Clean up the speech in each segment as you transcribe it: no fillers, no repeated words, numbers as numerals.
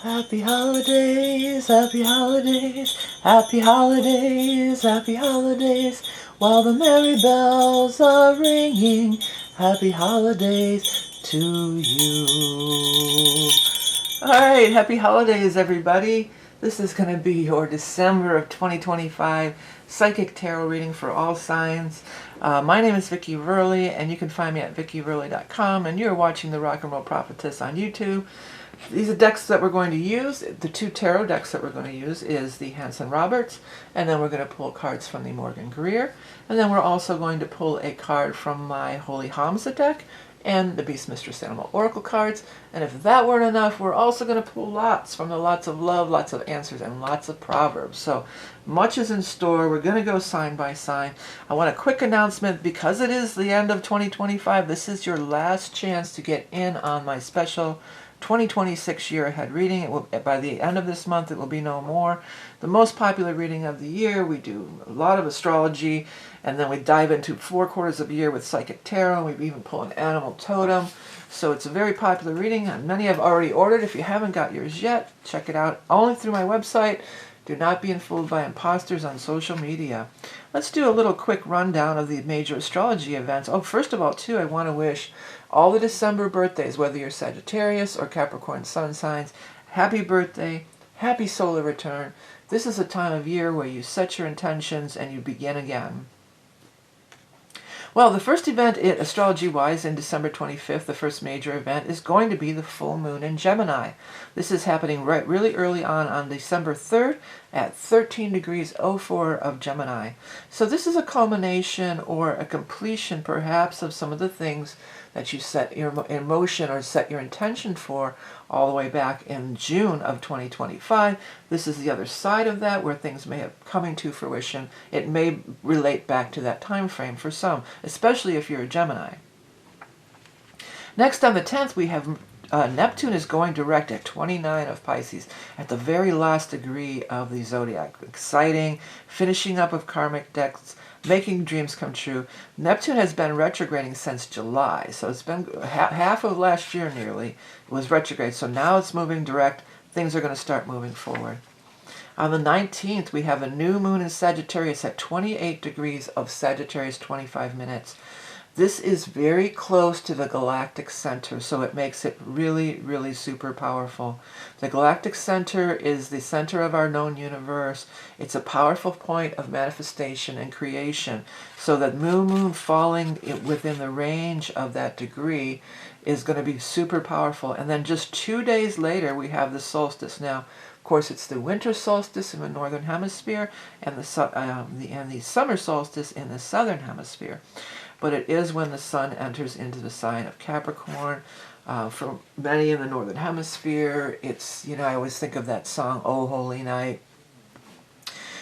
Happy holidays, happy holidays, happy holidays, happy holidays. While the merry bells are ringing, happy holidays to you. Alright, happy holidays everybody. This is going to be your December of 2025 Psychic Tarot reading for all signs. My name is vickieverlie, and you can find me at vickieverlie.com, and you're watching the Rock and Roll Prophetess on YouTube. These are decks that we're going to use. The two tarot decks that we're going to use is the Hanson Roberts, and then we're going to pull cards from the Morgan Greer, and then we're also going to pull a card from my Holy HAMSA deck and the Beast Mistress Animal Oracle cards. And if that weren't enough, we're also going to pull lots from the Lots of Love, Lots of Answers, and lots of Proverbs. So much is in store. We're going to go sign by sign. I want a quick announcement. Because it is the end of 2025, this is your last chance to get in on my special 2026 year ahead reading. It will, by the end of this month, it will be no more. The most popular reading of the year. We do a lot of astrology, and then we dive into 4 quarters of a year with Psychic Tarot. We even pull an animal totem. So it's a very popular reading, and many have already ordered. If you haven't got yours yet, check it out only through my website. Do not be fooled by imposters on social media. Let's do a little quick rundown of the major astrology events. Oh, first of all, too, I want to wish all the December birthdays, whether you're Sagittarius or Capricorn sun signs, happy birthday, happy solar return. This is a time of year where you set your intentions and you begin again. Well, the first event, astrology-wise, in December 25th, the first major event, is going to be the full moon in Gemini. This is happening really early on December 3rd at 13 degrees 04 of Gemini. So this is a culmination or a completion, perhaps, of some of the things that you set in motion or set your intention for all the way back in June of 2025. This is the other side of that, where things may have coming to fruition. It may relate back to that time frame for some, especially if you're a Gemini. Next, on the 10th, we have Neptune is going direct at 29 of Pisces, at the very last degree of the zodiac. Exciting, finishing up of karmic decks, making dreams come true. Neptune has been retrograding since July, so it's been half of last year nearly was retrograde. So now it's moving direct. Things are going to start moving forward. On the 19th, we have a new moon in Sagittarius at 28 degrees of Sagittarius, 25 minutes. This is very close to the galactic center, so it makes it really super powerful. The galactic center is the center of our known universe. It's a powerful point of manifestation and creation. So that moon falling within the range of that degree is going to be super powerful. And then just 2 days later, we have the solstice. Now, of course, it's the winter solstice in the northern hemisphere and the summer solstice in the southern hemisphere. But it is when the sun enters into the sign of Capricorn. For many in the northern hemisphere, it's, I always think of that song, "Oh Holy Night."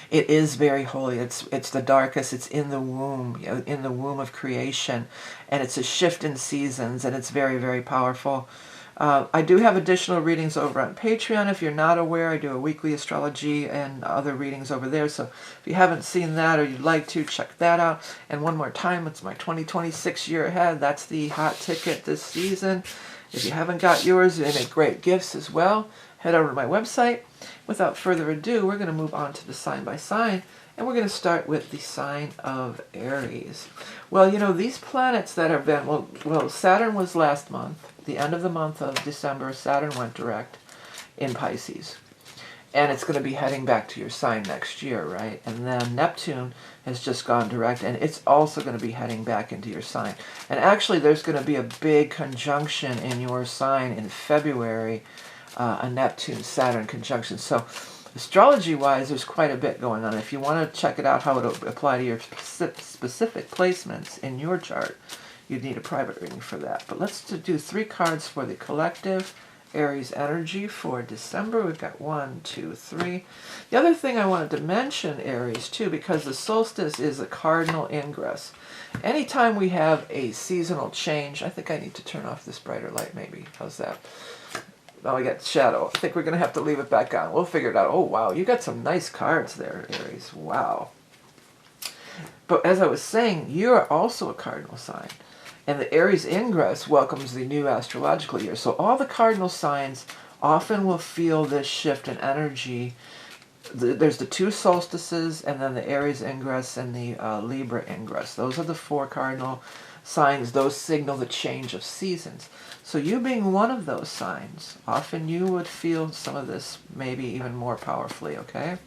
It is very holy. It's the darkest. It's in the womb, in the womb of creation, and it's a shift in seasons, and it's very powerful. I do have additional readings over on Patreon. If you're not aware, I do a weekly astrology and other readings over there. So if you haven't seen that or you'd like to, check that out. And one more time, it's my 2026 year ahead. That's the hot ticket this season. If you haven't got yours, they make great gifts as well. Head over to my website. Without further ado, we're going to move on to the sign by sign. And we're going to start with the sign of Aries. Well, these planets that have been, well, Saturn was last month. The end of the month of December, Saturn went direct in Pisces. And it's going to be heading back to your sign next year, right? And then Neptune has just gone direct, and it's also going to be heading back into your sign. And actually, there's going to be a big conjunction in your sign in February, a Neptune-Saturn conjunction. So astrology-wise, there's quite a bit going on. If you want to check it out, how it'll apply to your specific placements in your chart, you'd need a private reading for that. But let's do 3 cards for the collective Aries energy for December. We've got 1, 2, 3. The other thing I wanted to mention, Aries, too, because the solstice is a cardinal ingress. Anytime we have a seasonal change, I think I need to turn off this brighter light maybe. How's that? Oh, we got shadow. I think we're going to have to leave it back on. We'll figure it out. Oh, wow. You got some nice cards there, Aries. Wow. But as I was saying, you are also a cardinal sign. And the Aries ingress welcomes the new astrological year. So all the cardinal signs often will feel this shift in energy. There's the 2 solstices, and then the Aries ingress and the Libra ingress. Those are the 4 cardinal signs. Those signal the change of seasons. So you being one of those signs, often you would feel some of this maybe even more powerfully, okay?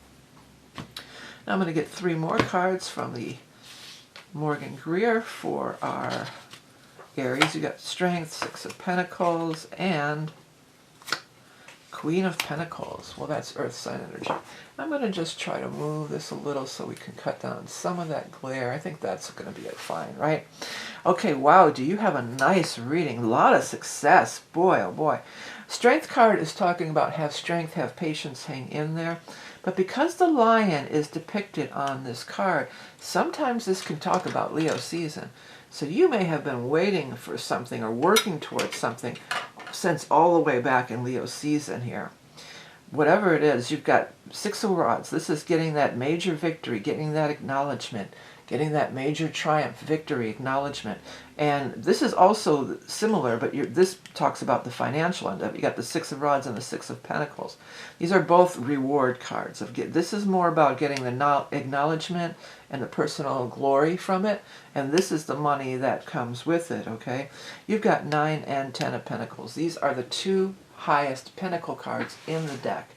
Now I'm going to get 3 more cards from the Morgan Greer for our Aries. You got Strength, 6 of Pentacles, and Queen of Pentacles. Well, that's Earth sign energy. I'm going to just try to move this a little so we can cut down some of that glare. I think that's going to be fine, right? Okay, wow, do you have a nice reading? A lot of success. Boy, oh boy. Strength card is talking about have strength, have patience, hang in there. But because the lion is depicted on this card, sometimes this can talk about Leo season. So you may have been waiting for something or working towards something since all the way back in Leo season here. Whatever it is, you've got 6 of Rods. This is getting that major victory, getting that acknowledgement, getting that major triumph, victory, acknowledgement. And this is also similar, but this talks about the financial end of it. You got the 6 of Rods and the 6 of Pentacles. These are both reward cards. This is more about getting the acknowledgement and the personal glory from it, and this is the money that comes with it, okay? You've got 9 and 10 of Pentacles. These are the 2 highest Pentacle cards in the deck.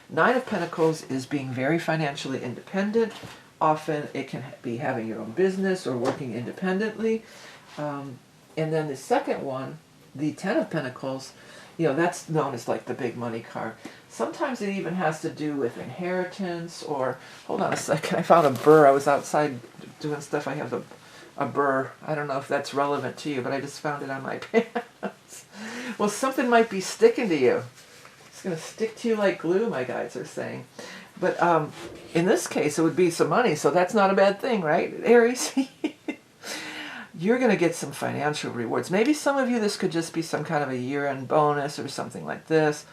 9 of Pentacles is being very financially independent. Often it can be having your own business or working independently. And then the second one, the 10 of Pentacles, you know, that's known as like the big money card. Sometimes it even has to do with inheritance or, hold on a second, I found a burr. I was outside doing stuff. I have a burr. I don't know if that's relevant to you, but I just found it on my pants. Well, something might be sticking to you. It's going to stick to you like glue, my guides are saying. But in this case, it would be some money, so that's not a bad thing, right, Aries? You're going to get some financial rewards. Maybe some of you, this could just be some kind of a year-end bonus or something like this.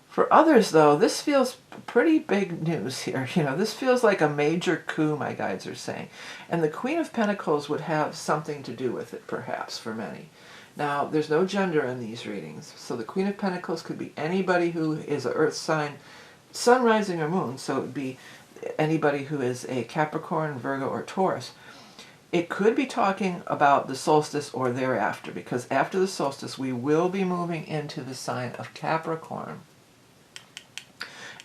For others, though, this feels pretty big news here. You know, this feels like a major coup, my guides are saying. And the Queen of Pentacles would have something to do with it, perhaps, for many. Now, there's no gender in these readings, so the Queen of Pentacles could be anybody who is an earth sign, sun, rising, or moon, so it would be anybody who is a Capricorn, Virgo, or Taurus. It could be talking about the solstice or thereafter, because after the solstice, we will be moving into the sign of Capricorn.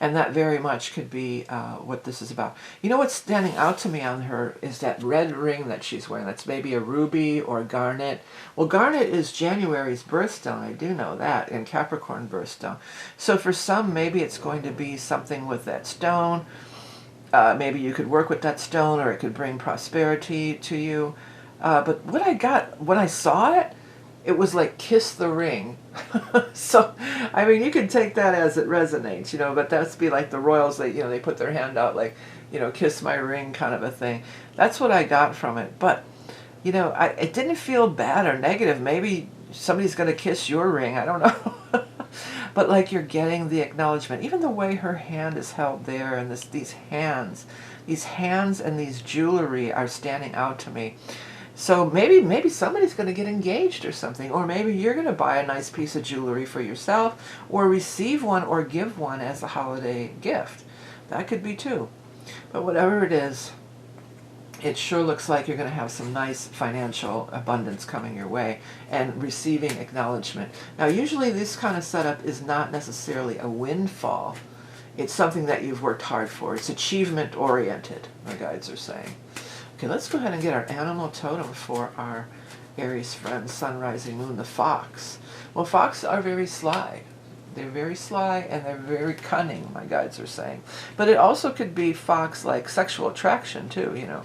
And that very much could be what this is about. You know what's standing out to me on her is that red ring that she's wearing. That's maybe a ruby or a garnet. Well, garnet is January's birthstone. I do know that, and Capricorn birthstone. So for some, maybe it's going to be something with that stone. Maybe you could work with that stone, or it could bring prosperity to you. But what I got, when I saw it, it was like kiss the ring. So, I mean, you can take that as it resonates, you know, but that's be like the royals, they, you know, they put their hand out like, you know, kiss my ring kind of a thing. That's what I got from it. But, you know, it didn't feel bad or negative. Maybe somebody's going to kiss your ring. I don't know. But like you're getting the acknowledgement. Even the way her hand is held there, and these hands and these jewelry are standing out to me. So maybe somebody's going to get engaged or something, or maybe you're going to buy a nice piece of jewelry for yourself, or receive one or give one as a holiday gift. That could be too. But whatever it is, it sure looks like you're going to have some nice financial abundance coming your way and receiving acknowledgement. Now, usually this kind of setup is not necessarily a windfall. It's something that you've worked hard for. It's achievement oriented, my guides are saying. Okay, let's go ahead and get our animal totem for our Aries friend, Sun, Rising, Moon, the fox. Well, foxes are very sly. They're very sly and they're very cunning, my guides are saying. But it also could be fox like sexual attraction too, you know.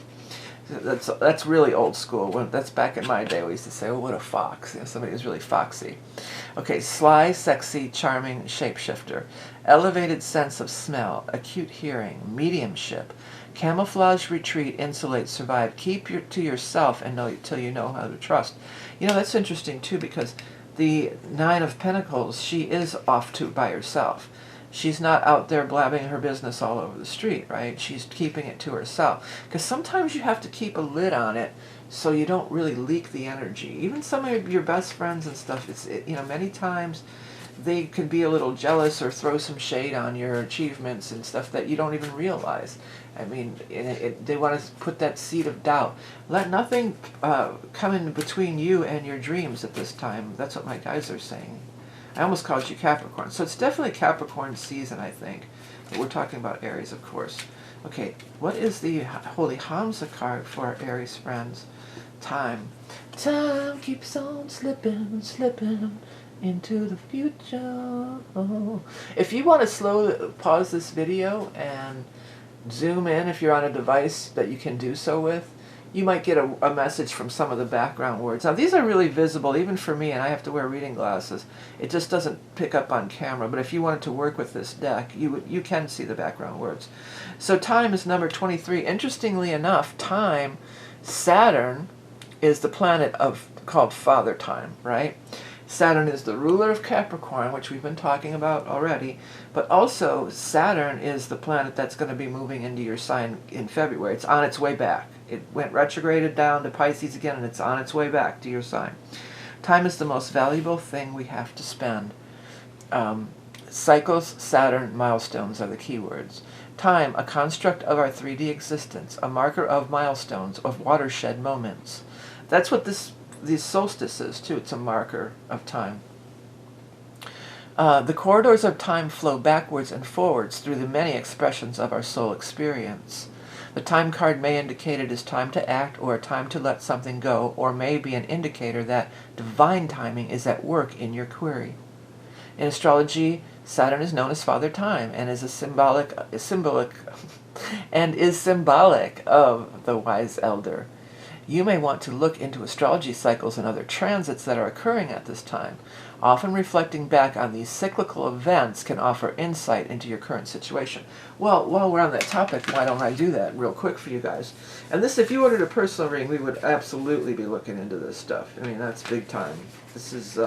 That's really old school. That's back in my day. We used to say, oh, what a fox. You know, somebody who's really foxy. Okay, sly, sexy, charming, shapeshifter. Elevated sense of smell, acute hearing, mediumship. Camouflage, retreat, insulate, survive. Keep to yourself and know till you know how to trust. You know, that's interesting too, because the 9 of Pentacles, she is off by herself. She's not out there blabbing her business all over the street, right? She's keeping it to herself. Because sometimes you have to keep a lid on it so you don't really leak the energy. Even some of your best friends and stuff, you know, many times they can be a little jealous or throw some shade on your achievements and stuff that you don't even realize. I mean, they want to put that seed of doubt. Let nothing come in between you and your dreams at this time. That's what my guides are saying. I almost called you Capricorn. So it's definitely Capricorn season, I think. But we're talking about Aries, of course. Okay, what is the Holy HAMSA card for our Aries friends? Time. Time keeps on slipping, slipping into the future. If you want to pause this video and zoom in, if you're on a device that you can do so with, you might get a message from some of the background words. Now these are really visible even for me, and I have to wear reading glasses. It just doesn't pick up on camera, but if you wanted to work with this deck, you can see the background words. So time is number 23. Interestingly enough, time, Saturn, is the planet called Father Time, right? Saturn is the ruler of Capricorn, which we've been talking about already, but also Saturn is the planet that's going to be moving into your sign in February. It's on its way back. It went retrograded down to Pisces again, and it's on its way back to your sign. Time is the most valuable thing we have to spend. Cycles, Saturn, milestones are the key words. Time, a construct of our 3D existence, a marker of milestones, of watershed moments. That's what these solstice is, too. It's a marker of time. The corridors of time flow backwards and forwards through the many expressions of our soul experience. The time card may indicate it is time to act or a time to let something go, or may be an indicator that divine timing is at work in your query. In astrology, Saturn is known as Father Time and is symbolic of the wise elder. You may want to look into astrology cycles and other transits that are occurring at this time. Often reflecting back on these cyclical events can offer insight into your current situation. Well, while we're on that topic, why don't I do that real quick for you guys? And this, if you ordered a personal reading, we would absolutely be looking into this stuff. I mean, that's big time. This is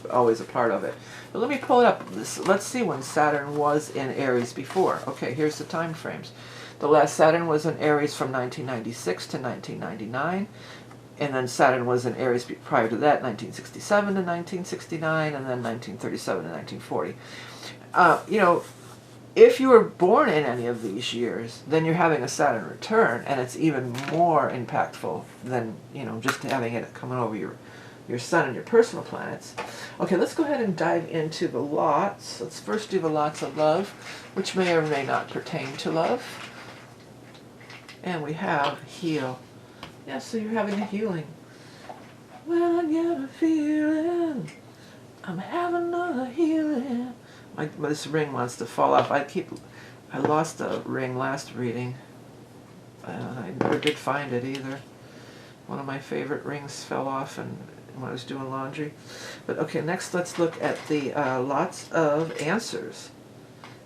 always a part of it. But let me pull it up. Let's see when Saturn was in Aries before. Okay, here's the time frames. The last Saturn was in Aries from 1996 to 1999. And then Saturn was in Aries prior to that, 1967 to 1969, and then 1937 to 1940. You know, if you were born in any of these years, then you're having a Saturn return, and it's even more impactful than, you know, just having it coming over your sun and your personal planets. Okay, let's go ahead and dive into the lots. Let's first do the lots of love, which may or may not pertain to love. And we have heal. Yeah, so you're having a healing. Well, I get a feeling I'm having a healing. This ring wants to fall off. I lost a ring last reading. I never did find it either. One of my favorite rings fell off when I was doing laundry. But okay, next let's look at the lots of answers.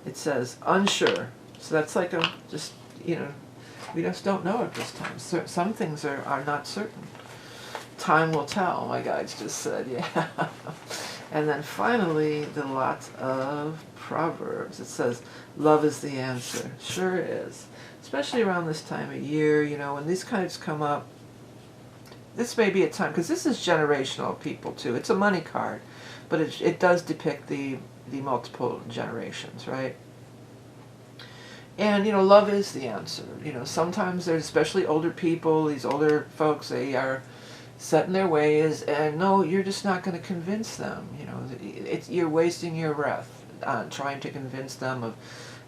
It says unsure. So that's like just, you know, we just don't know at this time. Some things are not certain. Time will tell, my guides just said, yeah. And then finally, the lot of Proverbs. It says, love is the answer. Sure is. Especially around this time of year, you know, when these cards come up, this may be a time, because this is generational, people, too. It's a money card, but it does depict the multiple generations, right? And, you know, love is the answer. You know, sometimes there's, especially older people, these older folks, they are set in their ways, and no, you're just not going to convince them. You know, you're wasting your breath on trying to convince them of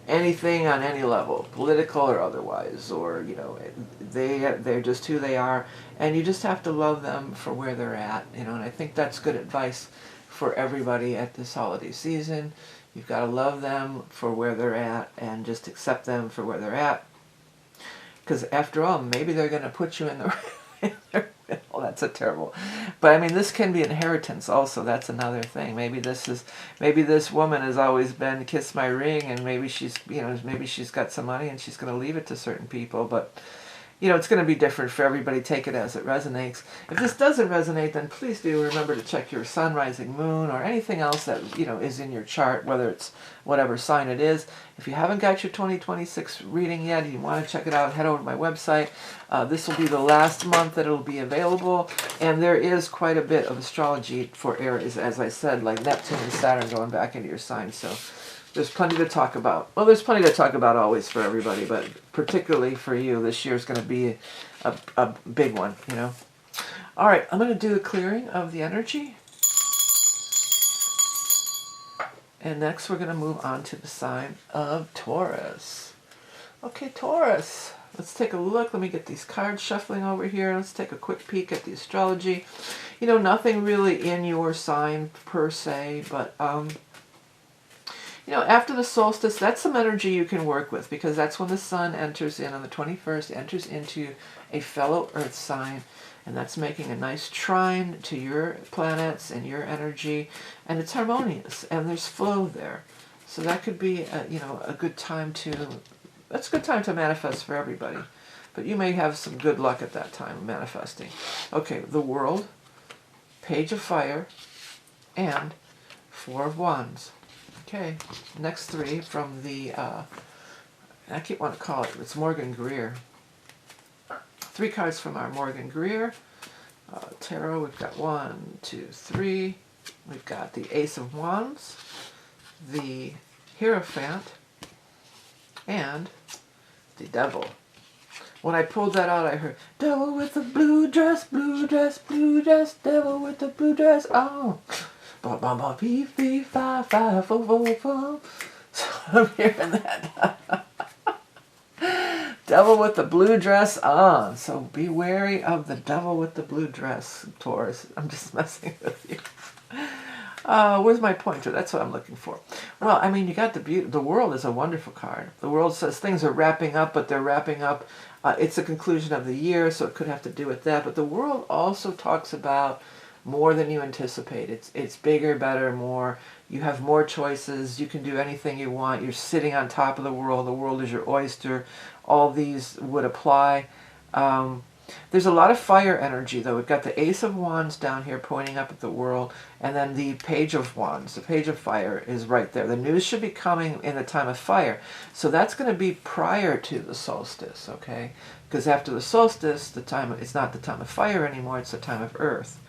anything on any level, political or otherwise, or, you know, they're just who they are, and you just have to love them for where they're at, you know, and I think that's good advice for everybody at this holiday season. You've got to love them for where they're at and just accept them for where they're at. Because after all, maybe they're going to put you in the well, that's a terrible. But I mean, this can be inheritance also. That's another thing. Maybe this woman has always been kiss my ring, and maybe she's, you know, maybe she's got some money and she's going to leave it to certain people. But you know, it's going to be different for everybody. Take it as it resonates. If this doesn't resonate, then please do remember to check your sun, rising, moon, or anything else that, you know, is in your chart, whether it's whatever sign it is. If you haven't got your 2026 reading yet and you want to check it out, head over to my website. This will be the last month that it'll be available, and there is quite a bit of astrology for Aries, as I said, like Neptune and Saturn going back into your sign. So there's plenty to talk about. Well, there's plenty to talk about always for everybody, but particularly for you, this year is going to be a big one, you know. All right, I'm going to do a clearing of the energy. And next we're going to move on to the sign of Taurus. Okay, Taurus. Let's take a look. Let me get these cards shuffling over here. Let's take a quick peek at the astrology. You know, nothing really in your sign per se, but you know, after the solstice, that's some energy you can work with, because that's when the sun enters in on the 21st, enters into a fellow earth sign, and that's making a nice trine to your planets and your energy, and it's harmonious, and there's flow there. So that could be, you know, a good time to, that's a good time to manifest for everybody. But you may have some good luck at that time manifesting. Okay, the World, Page of Fire, and Four of Wands. Okay, next three from the, I keep wanting to call it, it's Morgan Greer. 3 cards from our Morgan Greer tarot. We've got 1, 2, 3. We've got the Ace of Wands, the Hierophant, and the Devil. When I pulled that out, I heard, devil with the blue dress, blue dress, blue dress, devil with the blue dress, oh. Bum, bum, bum, beep, beep, 5, 5, 4, 4, 4. So I'm hearing that. Devil with the blue dress on. So be wary of the devil with the blue dress, Taurus. I'm just messing with you. Where's my pointer? That's what I'm looking for. Well, I mean, you got the World is a wonderful card. The World says things are wrapping up, but they're wrapping up. It's a conclusion of the year, so it could have to do with that. But the World also talks about more than you anticipate. It's bigger, better, more. You have more choices. You can do anything you want. You're sitting on top of the world. The world is your oyster. All these would apply. There's a lot of fire energy, though. We've got the Ace of Wands down here pointing up at the world, and then the Page of Wands, the Page of Fire, is right there. The news should be coming in the time of fire. So that's going to be prior to the solstice, okay? Because after the solstice, it's not the time of fire anymore, it's the time of earth.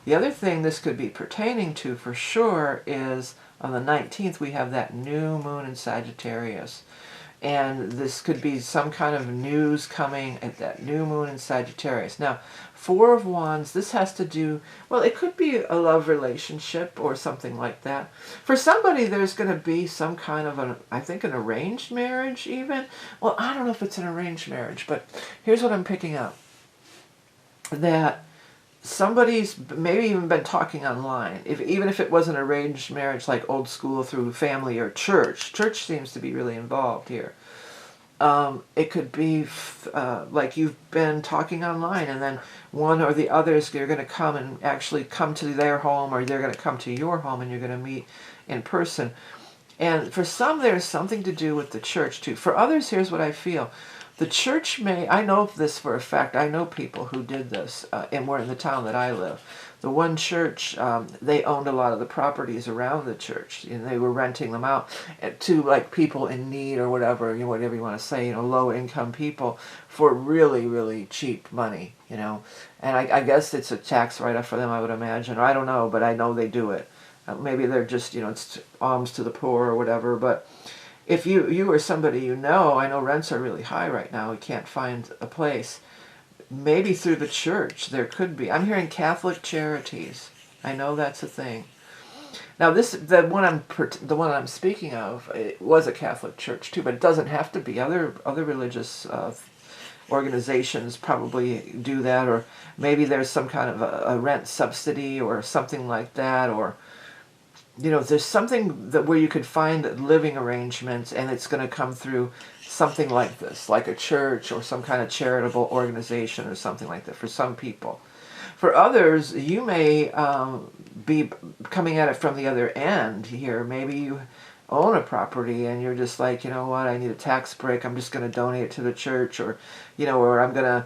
The other thing this could be pertaining to for sure is on the 19th we have that new moon in Sagittarius. And this could be some kind of news coming at that new moon in Sagittarius. Now, Four of Wands, this has to do, well, it could be a love relationship or something like that. For somebody, there's going to be some kind of, I think, an arranged marriage even. Well, I don't know if it's an arranged marriage, but here's what I'm picking up. That somebody's maybe even been talking online, even if it wasn't arranged marriage like old school through family or church. Church seems to be really involved here. It could be like you've been talking online, and then one or the others are going to come and actually come to their home, or they're going to come to your home, and you're going to meet in person. And for some, there's something to do with the church too. For others, here's what I feel. The church may, I know this for a fact, I know people who did this, and were in the town that I live. The one church, they owned a lot of the properties around the church, and they were renting them out to like people in need or whatever, whatever you want to say, low income people for really, really cheap money, And I guess it's a tax write-off for them, I would imagine, or I don't know, but I know they do it. Maybe they're just, it's alms to the poor or whatever, but if you or somebody I know rents are really high right now, we can't find a place. Maybe through the church there could be. I'm hearing Catholic charities. I know that's a thing. Now the one I'm speaking of, it was a Catholic church too, but it doesn't have to be. Other religious organizations probably do that, or maybe there's some kind of a rent subsidy or something like that, or there's something where you could find living arrangements, and it's going to come through something like this, like a church or some kind of charitable organization or something like that for some people. For others, you may be coming at it from the other end here. Maybe you own a property and you're just like, you know what, I need a tax break, I'm just going to donate it to the church, or, you know, or I'm going to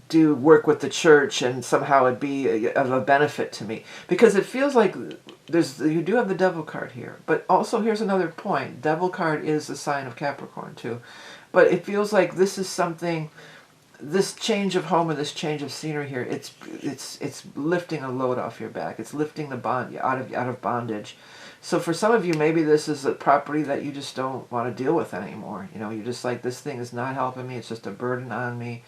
do work with the church and somehow it'd be of a benefit to me. Because it feels like you do have the devil card here, but also here's another point. Devil card is a sign of Capricorn too. But it feels like this is something, this change of home and this change of scenery here, it's lifting a load off your back. It's lifting the bond out of bondage. So for some of you, maybe this is a property that you just don't want to deal with anymore. You know, you're just like, this thing is not helping me. It's just a burden on me.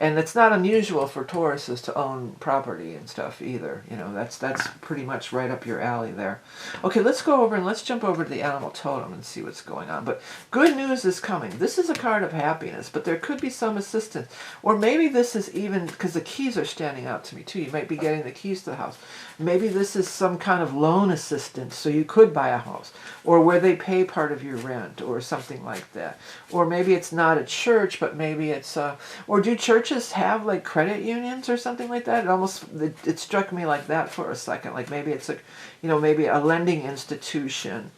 And it's not unusual for Tauruses to own property and stuff either. You know, that's pretty much right up your alley there. Okay, let's go over and let's jump over to the animal totem and see what's going on. But good news is coming. This is a card of happiness, but there could be some assistance. Or maybe this is even, because the keys are standing out to me too. You might be getting the keys to the house. Maybe this is some kind of loan assistance, so you could buy a house. Or where they pay part of your rent, or something like that. Or maybe it's not a church, but maybe it's, or do churches have like credit unions or something like that? It struck me like that for a second. Like maybe it's maybe a lending institution.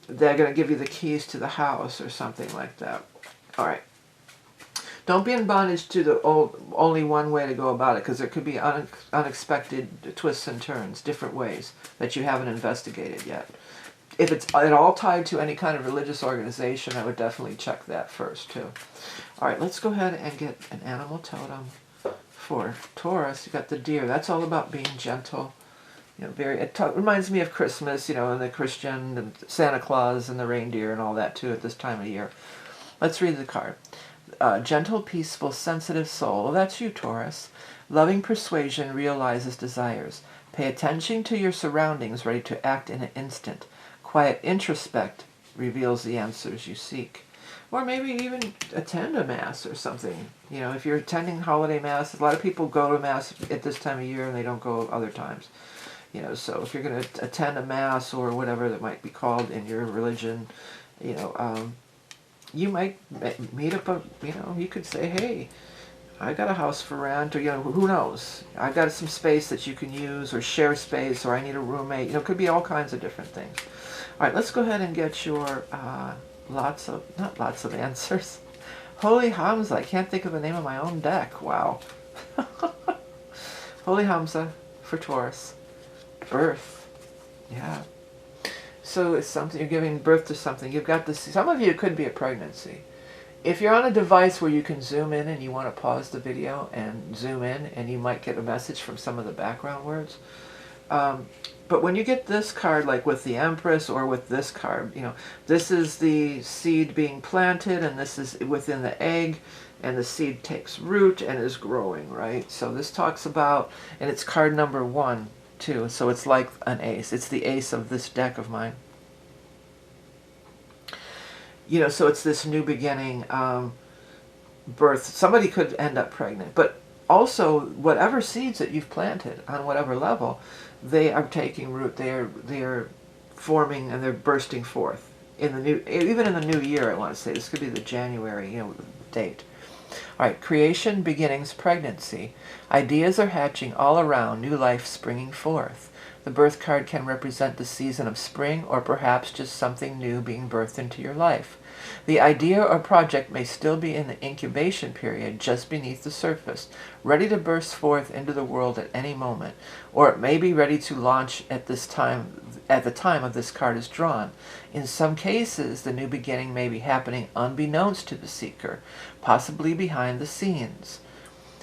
They're going to give you the keys to the house or something like that. All right. Don't be in bondage to the only one way to go about it, because there could be unexpected twists and turns, different ways that you haven't investigated yet. If it's at all tied to any kind of religious organization, I would definitely check that first too. All right, let's go ahead and get an animal totem for Taurus. You got the deer. That's all about being gentle. You know, it reminds me of Christmas, you know, and the Christian, and Santa Claus, and the reindeer, and all that too at this time of year. Let's read the card. Gentle, peaceful, sensitive soul. Well, that's you, Taurus. Loving persuasion realizes desires. Pay attention to your surroundings, ready to act in an instant. Quiet introspect reveals the answers you seek. Or maybe even attend a mass or something. You know, if you're attending holiday mass, a lot of people go to mass at this time of year and they don't go other times. You know, so if you're going to attend a mass or whatever that might be called in your religion, you know, you might meet up, you could say, hey, I got a house for rent, or, you know, who knows? I got some space that you can use, or share space, or I need a roommate. You know, it could be all kinds of different things. All right, let's go ahead and get your not lots of answers. Holy HAMSA. I can't think of the name of my own deck. Wow. Holy HAMSA for Taurus. Birth. Yeah. So it's something, you're giving birth to something. You've got this, some of you, it could be a pregnancy. If you're on a device where you can zoom in and you want to pause the video and zoom in, and you might get a message from some of the background words. But when you get this card, like with the Empress or with this card, you know, this is the seed being planted, and this is within the egg, and the seed takes root and is growing, right? So this talks about, and it's card number 1, too. So it's like an ace. It's the ace of this deck of mine. You know, so it's this new beginning, birth. Somebody could end up pregnant, but also whatever seeds that you've planted on whatever level, they are taking root. They are forming, and they're bursting forth in the new, even in the new year. I want to say this could be the January, you know, date. All right, creation, beginnings, pregnancy. Ideas are hatching all around, new life springing forth. The birth card can represent the season of spring, or perhaps just something new being birthed into your life. The idea or project may still be in the incubation period, just beneath the surface, ready to burst forth into the world at any moment, or it may be ready to launch at the time of this card is drawn. In some cases, the new beginning may be happening unbeknownst to the seeker, possibly behind the scenes.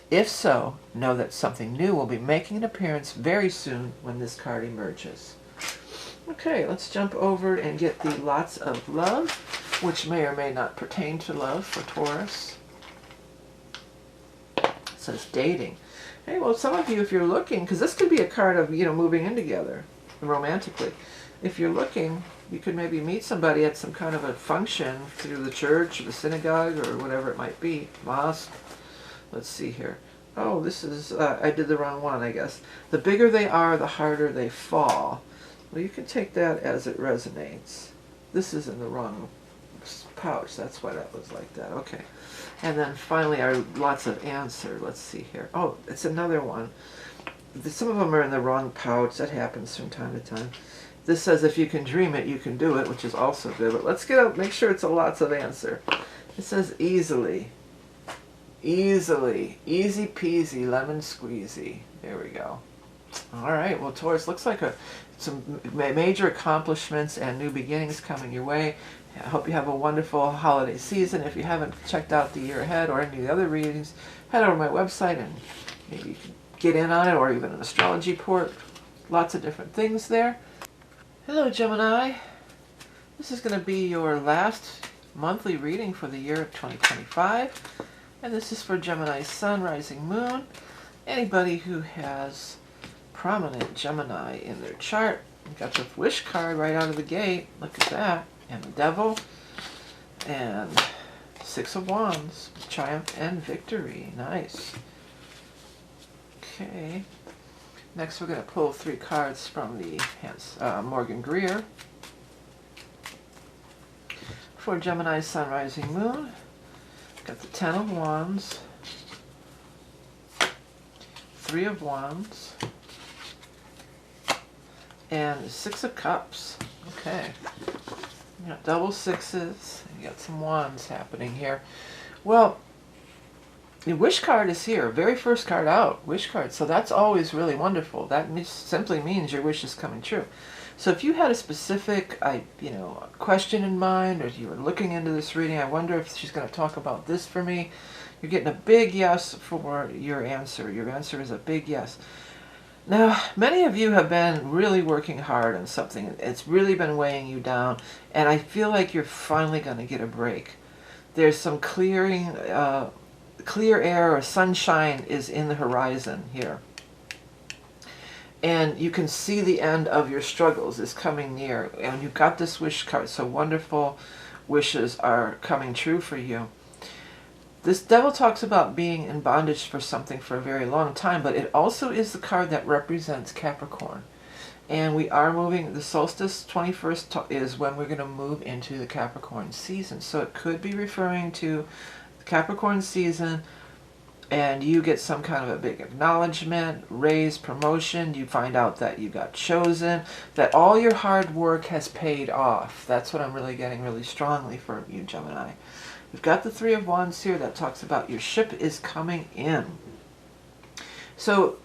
If so, know that something new will be making an appearance very soon when this card emerges. Okay, let's jump over and get the lots of love, which may or may not pertain to love for Taurus. It says dating. Hey, well, some of you, if you're looking, because this could be a card of, you know, moving in together romantically. If you're looking, you could maybe meet somebody at some kind of a function through the church or the synagogue or whatever it might be, mosque. Let's see here. Oh, this is, I did the wrong one, I guess. The bigger they are, the harder they fall. Well, you can take that as it resonates. This is in the wrong pouch. That's why that was like that. Okay. And then finally, our lots of answer. Let's see here. Oh, it's another one. Some of them are in the wrong pouch. That happens from time to time. This says if you can dream it, you can do it, which is also good. But let's make sure it's a lots of answer. It says easily. Easily. Easy peasy, lemon squeezy. There we go. All right. Well, Taurus, looks like some major accomplishments and new beginnings coming your way. I hope you have a wonderful holiday season. If you haven't checked out the year ahead or any of the other readings, head over to my website and maybe you can get in on it, or even an astrology port. Lots of different things there. Hello, Gemini. This is going to be your last monthly reading for the year of 2025. And this is for Gemini Sun, Rising, Moon. Anybody who has prominent Gemini in their chart. You've got the wish card right out of the gate. Look at that. And the Devil. And Six of Wands. Triumph and Victory. Nice. Okay. Next we're going to pull 3 cards from the Morgan Greer. For Gemini Sun, Rising, Moon. Got the 10 of Wands. 3 of Wands. And 6 of Cups. Okay. You got double sixes. You got some wands happening here. Well, the wish card is here. Very first card out. Wish card. So that's always really wonderful. That simply means your wish is coming true. So if you had a specific question in mind, or you were looking into this reading, I wonder if she's going to talk about this for me. You're getting a big yes for your answer. Your answer is a big yes. Now, many of you have been really working hard on something. It's really been weighing you down, and I feel like you're finally going to get a break. There's some clear air or sunshine is in the horizon here. And you can see the end of your struggles is coming near. And you've got this wish card, so wonderful wishes are coming true for you. This Devil talks about being in bondage for something for a very long time, but it also is the card that represents Capricorn. And we are moving, the solstice 21st is when we're going to move into the Capricorn season. So it could be referring to the Capricorn season, and you get some kind of a big acknowledgement, raise, promotion. You find out that you got chosen, that all your hard work has paid off. That's what I'm really getting really strongly for you, Gemini. We've got the 3 of Wands here that talks about your ship is coming in. So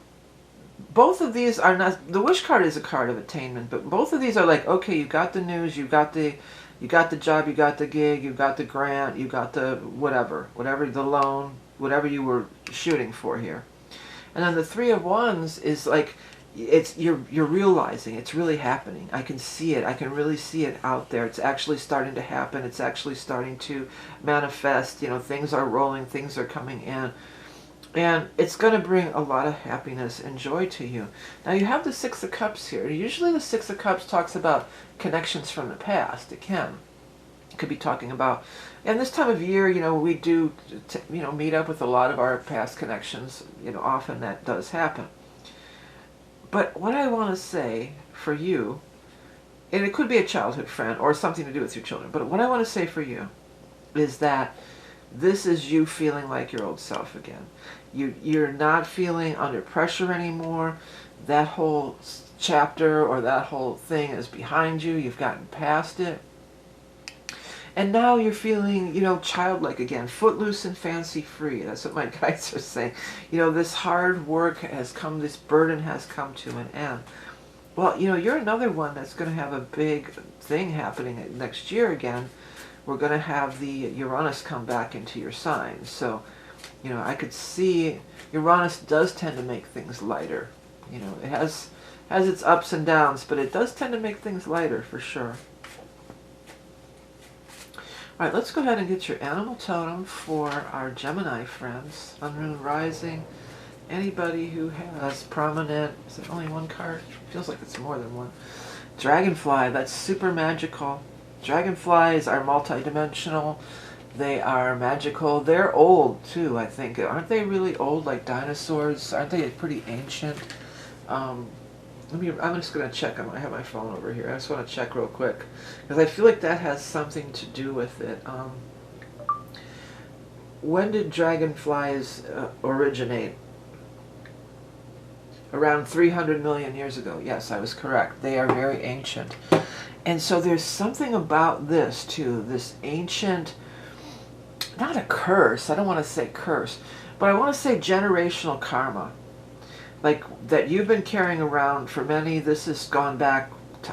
both of these are not, the wish card is a card of attainment, but both of these are like, okay, you got the news, you got the job, you got the gig, you got the grant, you got the whatever the loan, whatever you were shooting for here. And then the 3 of Wands is like, you're realizing it's really happening. I can see it. I can really see it out there. It's actually starting to happen. It's actually starting to manifest. Things are rolling. Things are coming in. And it's going to bring a lot of happiness and joy to you. Now you have the 6 of Cups here. Usually the 6 of Cups talks about connections from the past. It could be talking about, and this time of year, we do, meet up with a lot of our past connections. Often that does happen. But what I want to say for you, and it could be a childhood friend or something to do with your children, but what I want to say for you is that this is you feeling like your old self again. You're not feeling under pressure anymore. That whole chapter or that whole thing is behind you. You've gotten past it. And now you're feeling, childlike again, footloose and fancy-free. That's what my guides are saying. This hard work has come, this burden has come to an end. Well, you're another one that's going to have a big thing happening next year again. We're going to have the Uranus come back into your sign. So, I could see Uranus does tend to make things lighter. It has its ups and downs, but it does tend to make things lighter for sure. All right, let's go ahead and get your animal totem for our Gemini friends. Sun, Moon, Rising. Anybody who has prominent, is it only one card? Feels like it's more than one. Dragonfly, that's super magical. Dragonflies are multidimensional. They are magical. They're old too, I think. Aren't they really old, like dinosaurs? Aren't they pretty ancient? I'm just going to check. I have my phone over here. I just want to check real quick, because I feel like that has something to do with it. When did dragonflies originate? around 300 million years ago. Yes, I was correct. They are very ancient. And so there's something about this too, this ancient, not a curse, I don't want to say curse, but I want to say generational karma. Like that you've been carrying around for many, this has gone back,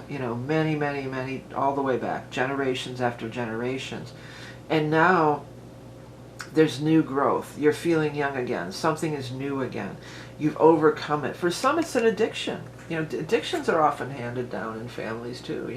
many, all the way back, generations after generations. And now there's new growth. You're feeling young again. Something is new again. You've overcome it. For some, it's an addiction. Addictions are often handed down in families too.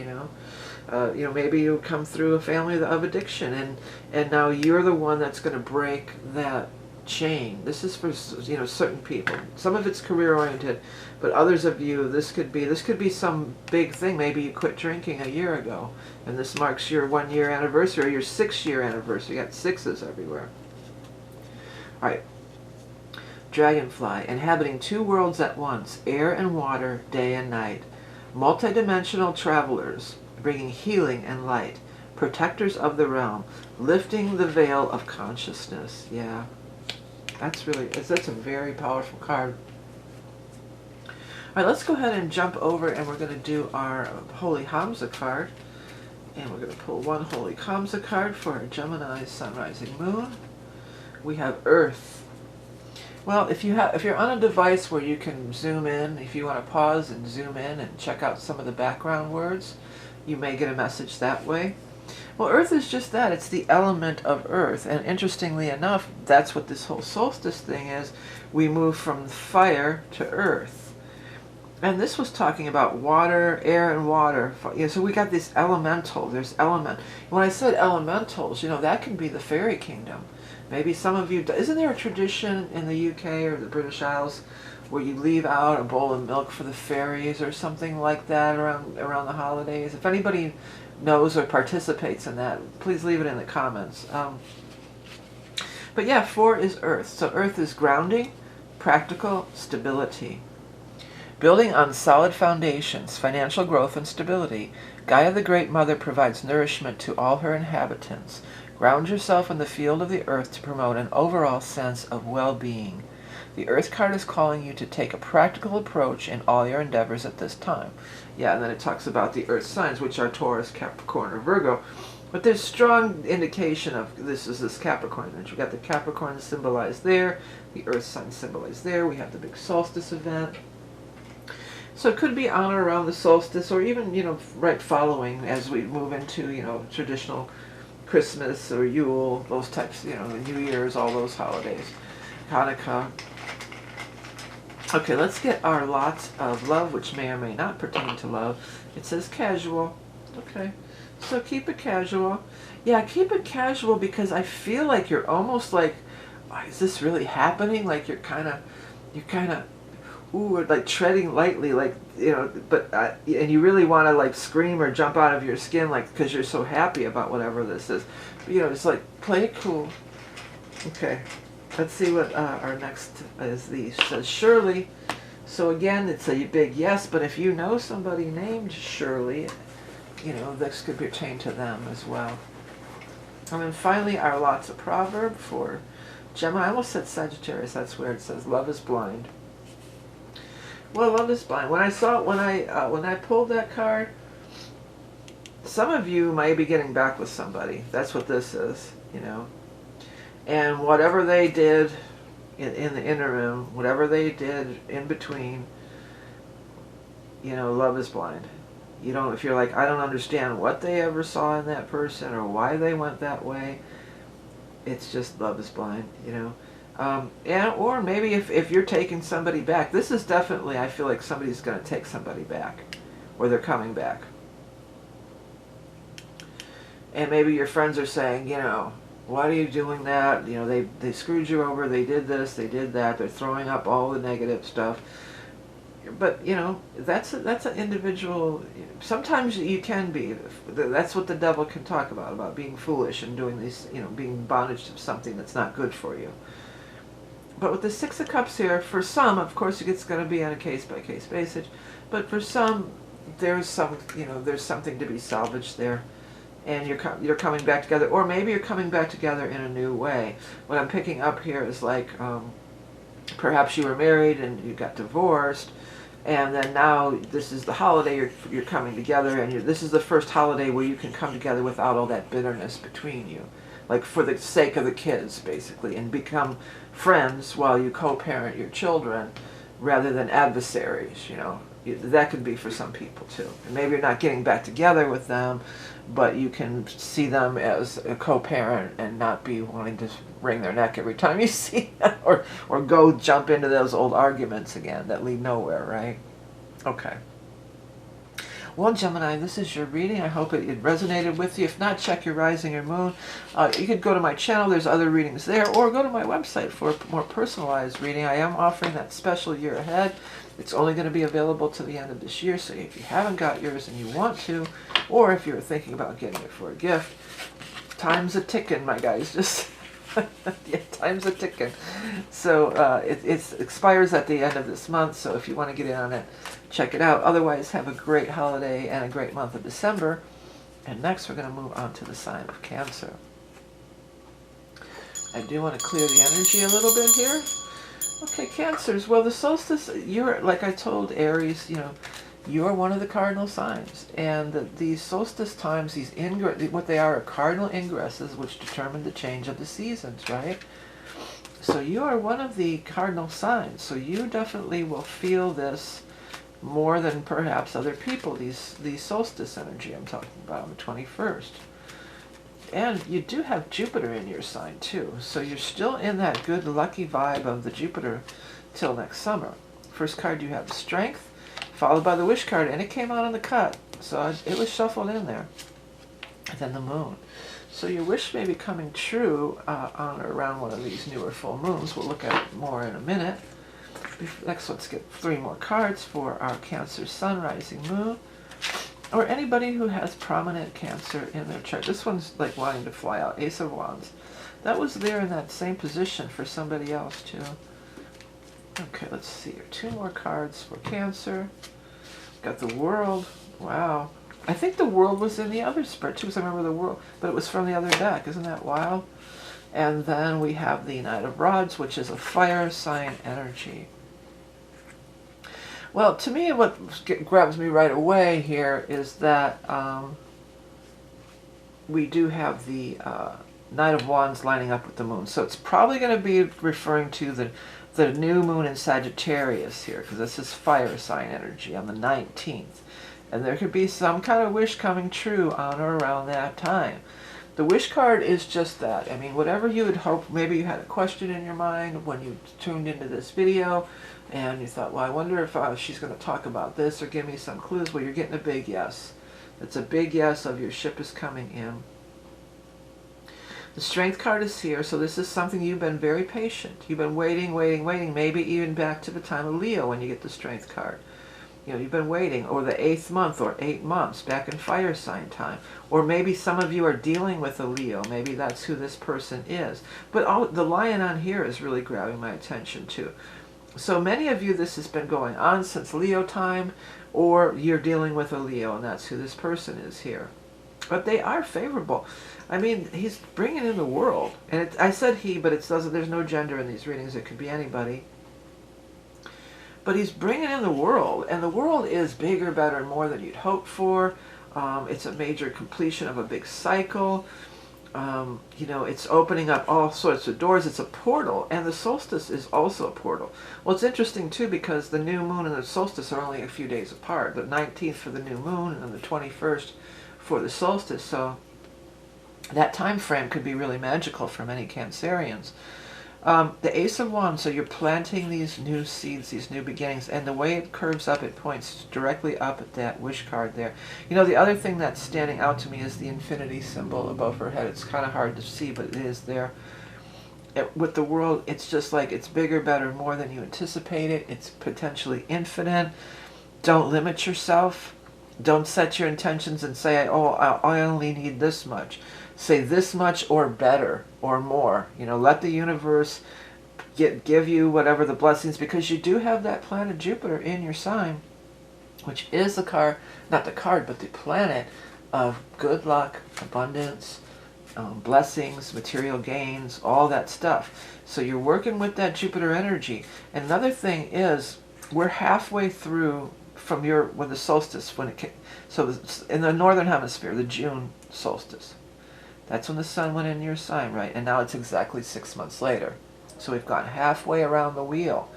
Maybe you come through a family of addiction, and now you're the one that's going to break that chain. This is for certain people. Some of it's career oriented, but others of you, this could be some big thing. Maybe you quit drinking a year ago, and this marks your 1-year anniversary or your 6-year anniversary. You got 6s everywhere. All right. Dragonfly, inhabiting 2 worlds at once, air and water, day and night. Multidimensional travelers, bringing healing and light. Protectors of the realm, lifting the veil of consciousness. Yeah, that's a very powerful card. All right, let's go ahead and jump over, and we're going to do our Holy HAMSA card. And we're going to pull 1 Holy HAMSA card for our Gemini Sun, Rising, Moon. We have Earth. Well, if you're on a device where you can zoom in, if you want to pause and zoom in and check out some of the background words, you may get a message that way. Well, Earth is just that. It's the element of Earth. And interestingly enough, that's what this whole solstice thing is. We move from fire to Earth. And this was talking about water, air, and water. So we got this elemental. There's element. When I said elementals, that can be the fairy kingdom. Maybe some of you, isn't there a tradition in the UK or the British Isles where you leave out a bowl of milk for the fairies or something like that around the holidays? If anybody knows or participates in that, please leave it in the comments. But yeah, 4 is Earth. So Earth is grounding, practical, stability. Building on solid foundations, financial growth and stability, Gaia the Great Mother provides nourishment to all her inhabitants. Ground yourself in the field of the earth to promote an overall sense of well-being. The Earth card is calling you to take a practical approach in all your endeavors at this time. Yeah, and then it talks about the Earth signs, which are Taurus, Capricorn, or Virgo. But there's strong indication of this Capricorn energy. We've got the Capricorn symbolized there, the Earth sign symbolized there. We have the big solstice event. So it could be on or around the solstice, or even, right following as we move into, traditional Christmas or Yule, those types, New Year's, all those holidays, Hanukkah. Okay, let's get our lots of love, which may or may not pertain to love. It says casual. Okay, so keep it casual. Yeah, keep it casual, because I feel like you're almost like, is this really happening? Like you're kind of, ooh, like treading lightly, like, but and you really want to like scream or jump out of your skin, like, because you're so happy about whatever this is. But, it's like, play it cool. Okay, let's see what our next is. It says Shirley. So again, it's a big yes, but if you know somebody named Shirley, this could pertain to them as well. And then finally, our lots of proverb for Gemini. I almost said Sagittarius. That's where it says love is blind. Well, love is blind. When I pulled that card, some of you might be getting back with somebody. That's what this is, And whatever they did in the interim, whatever they did in between, love is blind. If you're like, I don't understand what they ever saw in that person or why they went that way, it's just love is blind, or maybe if you're taking somebody back, this is definitely, I feel like somebody's going to take somebody back, or they're coming back. And maybe your friends are saying, why are you doing that? They screwed you over, they did this, they did that, they're throwing up all the negative stuff. But, that's an individual, sometimes you can be, that's what the devil can talk about being foolish and doing these, being bondage to something that's not good for you. But with the 6 of Cups here, for some, of course, it's going to be on a case-by-case basis. But for some, there's something to be salvaged there, and you're coming back together, or maybe you're coming back together in a new way. What I'm picking up here is like Perhaps you were married and you got divorced, and then now this is the holiday you're coming together, and this is the first holiday where you can come together without all that bitterness between you, like for the sake of the kids, basically, and become friends while you co-parent your children rather than adversaries, you know. That could be for some people too. And maybe you're not getting back together with them, but you can see them as a co-parent and not be wanting to wring their neck every time you see them, or go jump into those old arguments again that lead nowhere, right? Okay. Well, Gemini, this is your reading. I hope it resonated with you. If not, check your rising or moon. You could go to my channel. There's other readings there. Or go to my website for a more personalized reading. I am offering that special year ahead. It's only going to be available to the end of this year. So if you haven't got yours and you want to, or if you're thinking about getting it for a gift, time's a ticking, my guys. Just... yeah, time's a ticking. So it expires at the end of this month, so if you want to get in on it, check it out. Otherwise, have a great holiday and a great month of December. And next we're going to move on to the sign of Cancer. I do want to clear the energy a little bit here. Okay, Cancers. Well, the solstice, you're, like I told Aries, you know, you're one of the cardinal signs, and these solstice times, these what they are cardinal ingresses, which determine the change of the seasons, right? So you are one of the cardinal signs, so you definitely will feel this more than perhaps other people, these solstice energy I'm talking about on the 21st. And you do have Jupiter in your sign too, so you're still in that good lucky vibe of the Jupiter till next summer. First card you have Strength, followed by the Wish card, and it came out on the cut, so it was shuffled in there. And then the Moon. So your wish may be coming true on or around one of these newer full moons. We'll look at it more in a minute. Next, let's get 3 more cards for our Cancer Sun, Rising, Moon, or anybody who has prominent Cancer in their chart. This one's like wanting to fly out. Ace of Wands. That was there in that same position for somebody else too. Okay, let's see here. 2 more cards for Cancer. Got the World. Wow. I think the World was in the other spread too, because I remember the World, but it was from the other deck. Isn't that wild? And then we have the Knight of Rods, which is a fire sign energy. Well, to me, what grabs me right away here is that we do have the Knight of Wands lining up with the Moon. So it's probably going to be referring to the new moon in Sagittarius here, because this is fire sign energy on the 19th. And there could be some kind of wish coming true on or around that time. The wish card is just that. I mean, whatever you would hope, maybe you had a question in your mind when you tuned into this video, and you thought, well, I wonder if she's going to talk about this or give me some clues. Well, you're getting a big yes. It's a big yes of your ship is coming in. The Strength card is here, so this is something you've been very patient. You've been waiting, maybe even back to the time of Leo when you get the Strength card. You know, you've been waiting, or the 8th month, or 8 months, back in fire sign time. Or maybe some of you are dealing with a Leo. Maybe that's who this person is. But the lion on here is really grabbing my attention too. So many of you, this has been going on since Leo time, or you're dealing with a Leo, and that's who this person is here. But they are favorable. I mean, he's bringing in the world. And I said he, but there's no gender in these readings. It could be anybody. But he's bringing in the world, and the world is bigger, better, more than you'd hoped for. It's a major completion of a big cycle. You know, it's opening up all sorts of doors. It's a portal, and the solstice is also a portal. Well, it's interesting, too, because the new moon and the solstice are only a few days apart. The 19th for the new moon and the 21st for the solstice. So that time frame could be really magical for many Cancerians. The Ace of Wands, so you're planting these new seeds, these new beginnings, and the way it curves up, it points directly up at that wish card there. You know, the other thing that's standing out to me is the infinity symbol above her head. It's kind of hard to see, but it is there. With the world, it's just like it's bigger, better, more than you anticipated. It's potentially infinite. Don't limit yourself. Don't set your intentions and say, oh, I only need this much. Say this much or better or more. You know, let the universe give you whatever the blessings, because you do have that planet Jupiter in your sign, which is the card, not the card, but the planet of good luck, abundance, blessings, material gains, all that stuff. So you're working with that Jupiter energy. And another thing is, we're halfway through from when the solstice, so in the northern hemisphere, the June solstice. That's when the sun went in your sign, right? And now it's exactly 6 months later. So we've gone halfway around the wheel.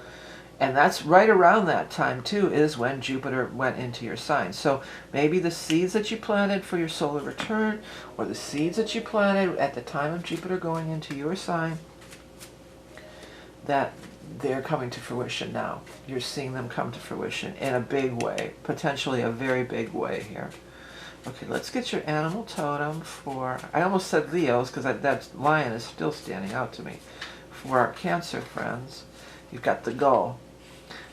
And that's right around that time, too, is when Jupiter went into your sign. So maybe the seeds that you planted for your solar return, or the seeds that you planted at the time of Jupiter going into your sign, that they're coming to fruition now. You're seeing them come to fruition in a big way, potentially a very big way here. Okay, let's get your animal totem for, I almost said Leos, because that lion is still standing out to me. For our Cancer friends, you've got the gull.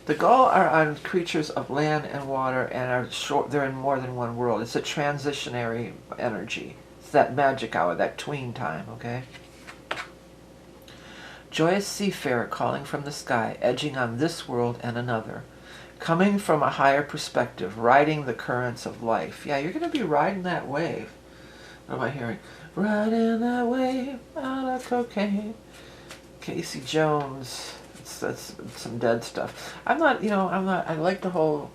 The gull are on creatures of land and water, and they're in more than one world. It's a transitionary energy. It's that magic hour, that tween time, okay? Joyous seafarer calling from the sky, edging on this world and another. Coming from a higher perspective, riding the currents of life. Yeah, you're going to be riding that wave. What am I hearing? Riding that wave out of cocaine. Casey Jones. That's some dead stuff. I like the whole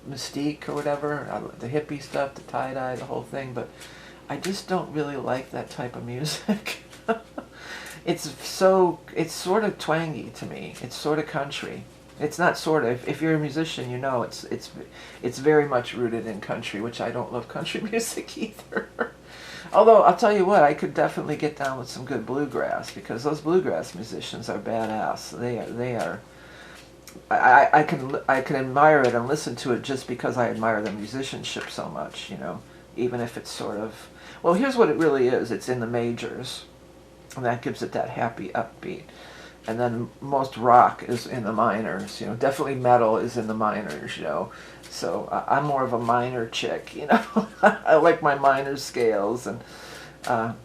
mystique or whatever, the hippie stuff, the tie-dye, the whole thing, but I just don't really like that type of music. It's sort of twangy to me. It's sort of country. It's not sort of. If you're a musician, you know it's very much rooted in country, which I don't love country music either. Although, I'll tell you what, I could definitely get down with some good bluegrass, because those bluegrass musicians are badass. They are. I can admire it and listen to it just because I admire the musicianship so much, you know, even if it's sort of, well, here's what it really is. It's in the majors, and that gives it that happy upbeat. And then most rock is in the minors, you know, definitely metal is in the minors, you know. So I'm more of a minor chick, you know. I like my minor scales, and I'm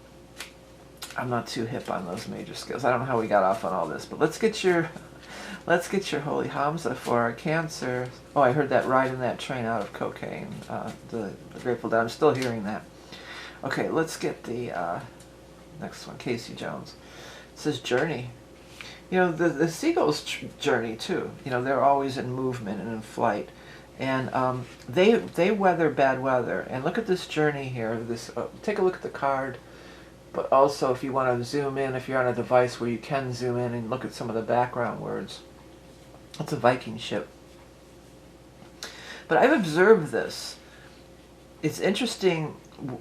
not too hip on those major scales. I don't know how we got off on all this, but let's get your holy HAMSA for our Cancer. Oh, I heard that riding that train out of cocaine, the Grateful Dead. I'm still hearing that. Okay, let's get the next one, Casey Jones. It says journey. You know, the seagulls journey too. You know, they're always in movement and in flight. And they weather bad weather. And look at this journey here. Take a look at the card. But also, if you want to zoom in, if you're on a device where you can zoom in and look at some of the background words. It's a Viking ship. But I've observed this. It's interesting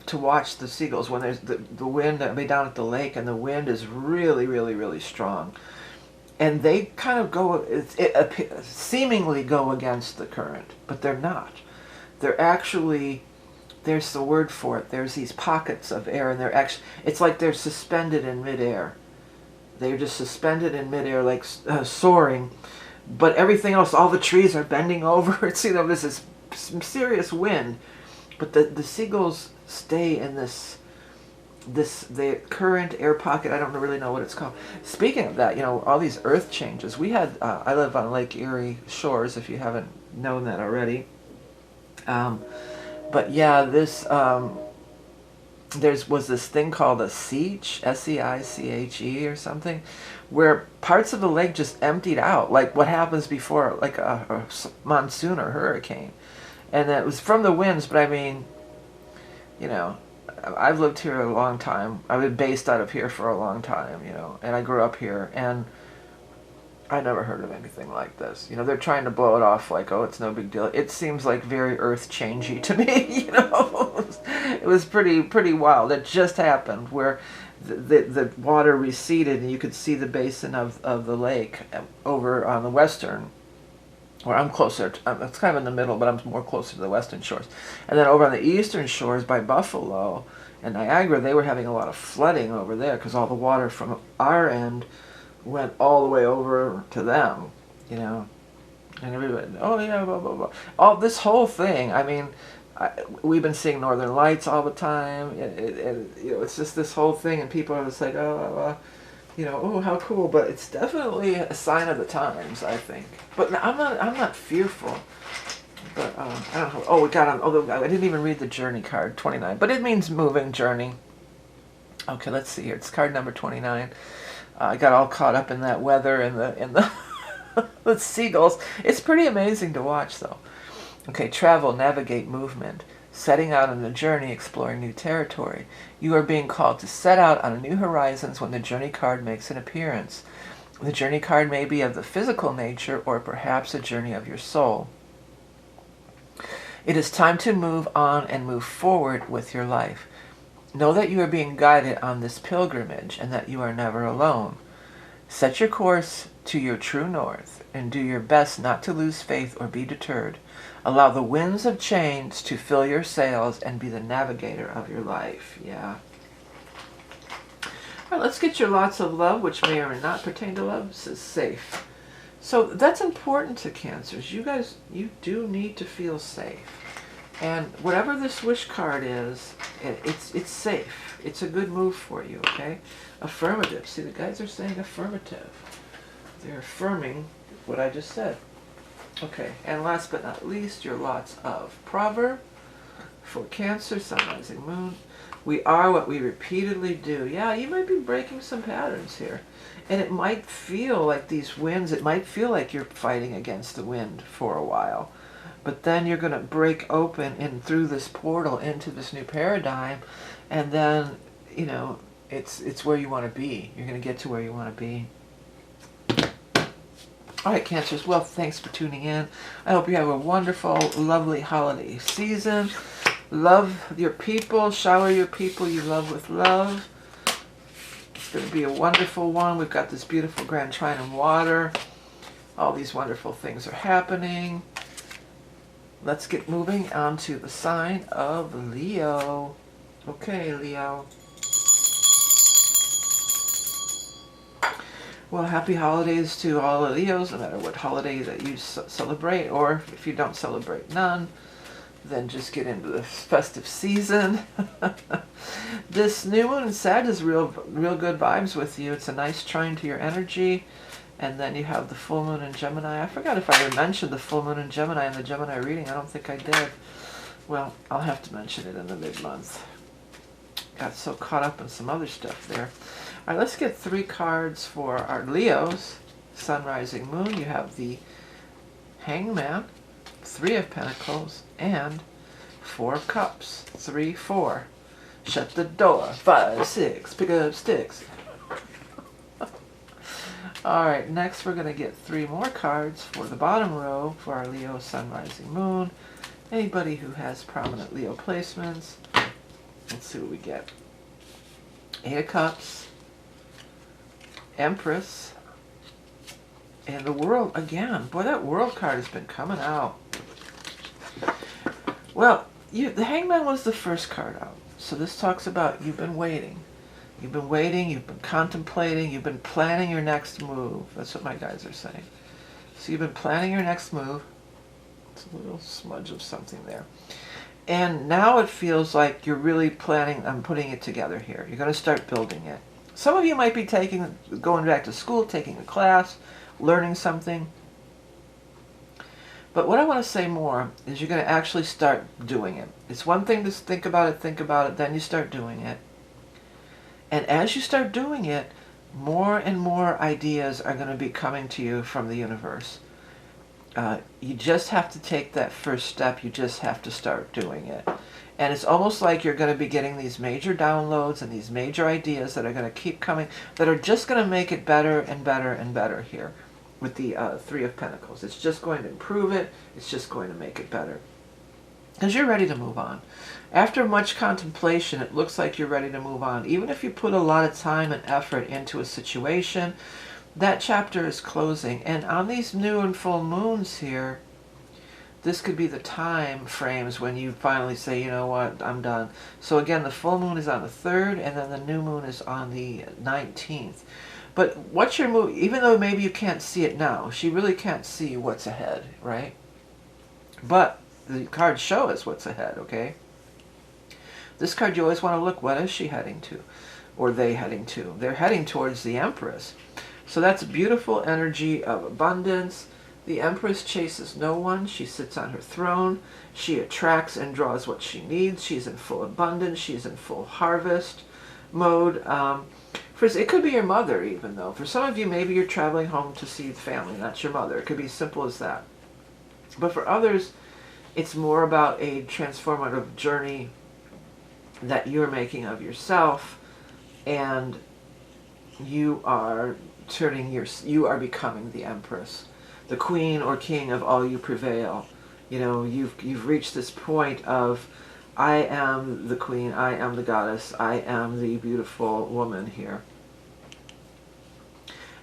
to watch the seagulls when there's the wind, down at the lake, and the wind is really, really, really strong. And they kind of seemingly go against the current, but they're not. They're actually, there's the word for it, there's these pockets of air, and it's like they're suspended in midair. They're just suspended in midair, like soaring, but everything else, all the trees are bending over. It's, you know, this is some serious wind, but the seagulls stay in the current air pocket. I don't really know what it's called. Speaking of that, you know, all these earth changes. We had, I live on Lake Erie shores, if you haven't known that already. But yeah, was this thing called a siege, S-E-I-C-H-E or something, where parts of the lake just emptied out, like what happens before, like a monsoon or hurricane. And it was from the winds, but I mean, you know, I've lived here a long time. I've been based out of here for a long time, you know, and I grew up here, and I never heard of anything like this. You know, they're trying to blow it off like, oh, it's no big deal. It seems like very earth-changey to me, you know. It was pretty wild. It just happened where the water receded, and you could see the basin of the lake over on the western, where I'm closer. It's kind of in the middle, but I'm more closer to the western shores. And then over on the eastern shores by Buffalo and Niagara, they were having a lot of flooding over there because all the water from our end went all the way over to them, you know. And everybody, oh yeah, blah, blah, blah. All this whole thing, I mean, we've been seeing northern lights all the time. You know, it's just this whole thing, and people are just like, you know, oh, how cool. But it's definitely a sign of the times, I think. But I'm not fearful. But I don't know. Oh, we got on. Although I didn't even read the journey card, 29. But it means moving journey. Okay, let's see here. It's card number 29. I got all caught up in that weather and the the seagulls. It's pretty amazing to watch, though. Okay, travel, navigate, movement. Setting out on a journey, exploring new territory. You are being called to set out on new horizons when the journey card makes an appearance. The journey card may be of the physical nature or perhaps a journey of your soul. It is time to move on and move forward with your life. Know that you are being guided on this pilgrimage and that you are never alone. Set your course to your true north and do your best not to lose faith or be deterred. Allow the winds of change to fill your sails and be the navigator of your life. Yeah. All right, let's get your lots of love, which may or may not pertain to love. This is safe. So that's important to Cancers. You guys, you do need to feel safe. And whatever this wish card is, it's safe. It's a good move for you, okay? Affirmative. See, the guys are saying affirmative. They're affirming what I just said. Okay, and last but not least, your lots of proverb for Cancer, Sun, Rising, Moon. We are what we repeatedly do. Yeah, you might be breaking some patterns here. And it might feel like these winds, it might feel like you're fighting against the wind for a while. But then you're going to break open and through this portal into this new paradigm. And then, you know, it's where you want to be. You're going to get to where you want to be. All right, Cancers, well, thanks for tuning in. I hope you have a wonderful, lovely holiday season. Love your people. Shower your people you love with love. It's going to be a wonderful one. We've got this beautiful Grand Trine in water. All these wonderful things are happening. Let's get moving on to the sign of Leo. Okay, Leo. Well, happy holidays to all the Leos, no matter what holiday that you celebrate, or if you don't celebrate none, then just get into the festive season. This new moon in Sag is real good vibes with you. It's a nice trine to your energy. And then you have the full moon in Gemini. I forgot if I mentioned the full moon in Gemini in the Gemini reading. I don't think I did. Well, I'll have to mention it in the mid-month. Got so caught up in some other stuff there. All right, let's get 3 cards for our Leos. Sun, Rising, Moon. You have the Hangman, 3 of Pentacles, and 4 of Cups. 3, 4. Shut the door. 5, 6. Pick up sticks. All right, next we're going to get 3 more cards for the bottom row for our Leo, Sun, Rising, Moon. Anybody who has prominent Leo placements. Let's see what we get. 8 of Cups, Empress, and the World again. Boy, that World card has been coming out. Well, the Hangman was the first card out. So this talks about you've been waiting. You've been waiting, you've been contemplating, you've been planning your next move. That's what my guys are saying. So you've been planning your next move. It's a little smudge of something there. And now it feels like you're really planning on putting it together here. You're going to start building it. Some of you might be going back to school, taking a class, learning something. But what I want to say more is you're going to actually start doing it. It's one thing to think about it, then you start doing it. And as you start doing it, more and more ideas are going to be coming to you from the universe. You just have to take that first step. You just have to start doing it. And it's almost like you're going to be getting these major downloads and these major ideas that are going to keep coming, that are just going to make it better and better and better here with the 3 of Pentacles. It's just going to improve it. It's just going to make it better. Because you're ready to move on. After much contemplation, it looks like you're ready to move on. Even if you put a lot of time and effort into a situation, that chapter is closing. And on these new and full moons here, this could be the time frames when you finally say, you know what, I'm done. So again, the full moon is on the 3rd, and then the new moon is on the 19th. But what's your move? Even though maybe you can't see it now, she really can't see what's ahead, right? But the cards show us what's ahead, okay? This card, you always want to look, what is she heading to? Or they heading to? They're heading towards the Empress. So that's beautiful energy of abundance. The Empress chases no one. She sits on her throne. She attracts and draws what she needs. She's in full abundance. She's in full harvest. mode. It could be your mother even, though. For some of you, maybe you're traveling home to see the family, and that's your mother. It could be as simple as that. But for others, it's more about a transformative journey that you're making of yourself, and you are you are becoming the Empress, the Queen or King of all you prevail. You know, you've reached this point of, I am the Queen, I am the Goddess, I am the beautiful woman here.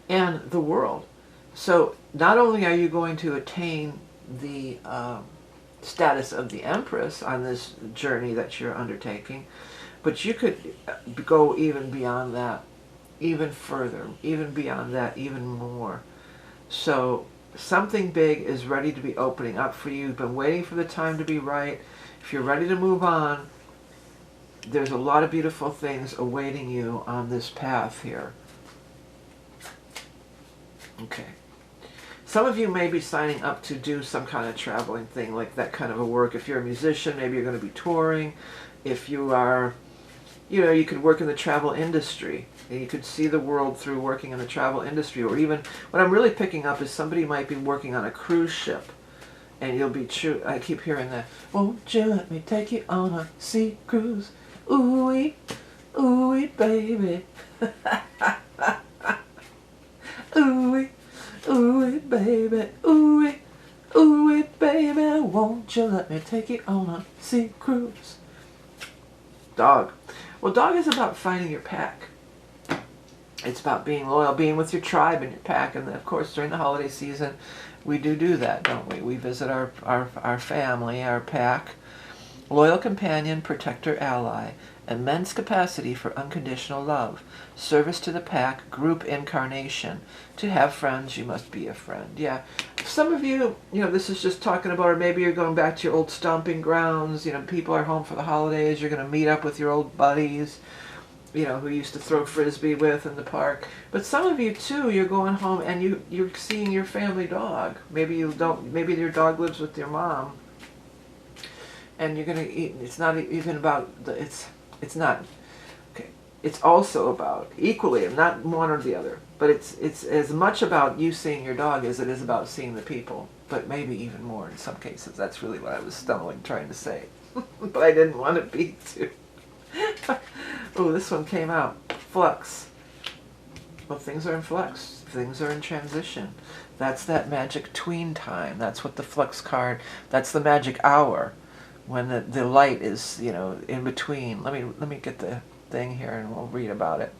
And the world. So not only are you going to attain the status of the Empress on this journey that you're undertaking, but you could go even beyond that, even further, even beyond that, even more. So something big is ready to be opening up for you. You've been waiting for the time to be right. If you're ready to move on, there's a lot of beautiful things awaiting you on this path here. Okay. Some of you may be signing up to do some kind of traveling thing, like that kind of a work. If you're a musician, maybe you're going to be touring. If you are, you know, you could work in the travel industry. And you could see the world through working in the travel industry. Or even, what I'm really picking up is somebody might be working on a cruise ship. And you'll be, I keep hearing that, won't you let me take you on a sea cruise? Ooh-wee, ooh-wee, baby. Ooh-wee, ooh-wee, baby. Ooh-wee, ooh-wee, baby. Won't you let me take you on a sea cruise? Dog. Well, dog is about finding your pack. It's about being loyal, being with your tribe and your pack. And of course, during the holiday season, we do that, don't we? We visit our family, our pack. Loyal companion, protector, ally. Immense capacity for unconditional love. Service to the pack, group incarnation. To have friends, you must be a friend. Yeah. Some of you, you know, this is just talking about, or maybe you're going back to your old stomping grounds. You know, people are home for the holidays. You're going to meet up with your old buddies, you know, who you used to throw frisbee with in the park. But some of you too, you're going home and you're seeing your family dog. Maybe you don't. Maybe your dog lives with your mom, and you're gonna eat. It's not even about the. It's not. Okay. It's also about equally, not one or the other, but it's as much about you seeing your dog as it is about seeing the people. But maybe even more in some cases. That's really what I was trying to say, but I didn't want to be too. Oh, this one came out. Flux. Well, things are in flux. Things are in transition. That's that magic tween time. That's what the flux card, that's the magic hour. When the light is, you know, in between. Let me get the thing here and we'll read about it.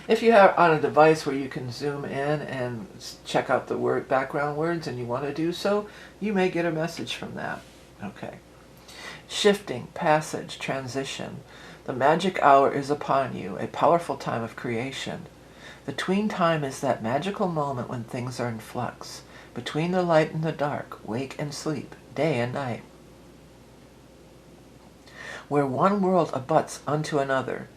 If you have on a device where you can zoom in and check out the background words and you want to do so, you may get a message from that. Okay. Shifting, passage, transition. The magic hour is upon you, a powerful time of creation. The tween time is that magical moment when things are in flux, between the light and the dark, wake and sleep, day and night. Where one world abuts unto another,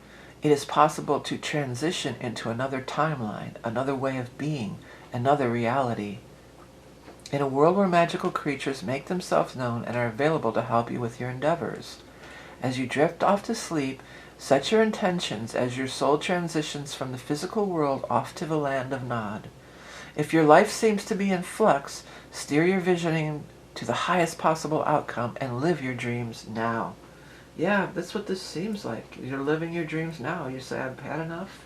it is possible to transition into another timeline, another way of being, another reality. In a world where magical creatures make themselves known and are available to help you with your endeavors. As you drift off to sleep, set your intentions as your soul transitions from the physical world off to the land of Nod. If your life seems to be in flux, steer your visioning to the highest possible outcome and live your dreams now. Yeah, that's what this seems like. You're living your dreams now. You say, I've had enough.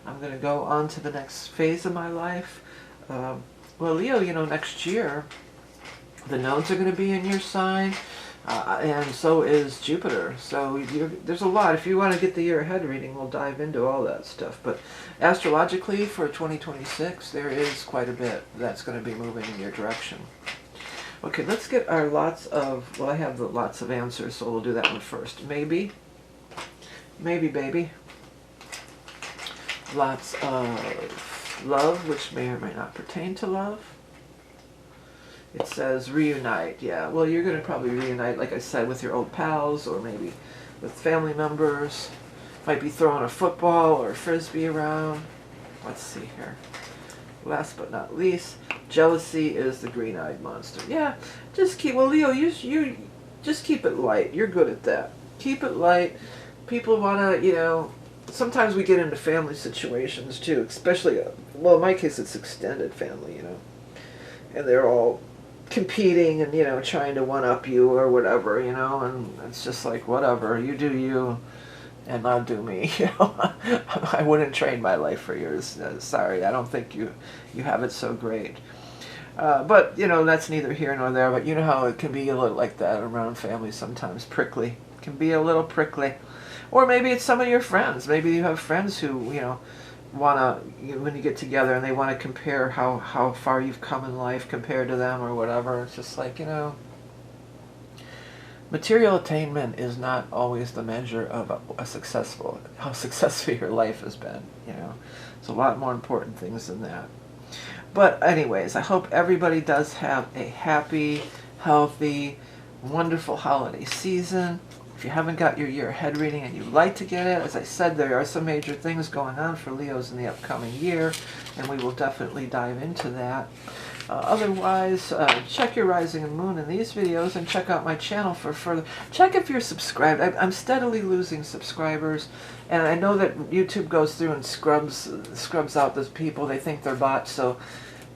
I'm going to go on to the next phase of my life. Well, Leo, you know, next year, the nodes are going to be in your sign, and so is Jupiter. So there's a lot. If you want to get the year ahead reading, we'll dive into all that stuff. But astrologically, for 2026, there is quite a bit that's going to be moving in your direction. Okay, let's get our lots of, well, I have the lots of answers, so we'll do that one first. Maybe, baby. Lots of love, which may or may not pertain to love. It says reunite. Yeah, well, you're going to probably reunite, like I said, with your old pals or maybe with family members. Might be throwing a football or a frisbee around. Let's see here. Last but not least, jealousy is the green-eyed monster. Yeah, just keep, well, Leo, you just keep it light. You're good at that. Keep it light. people want to, you know, sometimes we get into family situations too, especially, well, in my case, it's extended family, you know, and they're all competing and, you know, trying to one-up you or whatever, you know, and it's just like, whatever, you do you, and I'll do me, you know. I wouldn't trade my life for yours. Sorry, I don't think you have it so great. But, you know, that's neither here nor there, but you know how it can be a little like that around families sometimes, prickly. It can be a little prickly. Or maybe it's some of your friends. Maybe you have friends who, you know, want to, when you get together and they want to compare how far you've come in life compared to them or whatever. It's just like, you know, material attainment is not always the measure of how successful your life has been, you know. There's a lot more important things than that. But anyways, I hope everybody does have a happy, healthy, wonderful holiday season. If you haven't got your year ahead reading and you'd like to get it, as I said, there are some major things going on for Leos in the upcoming year, and we will definitely dive into that. Otherwise, check your rising and moon in these videos and check out my channel for further. Check if you're subscribed. I'm steadily losing subscribers, and I know that YouTube goes through and scrubs out those people. They think they're bots, so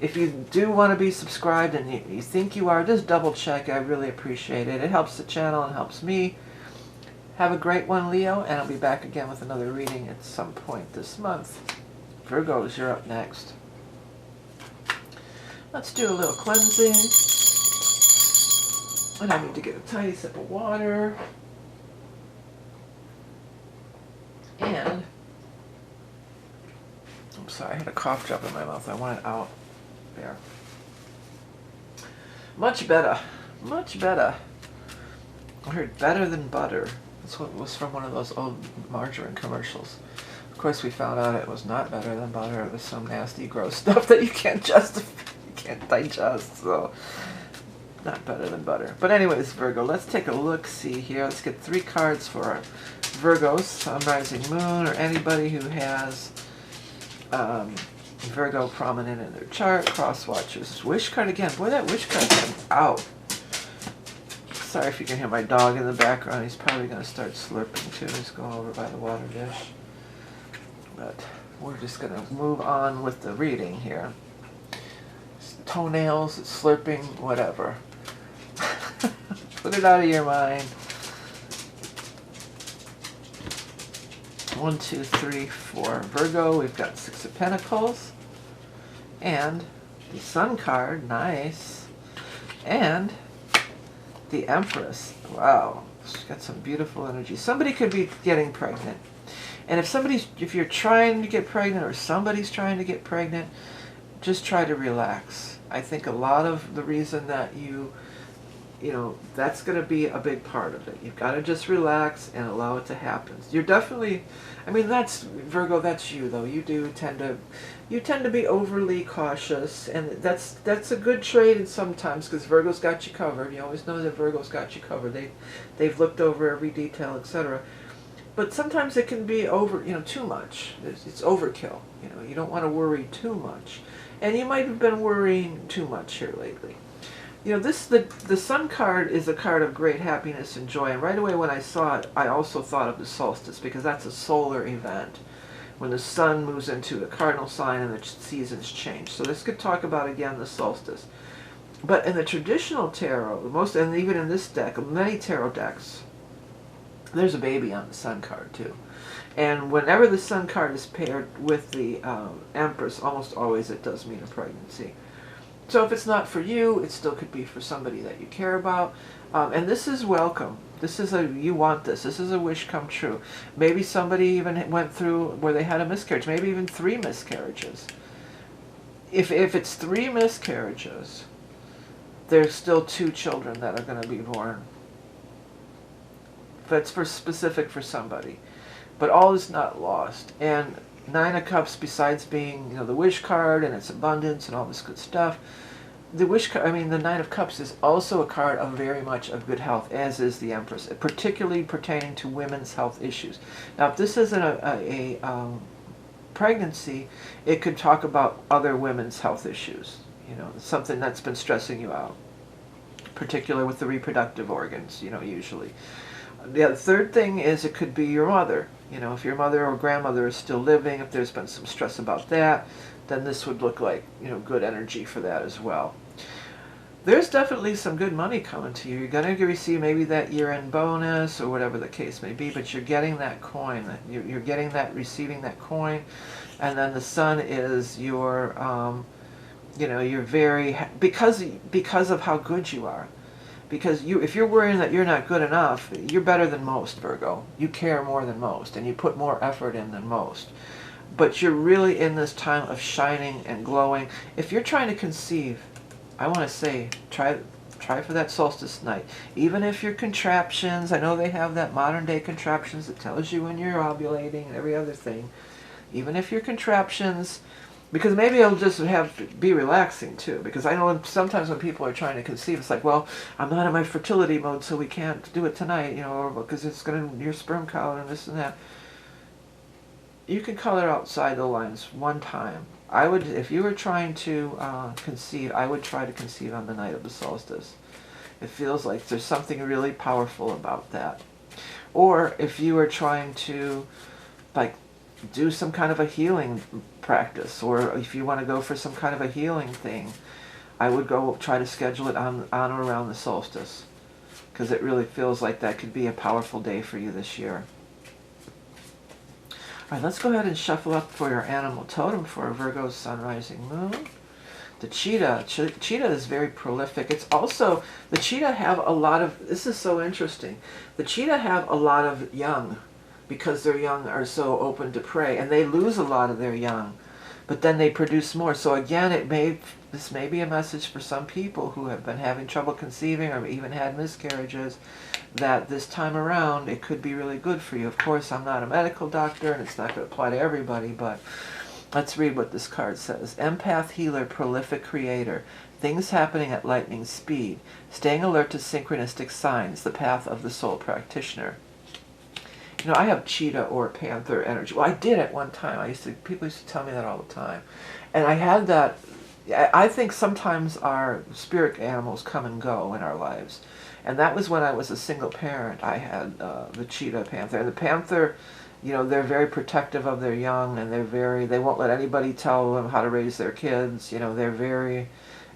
if you do want to be subscribed and you think you are, just double check. I really appreciate it. It helps the channel and helps me. Have a great one, Leo, and I'll be back again with another reading at some point this month. Virgos, you're up next. Let's do a little cleansing. And I need to get a tiny sip of water. And, I'm sorry, I had a cough drop in my mouth. I want it out. There. Much better. Much better. I heard better than butter. That's what was from one of those old margarine commercials. Of course, we found out it was not better than butter. It was some nasty, gross stuff that you can't digest. So, not better than butter. But anyways, Virgo, let's take a look-see here. Let's get 3 cards for our Virgos, Sun, Rising, Moon, or anybody who has Virgo prominent in their chart. Cross watchers. Wish card again. Boy, that wish card comes out. Sorry if you can hear my dog in the background. He's probably going to start slurping too. He's going over by the water dish. But we're just going to move on with the reading here. Toenails, slurping, whatever. Put it out of your mind. 1, 2, 3, 4. Virgo, we've got 6 of Pentacles. And the Sun card, nice. And the Empress. Wow, she's got some beautiful energy. Somebody could be getting pregnant. And if you're trying to get pregnant or somebody's trying to get pregnant, just try to relax. I think a lot of the reason that you know, that's going to be a big part of it. You've got to just relax and allow it to happen. You're definitely, I mean, that's, Virgo, that's you though. You tend to be overly cautious, and that's a good trait sometimes, because Virgo's got you covered. You always know that Virgo's got you covered. They've looked over every detail, etc. But sometimes it can be over, you know, too much. It's overkill. You know, you don't want to worry too much. And you might have been worrying too much here lately. You know, the Sun card is a card of great happiness and joy. And right away when I saw it, I also thought of the solstice, because that's a solar event, when the sun moves into a cardinal sign and the seasons change. So this could talk about, again, the solstice. But in the traditional tarot, and even in this deck, many tarot decks, there's a baby on the Sun card too. And whenever the Sun card is paired with the Empress, almost always it does mean a pregnancy. So if it's not for you, it still could be for somebody that you care about. And this is welcome. This is you want this. This is a wish come true. Maybe somebody even went through where they had a miscarriage. Maybe even 3 miscarriages. If it's 3 miscarriages, there's still 2 children that are going to be born. That's specific for somebody. But all is not lost. And 9 of Cups, besides being, you know, the wish card and its abundance and all this good stuff, the wish card, I mean, the 9 of Cups is also a card of very much of good health, as is the Empress, particularly pertaining to women's health issues. Now, if this isn't a pregnancy, it could talk about other women's health issues. You know, something that's been stressing you out, particularly with the reproductive organs, you know, usually. the third thing is it could be your mother. You know, if your mother or grandmother is still living, if there's been some stress about that, then this would look like, you know, good energy for that as well. There's definitely some good money coming to you. You're going to receive maybe that year-end bonus or whatever the case may be, but you're getting that coin. You're getting that, receiving that coin. And then the sun is your, you know, you're very, because of how good you are. Because if you're worrying that you're not good enough, you're better than most, Virgo. You care more than most, and you put more effort in than most. But you're really in this time of shining and glowing. If you're trying to conceive, I want to say, try for that solstice night. Even if your contraptions, I know they have that modern day contraptions that tells you when you're ovulating and every other thing. Even if your contraptions, because maybe it'll just be relaxing too. Because I know sometimes when people are trying to conceive, it's like, well, I'm not in my fertility mode, so we can't do it tonight, you know, or because it's going to, your sperm count and this and that. You can color outside the lines one time. I would, if you were trying to conceive, I would try to conceive on the night of the solstice. It feels like there's something really powerful about that. Or if you were trying to, like, do some kind of a healing practice, or if you want to go for some kind of a healing thing, I would go try to schedule it on or around the solstice, because it really feels like that could be a powerful day for you this year. All right, let's go ahead and shuffle up for your animal totem for Virgo's sun, rising, moon. The cheetah. Cheetah is very prolific. It's also, the cheetah have a lot of, this is so interesting, the cheetah have a lot of young, because their young are so open to prey, and they lose a lot of their young, but then they produce more. So again, this may be a message for some people who have been having trouble conceiving or even had miscarriages, that this time around it could be really good for you. Of course, I'm not a medical doctor and it's not going to apply to everybody, but let's read what this card says. Empath, healer, prolific creator. Things happening at lightning speed. Staying alert to synchronistic signs. The path of the soul practitioner. You know, I have cheetah or panther energy. Well, I did at one time. People used to tell me that all the time. And I had that. I think sometimes our spirit animals come and go in our lives. And that was when I was a single parent. I had the cheetah, panther. And the panther, you know, they're very protective of their young, and they won't let anybody tell them how to raise their kids. You know, they're very,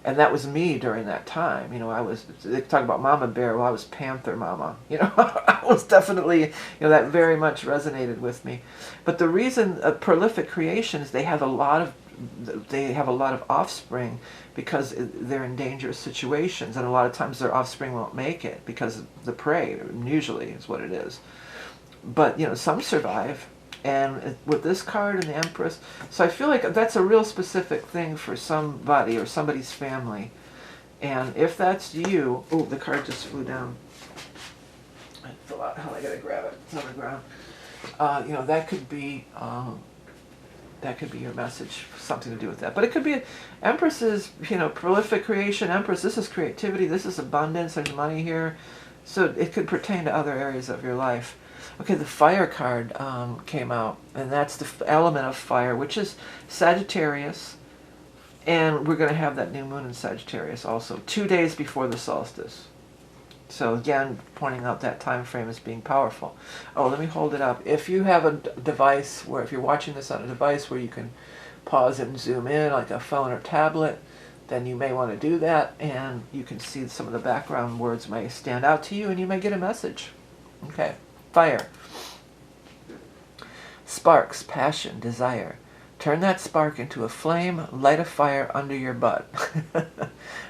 and that was me during that time. You know, they talk about mama bear, well, I was panther mama. You know, I was definitely, you know, that very much resonated with me. But the reason, prolific creation is they have a lot of offspring, because they're in dangerous situations, and a lot of times their offspring won't make it because of the prey, usually is what it is. But, you know, some survive, and with this card and the Empress, so I feel like that's a real specific thing for somebody or somebody's family. And if that's you, oh, the card just flew down. I gotta grab it, it's on the ground. You know, that could be your message, something to do with that. But it could be, Empress is, you know, prolific creation. Empress, this is creativity, this is abundance, there's money here. So it could pertain to other areas of your life. Okay, the fire card came out, and that's the element of fire, which is Sagittarius. And we're going to have that new moon in Sagittarius also, 2 days before the solstice. So again, pointing out that time frame as being powerful. Oh, let me hold it up. If you have a device where, if you're watching this on a device where you can pause and zoom in, like a phone or tablet, then you may want to do that, and you can see some of the background words may stand out to you, and you may get a message. Okay, fire. Sparks, passion, desire. Turn that spark into a flame, light a fire under your butt.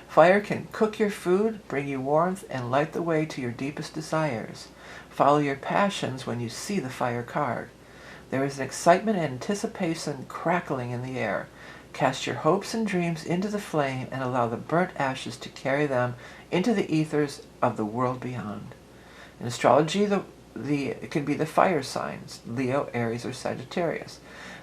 Fire can cook your food, bring you warmth, and light the way to your deepest desires. Follow your passions when you see the fire card. There is an excitement and anticipation crackling in the air. Cast your hopes and dreams into the flame and allow the burnt ashes to carry them into the ethers of the world beyond. In astrology, it can be the fire signs, Leo, Aries, or Sagittarius.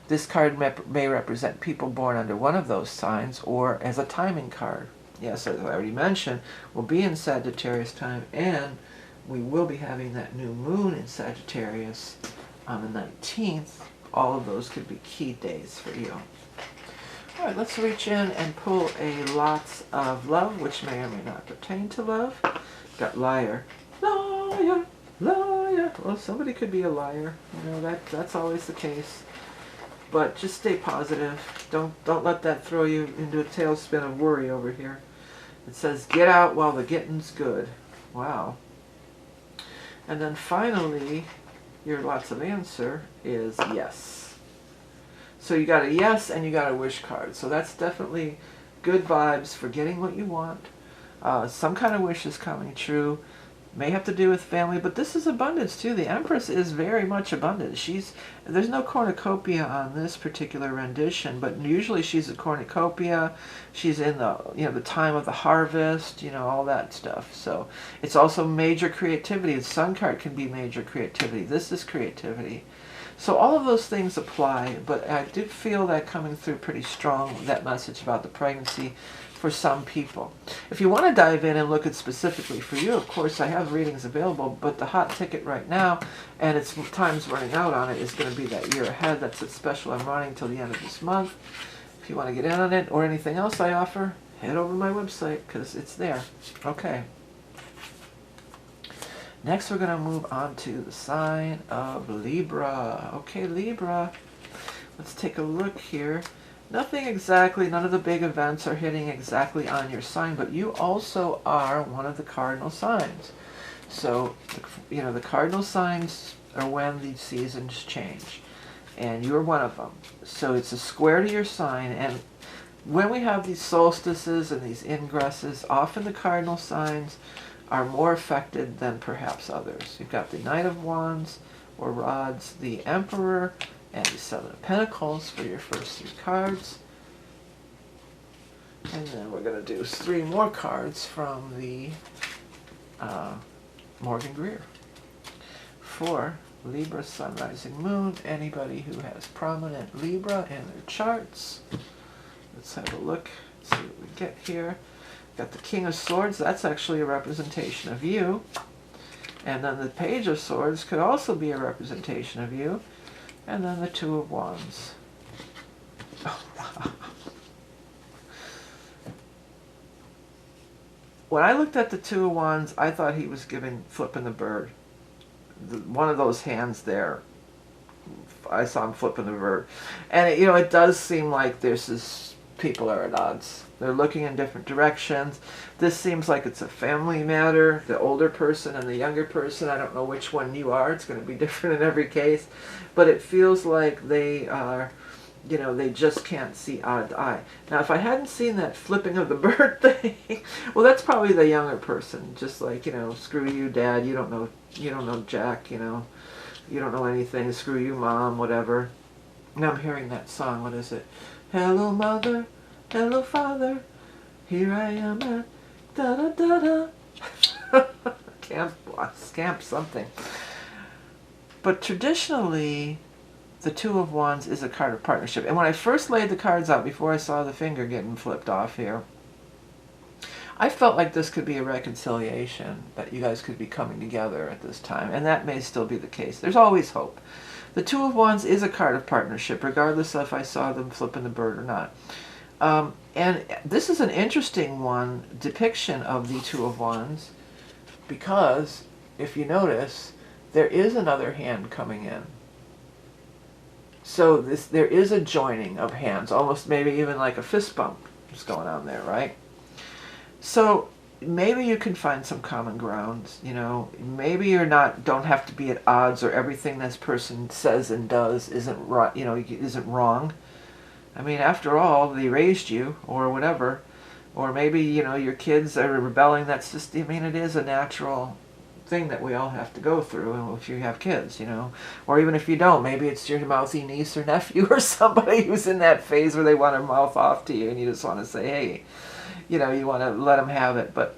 This card may represent people born under one of those signs, or as a timing card. Yes, as I already mentioned, we'll be in Sagittarius time, and we will be having that new moon in Sagittarius on the 19th. All of those could be key days for you. All right, let's reach in and pull a Lots of Love, which may or may not pertain to love. Got Liar. Liar, liar. Well, somebody could be a liar. You know, that's always the case. But just stay positive. Don't let that throw you into a tailspin of worry over here. It says, get out while the getting's good. Wow. And then finally, your lots of answer is yes. So you got a yes and you got a wish card. So that's definitely good vibes for getting what you want. Some kind of wish is coming true. May have to do with family, but this is abundance too. The Empress is very much abundant. There's no cornucopia on this particular rendition, but usually she's a cornucopia. She's in the time of the harvest, all that stuff. So it's also major creativity. The Sun card can be major creativity. This is creativity. So all of those things apply, but I did feel that coming through pretty strong, that message about the pregnancy for some people. If you want to dive in and look at specifically for you, of course, I have readings available, but the hot ticket right now, and its time's running out on it, is going to be that year ahead. That's a special I'm running till the end of this month. If you want to get in on it or anything else I offer, head over to my website because it's there. Okay. Next, we're going to move on to the sign of Libra. Okay, Libra. Let's take a look here. Nothing exactly, none of the big events are hitting exactly on your sign, but you also are one of the cardinal signs. So, the cardinal signs are when the seasons change, and you're one of them. So it's a square to your sign, and when we have these solstices and these ingresses, often the cardinal signs are more affected than perhaps others. You've got the Knight of Wands, or Rods, the Emperor, and the Seven of Pentacles for your first 3 cards. And then we're going to do 3 more cards from the Morgan Greer. For Libra, Sun, Rising, Moon, anybody who has prominent Libra in their charts. Let's have a look, see what we get here. Got the King of Swords, that's actually a representation of you. And then the Page of Swords could also be a representation of you. And then the Two of Wands. When I looked at the Two of Wands, I thought he was flipping the bird. One of those hands there, I saw him flipping the bird. And it does seem like people are at odds. They're looking in different directions. This seems like it's a family matter. The older person and the younger person, I don't know which one you are. It's going to be different in every case. But it feels like they are, they just can't see eye to eye. Now, if I hadn't seen that flipping of the bird thing, well, that's probably the younger person. Just like, screw you, Dad. You don't know Jack, you don't know anything. Screw you, Mom, whatever. Now I'm hearing that song. What is it? Hello, Mother. Hello, Father, here I am at da-da-da-da. Scamp something. But traditionally, the Two of Wands is a card of partnership. And when I first laid the cards out, before I saw the finger getting flipped off here, I felt like this could be a reconciliation, that you guys could be coming together at this time. And that may still be the case. There's always hope. The Two of Wands is a card of partnership, regardless of if I saw them flipping the bird or not. And this is an interesting depiction of the Two of Wands, because if you notice, there is another hand coming in. So there is a joining of hands, almost maybe even like a fist bump is going on there, right? So maybe you can find some common ground, maybe don't have to be at odds, or everything this person says and does isn't right, isn't wrong. I mean, after all, they raised you, or whatever. Or maybe, your kids are rebelling. That's just, it is a natural thing that we all have to go through if you have kids, Or even if you don't, maybe it's your mouthy niece or nephew or somebody who's in that phase where they want to mouth off to you and you just want to say, hey, you want to let them have it. But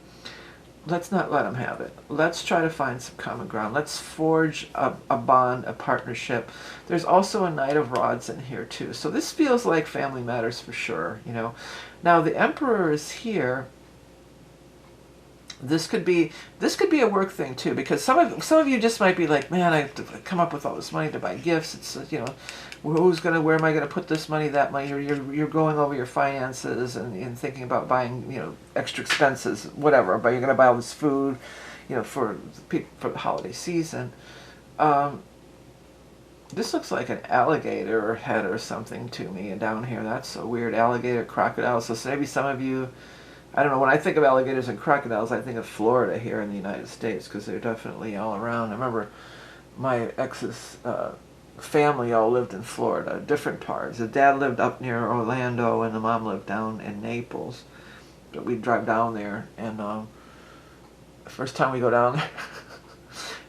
let's not let them have it. Let's try to find some common ground. Let's forge a bond, a partnership. There's also a Knight of Rods in here too. So this feels like family matters for sure, Now the Emperor is here. This could be a work thing too, because some of you just might be like, man, I have to come up with all this money to buy gifts. It's where am I gonna put this money, that money? You're going over your finances and thinking about buying extra expenses, whatever. But you're gonna buy all this food, for the holiday season. This looks like an alligator head or something to me down here. That's so weird. Alligator, crocodile. So maybe some of you, I don't know, when I think of alligators and crocodiles, I think of Florida here in the United States, because they're definitely all around. I remember my ex's family all lived in Florida, different parts. The dad lived up near Orlando, and the mom lived down in Naples. But we'd drive down there, and the first time we go down there,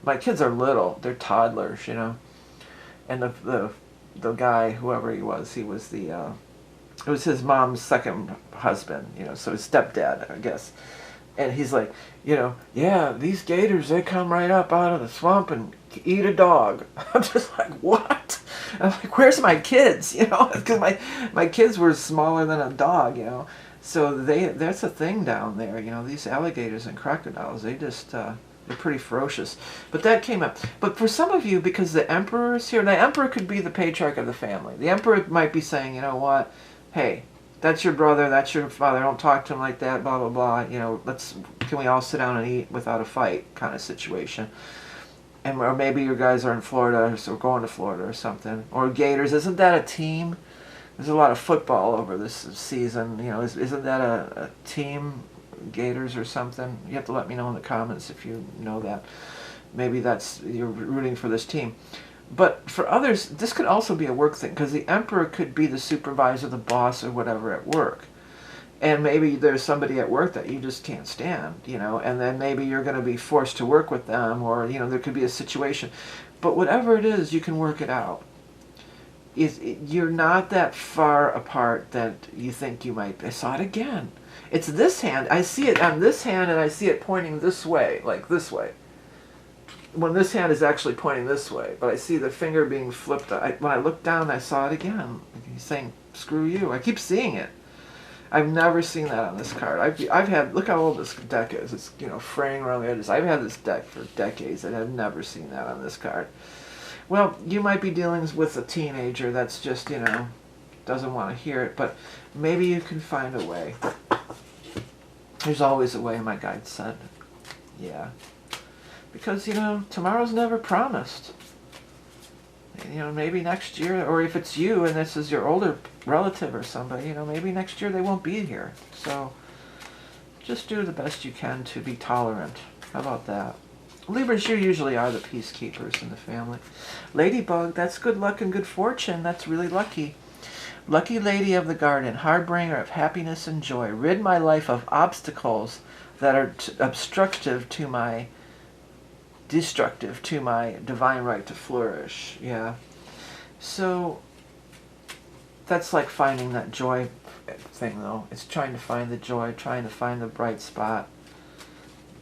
my kids are little. They're toddlers, you know. And the guy, whoever he was the, it was his mom's second husband, you know, so his stepdad, I guess. And he's like, you know, yeah, these gators, they come right up out of the swamp and eat a dog. I'm just like, what? I'm like, where's my kids? You know, because my kids were smaller than a dog, you know. So that's a thing down there, you know, these alligators and crocodiles, they just, they're pretty ferocious. But that came up. But for some of you, because the emperor is here, the emperor could be the patriarch of the family. The emperor might be saying, you know what, hey, that's your brother, that's your father, don't talk to him like that, blah, blah, blah. You know, can we all sit down and eat without a fight kind of situation. Or maybe you guys are in Florida, or going to Florida or something. Or Gators, isn't that a team? There's a lot of football over this season. You know, isn't that a team, Gators or something? You have to let me know in the comments if you know that. Maybe you're rooting for this team. But for others, this could also be a work thing, because the emperor could be the supervisor, the boss, or whatever at work. And maybe there's somebody at work that you just can't stand, you know, and then maybe you're going to be forced to work with them, or, you know, there could be a situation. But whatever it is, you can work it out. You're not that far apart that you think you might be. I saw it again. It's this hand. I see it on this hand, and I see it pointing this way, like this way. When this hand is actually pointing this way, but I see the finger being flipped. When I looked down, I saw it again. He's saying, screw you. I keep seeing it. I've never seen that on this card. I've had, look how old this deck is. It's, you know, fraying around the edges. I've had this deck for decades, and I've never seen that on this card. Well, you might be dealing with a teenager that's just, you know, doesn't want to hear it, but maybe you can find a way. There's always a way, my guide said. Yeah. Because, you know, tomorrow's never promised. You know, maybe next year, or if it's you and this is your older relative or somebody, you know, maybe next year they won't be here. So just do the best you can to be tolerant. How about that? Libras, you usually are the peacekeepers in the family. Ladybug, that's good luck and good fortune. That's really lucky. Lucky lady of the garden, harbinger of happiness and joy. Rid my life of obstacles that are obstructive to my destructive to my divine right to flourish. Yeah. So that's like finding that joy thing, though. It's trying to find the joy, trying to find the bright spot.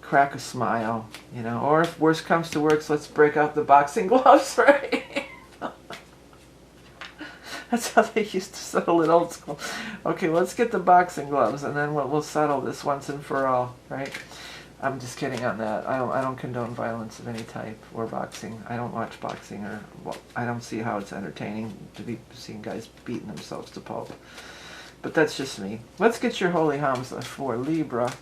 Crack a smile, you know. Or if worse comes to worse, let's break out the boxing gloves, right? That's how they used to settle it old school. Okay, let's get the boxing gloves, and then we'll settle this once and for all, right? I'm just kidding on that. I don't condone violence of any type or boxing. I don't watch boxing, or well, I don't see how it's entertaining to be seeing guys beating themselves to pulp. But that's just me. Let's get your holy HAMSA for Libra.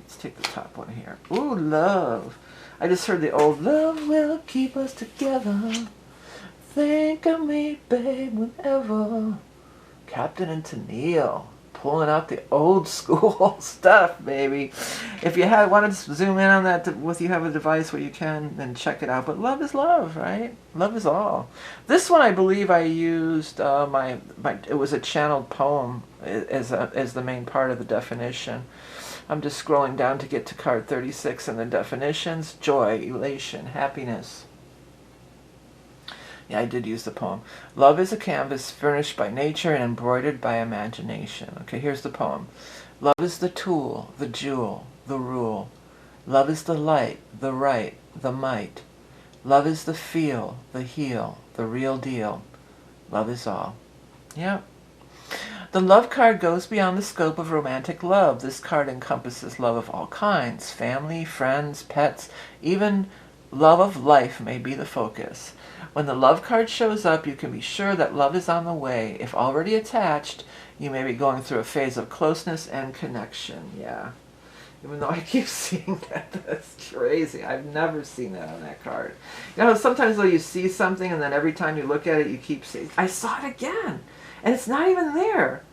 Let's take the top one here. Ooh, love. I just heard the old love will keep us together. Think of me, babe, whenever. Captain and Tennille. Pulling out the old school stuff, baby. If you wanted to zoom in on that, if you have a device where you can, then check it out. But love is love, right? Love is all. This one, I believe I used it was a channeled poem as the main part of the definition. I'm just scrolling down to get to card 36 and the definitions. Joy, elation, happiness. Yeah, I did use the poem. Love is a canvas furnished by nature and embroidered by imagination. Okay, here's the poem. Love is the tool, the jewel, the rule. Love is the light, the right, the might. Love is the feel, the heal, the real deal. Love is all. Yeah. The love card goes beyond the scope of romantic love. This card encompasses love of all kinds. Family, friends, pets, even love of life may be the focus. When the love card shows up, you can be sure that love is on the way. If already attached, you may be going through a phase of closeness and connection. Yeah. Even though I keep seeing that. That's crazy. I've never seen that on that card. You know, sometimes though you see something and then every time you look at it, you keep seeing, I saw it again. And it's not even there.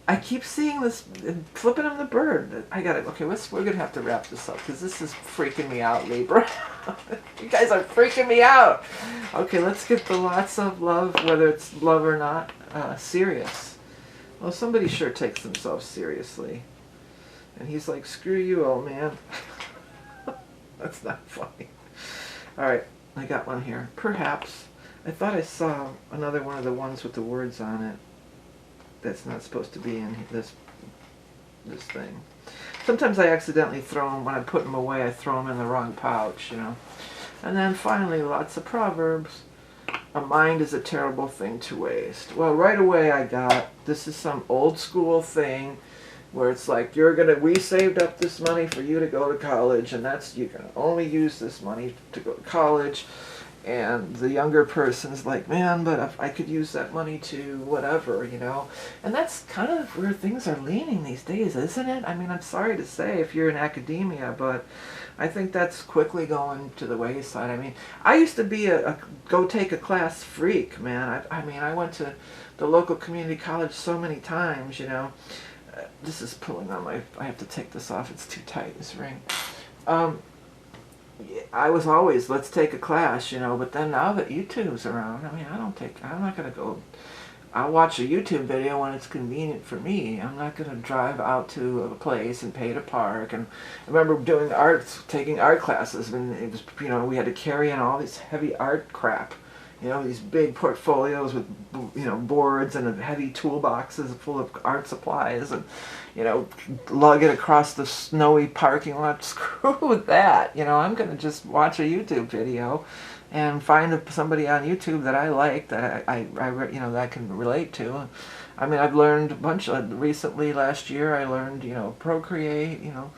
I keep seeing this, flipping him the bird. I got it. Okay, we're going to have to wrap this up because this is freaking me out, Libra. You guys are freaking me out. Okay, let's get the lots of love, whether it's love or not, serious. Well, somebody sure takes themselves seriously. And he's like, screw you, old man. That's not funny. All right, I got one here. Perhaps. I thought I saw another one of the ones with the words on it. That's not supposed to be in this thing. Sometimes I accidentally throw them, when I put them away, I throw them in the wrong pouch, you know. And then finally, lots of proverbs. A mind is a terrible thing to waste. Well, right away I got, this is some old school thing where it's like, we saved up this money for you to go to college, and you're gonna only use this money to go to college. And the younger person's like, man, but if I could use that money to whatever, you know. And that's kind of where things are leaning these days, isn't it? I mean, I'm sorry to say if you're in academia, but I think that's quickly going to the wayside. I mean, I used to be a go take a class freak, man. I mean, I went to the local community college so many times, you know. This is pulling on my, I have to take this off, it's too tight, this ring. I was always, let's take a class, you know, but then now that YouTube's around, I mean, I'm not going to go, I'll watch a YouTube video when it's convenient for me. I'm not going to drive out to a place and pay to park. And I remember taking art classes, and it was, you know, we had to carry in all this heavy art crap. You know, these big portfolios with, you know, boards and heavy toolboxes full of art supplies, and, you know, lug it across the snowy parking lot. Screw that. You know, I'm going to just watch a YouTube video and find somebody on YouTube that I like, that I you know, that I can relate to. I mean, I've learned a bunch recently. Last year I learned, you know, Procreate, you know,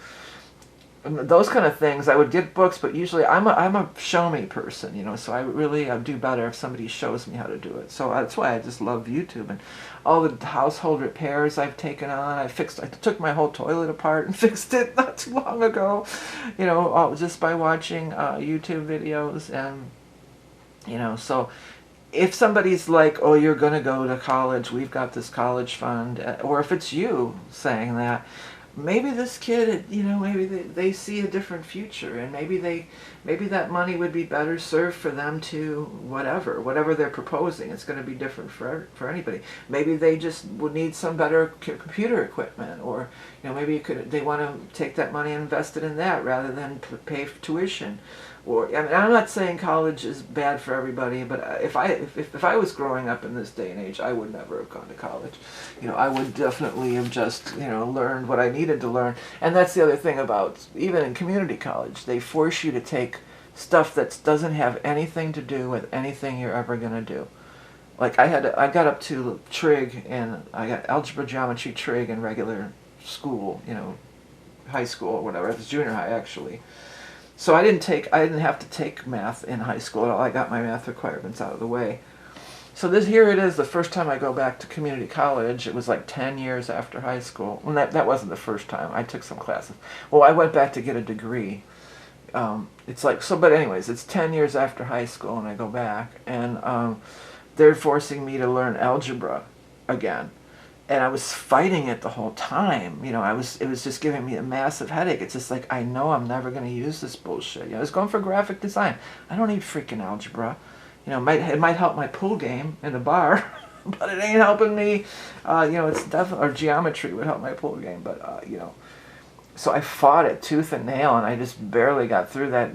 those kind of things. I would get books, but usually I'm a show me person, you know, so I do better if somebody shows me how to do it. So that's why I just love YouTube. And all the household repairs I've taken on, I took my whole toilet apart and fixed it not too long ago, you know, just by watching YouTube videos. And, you know, so if somebody's like, oh, you're going to go to college, we've got this college fund, or if it's you saying that, maybe this kid, you know, maybe they see a different future, and maybe that money would be better served for them to whatever they're proposing. It's going to be different for anybody. Maybe they just would need some better computer equipment, or, you know, maybe they want to take that money and invest it in that rather than pay for tuition. Or, I mean, I'm not saying college is bad for everybody, but if I was growing up in this day and age, I would never have gone to college. You know, I would definitely have just, you know, learned what I needed to learn. And that's the other thing about, even in community college, they force you to take stuff that doesn't have anything to do with anything you're ever going to do. Like I got up to trig, and I got algebra, geometry, trig in regular school, you know, high school or whatever. It was junior high, actually. So I didn't have to take math in high school at all. I got my math requirements out of the way. So here it is, the first time I go back to community college. It was like 10 years after high school. Well, that wasn't the first time. I took some classes. Well, I went back to get a degree. It's like, so, but anyways, it's 10 years after high school, and I go back, and they're forcing me to learn algebra again. And I was fighting it the whole time. You know, it was just giving me a massive headache. It's just like, I know I'm never going to use this bullshit. You know, I was going for graphic design. I don't need freaking algebra. You know, it might help my pool game in the bar, but it ain't helping me. You know, it's definitely, or geometry would help my pool game, but, you know. So I fought it tooth and nail, and I just barely got through that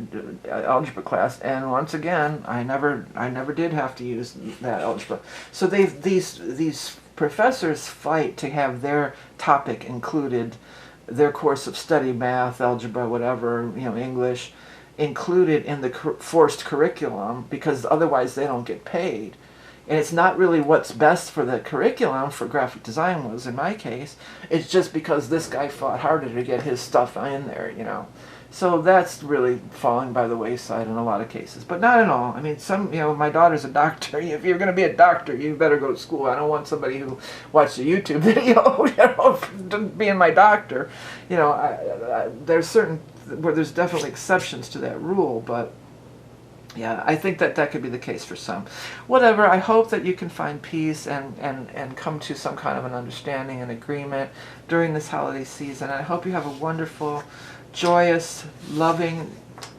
algebra class. And once again, I never did have to use that algebra. So these professors fight to have their topic included, their course of study, math, algebra, whatever, you know, English, included in the forced curriculum, because otherwise they don't get paid. And it's not really what's best for the curriculum for graphic design was, in my case. It's just because this guy fought harder to get his stuff in there, you know. So that's really falling by the wayside in a lot of cases, but not in all. I mean, my daughter's a doctor. If you're going to be a doctor, you better go to school. I don't want somebody who watched a YouTube video, being my doctor. There's certain where there's definitely exceptions to that rule, but yeah, I think that could be the case for some. Whatever, I hope that you can find peace and come to some kind of an understanding and agreement during this holiday season. I hope you have a wonderful, joyous, loving,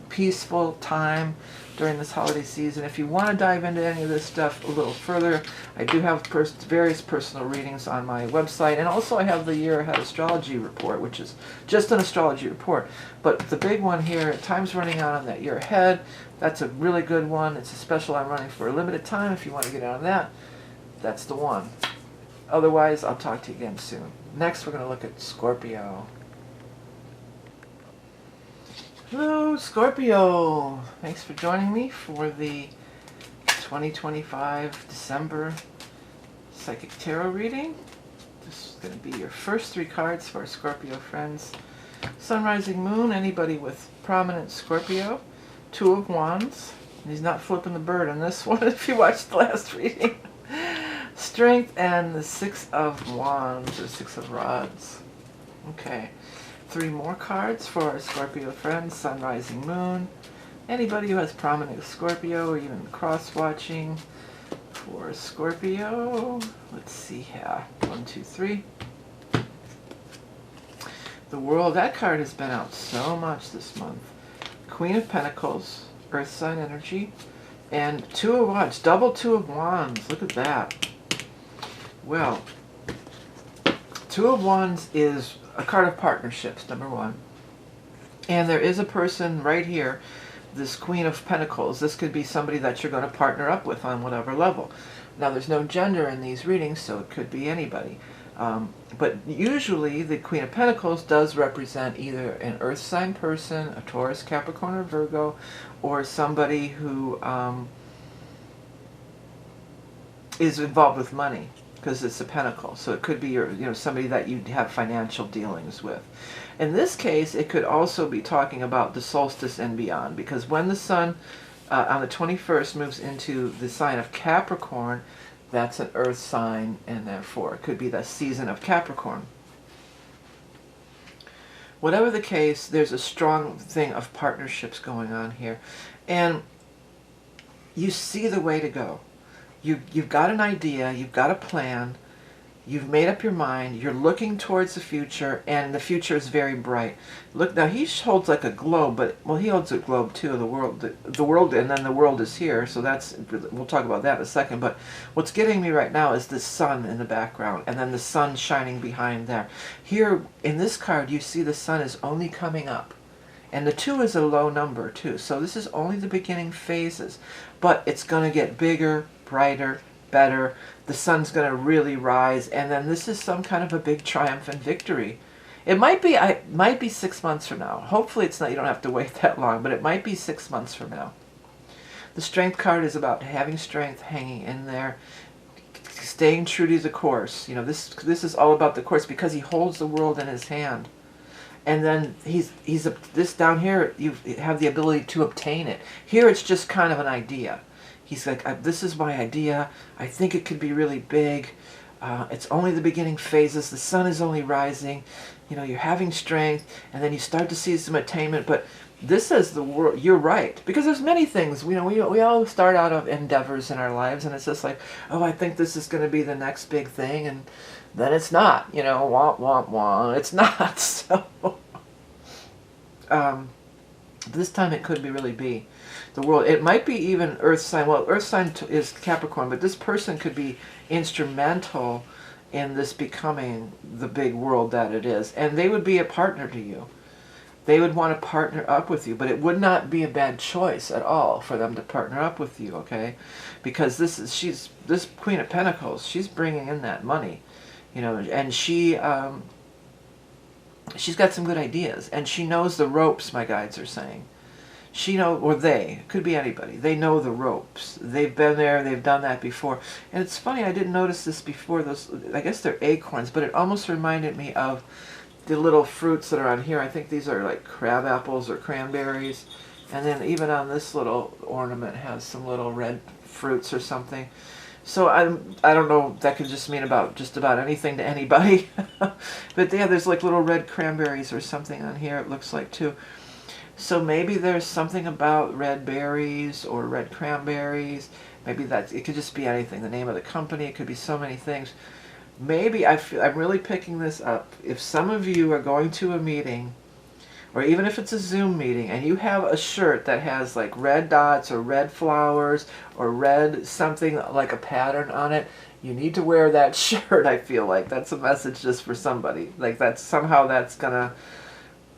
peaceful time during this holiday season. If you want to dive into any of this stuff a little further, I do have various personal readings on my website, and also I have the Year Ahead Astrology Report, which is just an astrology report. But the big one here, time's running out on that year ahead. That's a really good one. It's a special I'm running for a limited time. If you want to get on that, that's the one. Otherwise, I'll talk to you again soon. Next, we're going to look at Scorpio. Hello, Scorpio. Thanks for joining me for the 2025 December Psychic Tarot reading. This is going to be your first 3 cards for our Scorpio friends. Sun, Rising, Moon, anybody with prominent Scorpio. 2 of Wands. And he's not flipping the bird on this one if you watched the last reading. Strength and the 6 of Wands, or 6 of Rods. Okay. 3 more cards for our Scorpio friends, Sun, Rising, Moon. Anybody who has prominent Scorpio or even cross-watching for Scorpio. Let's see here. 1, 2, 3. The World, that card has been out so much this month. Queen of Pentacles, Earth sign energy, and 2 of Wands, double 2 of Wands. Look at that. Well, 2 of Wands is a card of partnerships, number 1. And there is a person right here, this Queen of Pentacles. This could be somebody that you're going to partner up with on whatever level. Now, there's no gender in these readings, so it could be anybody. But usually, the Queen of Pentacles does represent either an Earth sign person, a Taurus, Capricorn, or Virgo, or somebody who is involved with money, because it's a pentacle. So it could be somebody that you have financial dealings with. In this case, it could also be talking about the solstice and beyond, because when the sun on the 21st moves into the sign of Capricorn, that's an earth sign, and therefore it could be the season of Capricorn. Whatever the case, there's a strong thing of partnerships going on here. And you see the way to go. You've got an idea, you've got a plan, you've made up your mind, you're looking towards the future, and the future is very bright. Look, now he holds like a globe, but, well, he holds a globe too, the world, and then the world is here, so that's, we'll talk about that in a second, but what's getting me right now is the sun in the background, and then the sun shining behind there. Here, in this card, you see the sun is only coming up. And the 2 is a low number too, so this is only the beginning phases. But it's going to get bigger, brighter, better. The sun's going to really rise, and then this is some kind of a big triumphant victory. It might be 6 months from now. Hopefully it's not, you don't have to wait that long, but it might be 6 months from now. The Strength card is about having strength, hanging in there, staying true to the course. This is all about the course, because he holds the world in his hand. And then this down here, you have the ability to obtain it. Here it's just kind of an idea. He's like, this is my idea. I think it could be really big. It's only the beginning phases. The sun is only rising. You're having strength, and then you start to see some attainment. But this is the world. You're right, because there's many things. We all start out of endeavors in our lives, and it's just like, oh, I think this is going to be the next big thing, and then it's not. Womp womp womp. It's not. So this time it could really be the world. It might be even Earth sign. Well, Earth sign is Capricorn, but this person could be instrumental in this becoming the big world that it is. And they would be a partner to you. They would want to partner up with you, but it would not be a bad choice at all for them to partner up with you, okay? Because this Queen of Pentacles, she's bringing in that money, and she's got some good ideas, and she knows the ropes, my guides are saying. It could be anybody. They know the ropes. They've been there, they've done that before. And it's funny, I didn't notice this before. I guess they're acorns, but it almost reminded me of the little fruits that are on here, I think these are like crab apples or cranberries. And then even on this little ornament has some little red fruits or something. So I don't know, that could just mean about just about anything to anybody. But yeah, there's like little red cranberries or something on here, it looks like too. So maybe there's something about red berries or red cranberries. Maybe it could just be anything. The name of the company, it could be so many things. Maybe I'm really picking this up. If some of you are going to a meeting, or even if it's a Zoom meeting, and you have a shirt that has like red dots or red flowers or red something like a pattern on it, you need to wear that shirt. I feel like that's a message just for somebody. Like somehow that's gonna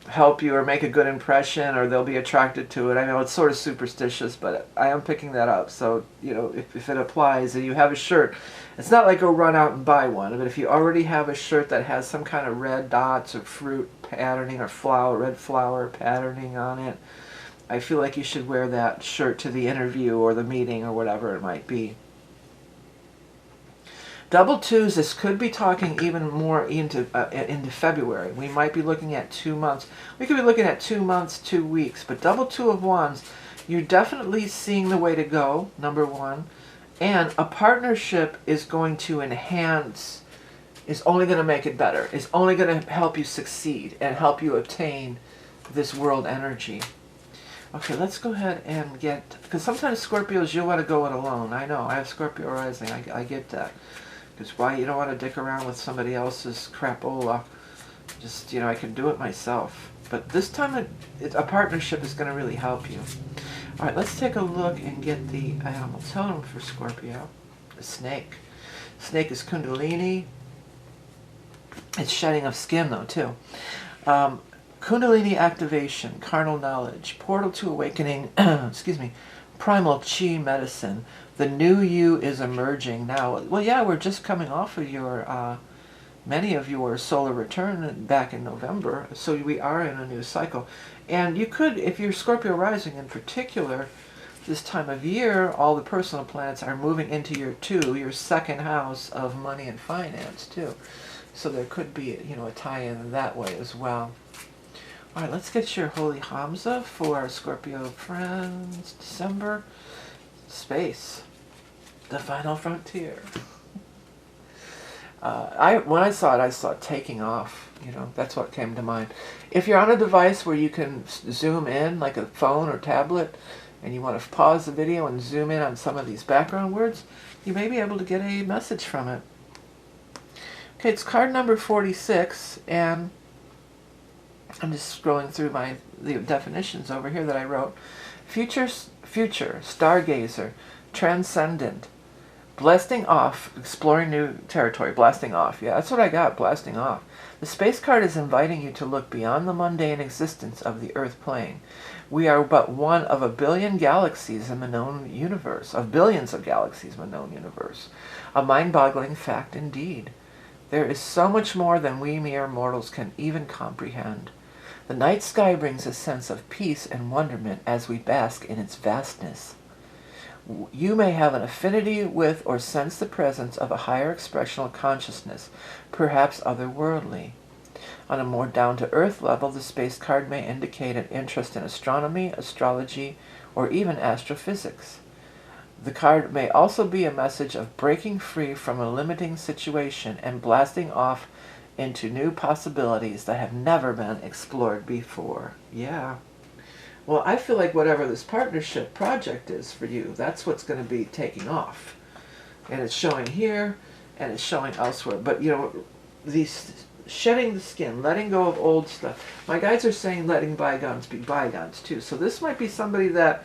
help you or make a good impression, or they'll be attracted to it. I know it's sort of superstitious, but I am picking that up. So, you know, if it applies and you have a shirt, it's not like go run out and buy one, but if you already have a shirt that has some kind of red dots or fruit patterning or red flower patterning on it, I feel like you should wear that shirt to the interview or the meeting or whatever it might be. Double twos, this could be talking even more into February. We might be looking at 2 months. We could be looking at 2 months, 2 weeks. But double two of wands, you're definitely seeing the way to go, number one. And a partnership is going to enhance, is only going to make it better. Is only going to help you succeed and help you obtain this world energy. Okay, let's go ahead and get, because sometimes Scorpios, you'll want to go it alone. I know, I have Scorpio rising. I get that. Because why you don't want to dick around with somebody else's crapola. Just, you know, I can do it myself. But this time a partnership is going to really help you. All right, let's take a look and get the animal totem for Scorpio. The snake. Snake is Kundalini. It's shedding of skin though too. Kundalini activation, carnal knowledge, portal to awakening, excuse me, primal chi medicine. The new you is emerging now. Well, yeah, we're just coming off of your, many of your solar return back in November, so we are in a new cycle. And you could, if you're Scorpio rising in particular, this time of year, all the personal planets are moving into your second house of money and finance too. So there could be, you know, a tie-in that way as well. All right, let's get your holy HAMSA for Scorpio friends, December. Space, the final frontier. When I saw it taking off. You know, that's what came to mind. If you're on a device where you can zoom in, like a phone or tablet, and you want to pause the video and zoom in on some of these background words, you may be able to get a message from it. Okay, it's card number 46, and I'm just scrolling through the definitions over here that I wrote. Future, stargazer, transcendent, blasting off, exploring new territory, blasting off. Yeah, that's what I got, blasting off. The space card is inviting you to look beyond the mundane existence of the Earth plane. We are but one of a billion galaxies in the known universe, of billions of galaxies in the known universe. A mind-boggling fact indeed. There is so much more than we mere mortals can even comprehend. The night sky brings a sense of peace and wonderment as we bask in its vastness. You may have an affinity with or sense the presence of a higher expressional consciousness, perhaps otherworldly. On a more down-to-earth level, the space card may indicate an interest in astronomy, astrology, or even astrophysics. The card may also be a message of breaking free from a limiting situation and blasting off into new possibilities that have never been explored before. Yeah. Well, I feel like whatever this partnership project is for you, that's what's going to be taking off. And it's showing here, and it's showing elsewhere. But, you know, these shedding the skin, letting go of old stuff. My guides are saying letting bygones be bygones, too. So this might be somebody that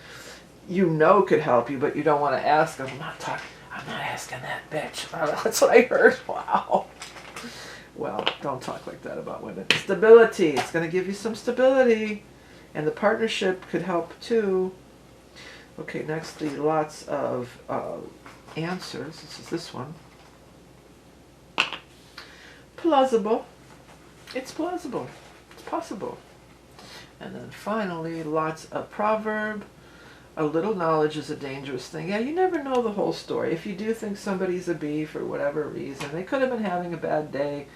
you know could help you, but you don't want to ask them. I'm not asking that bitch. That's what I heard. Wow. Well, don't talk like that about women. Stability. It's going to give you some stability. And the partnership could help too. Okay, next, the lots of answers. This is this one. Plausible. It's plausible. It's possible. And then finally, lots of proverb. A little knowledge is a dangerous thing. Yeah, you never know the whole story. If you do think somebody's a bee for whatever reason, they could have been having a bad day.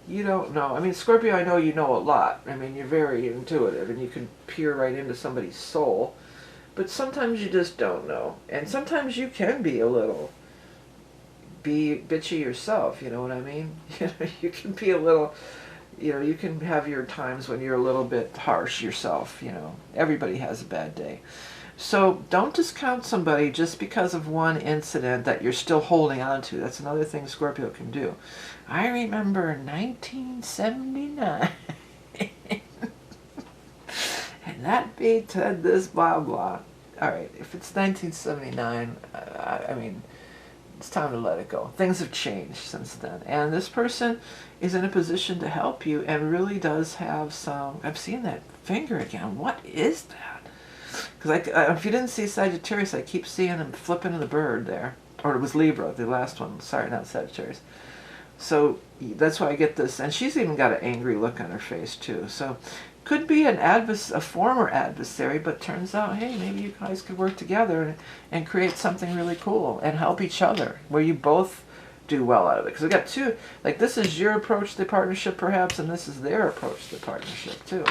You don't know. I mean, Scorpio, I know you know a lot. I mean, you're very intuitive and you can peer right into somebody's soul. But sometimes you just don't know. And sometimes you can be a little be bitchy yourself, you know what I mean? You can be a little, you can have your times when you're a little bit harsh yourself, Everybody has a bad day. So don't discount somebody just because of one incident that you're still holding on to. That's another thing Scorpio can do. I remember 1979. And that beat said this, blah, blah. All right, if it's 1979, I mean, it's time to let it go. Things have changed since then. And this person is in a position to help you and really does have some... I'm seeing that finger again. What is that? Because if you didn't see Sagittarius, I keep seeing him flipping the bird there. Or it was Libra, the last one. Sorry, not Sagittarius. So that's why I get this. And she's even got an angry look on her face, too. So could be a former adversary, but turns out, hey, maybe you guys could work together and create something really cool and help each other, where you both do well out of it. Because we got two, like this is your approach to the partnership perhaps, and this is their approach to the partnership too.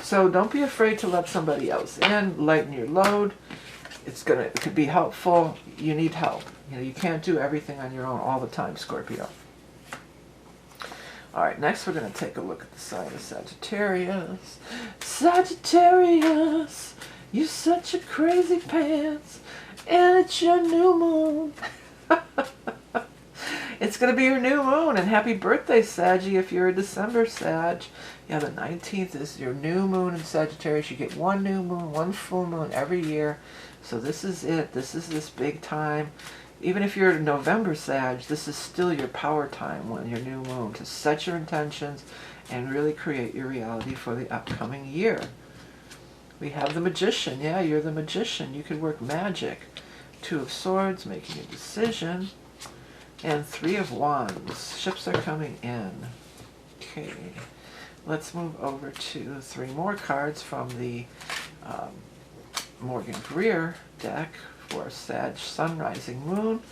So don't be afraid to let somebody else in, lighten your load. It could be helpful. You need help. You can't do everything on your own all the time, Scorpio. All right, next we're going to take a look at the sign of Sagittarius. Sagittarius, you're such a crazy pants, and it's your new moon. It's going to be your new moon, and happy birthday, Saggy, if you're a December Sag. Yeah, the 19th is your new moon in Sagittarius. You get one new moon, one full moon every year. So this is it. This is this big time. Even if you're a November Sag, this is still your power time when your new moon to set your intentions and really create your reality for the upcoming year. We have the Magician. Yeah, you're the Magician. You could work magic. Two of Swords, making a decision. And Three of Wands. Ships are coming in. Okay. Let's move over to 3 more cards from the Morgan Greer deck for Sag Sun, Rising, Moon.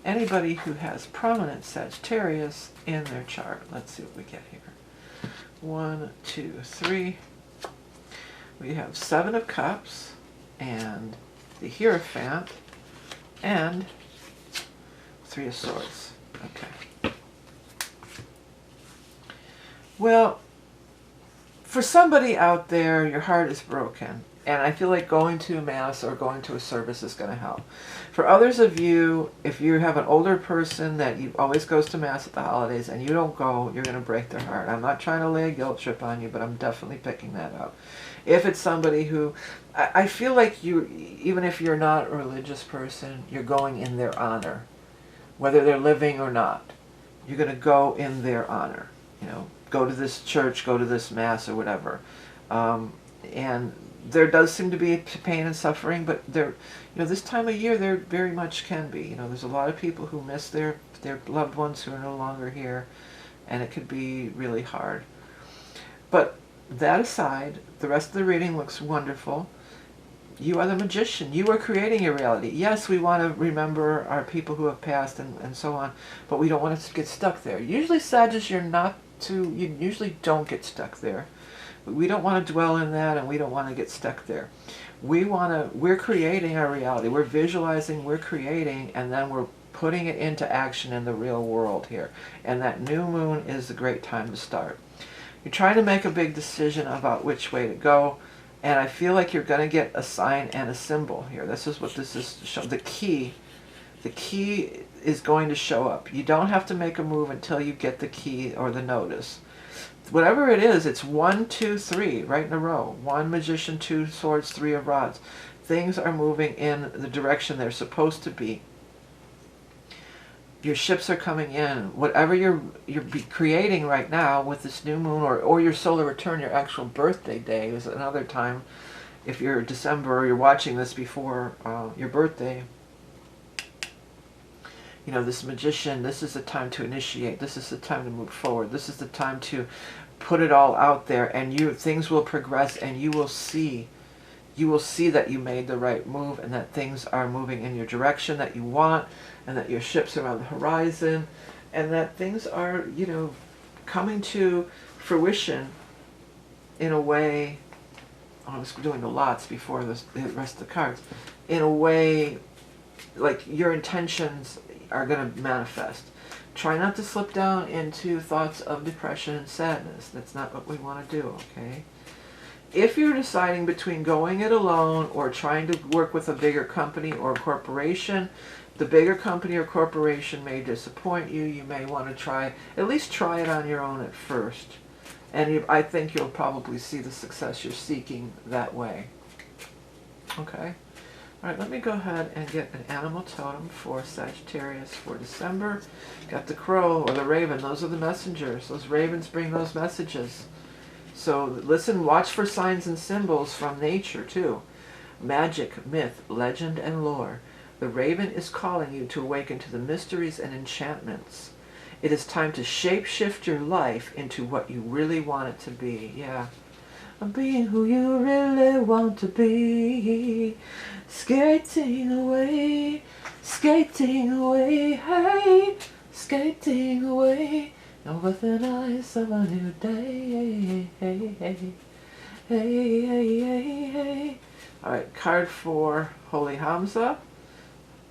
Anybody who has prominent Sagittarius in their chart. Let's see what we get here. 1, 2, 3. We have 7 of Cups and the Hierophant and 3 of Swords. Okay. Well, for somebody out there, your heart is broken. And I feel like going to a Mass or going to a service is going to help. For others of you, if you have an older person that always goes to Mass at the holidays and you don't go, you're going to break their heart. I'm not trying to lay a guilt trip on you, but I'm definitely picking that up. If it's somebody who, I feel like even if you're not a religious person, you're going in their honor. Whether they're living or not, you're going to go in their honor. Go to this church, go to this Mass or whatever. And there does seem to be pain and suffering, but this time of year there very much can be. There's a lot of people who miss their loved ones who are no longer here, and it could be really hard. But that aside, the rest of the reading looks wonderful. You are the Magician. You are creating your reality. Yes, we want to remember our people who have passed and so on, but we don't want to get stuck there. Usually, Sagittarius, you usually don't get stuck there. We don't want to dwell in that, and we don't want to get stuck there. We're creating our reality. We're visualizing, we're creating, and then we're putting it into action in the real world here. And that new moon is a great time to start. You're trying to make a big decision about which way to go, and I feel like you're going to get a sign and a symbol here. This is what this is. The key is going to show up. You don't have to make a move until you get the key or the notice. Whatever it is, it's 1, 2, 3 right in a row. 1 Magician, 2 Swords, 3 of Rods. Things are moving in the direction they're supposed to be. Your ships are coming in. Whatever you're creating right now with this new moon or your solar return, your actual birthday day is another time. If you're December or you're watching this before your birthday, this Magician, this is the time to initiate. This is the time to move forward. This is the time to put it all out there, and things will progress, and you will see that you made the right move, and that things are moving in your direction that you want, and that your ships are on the horizon. and that things are, you know, coming to fruition in a way. Oh, I was doing the lots before the rest of the cards. In a way, like your intentions are going to manifest. Try not to slip down into thoughts of depression and sadness. That's not what we want to do, okay? If you're deciding between going it alone or trying to work with a bigger company or corporation, the bigger company or corporation may disappoint you. You may want to try, at least try it on your own at first. And I think you'll probably see the success you're seeking that way. Okay? All right, let me go ahead and get an animal totem for Sagittarius for December. Got the crow or the raven. Those are the messengers. Those ravens bring those messages. So listen, watch for signs and symbols from nature too. Magic, myth, legend, and lore. The raven is calling you to awaken to the mysteries and enchantments. It is time to shape-shift your life into what you really want it to be. Yeah. Being who you really want to be. Skating away, hey, skating away over the ice of a new day. Hey, hey, hey, hey, hey. All right, card 4, Holy HAMSA.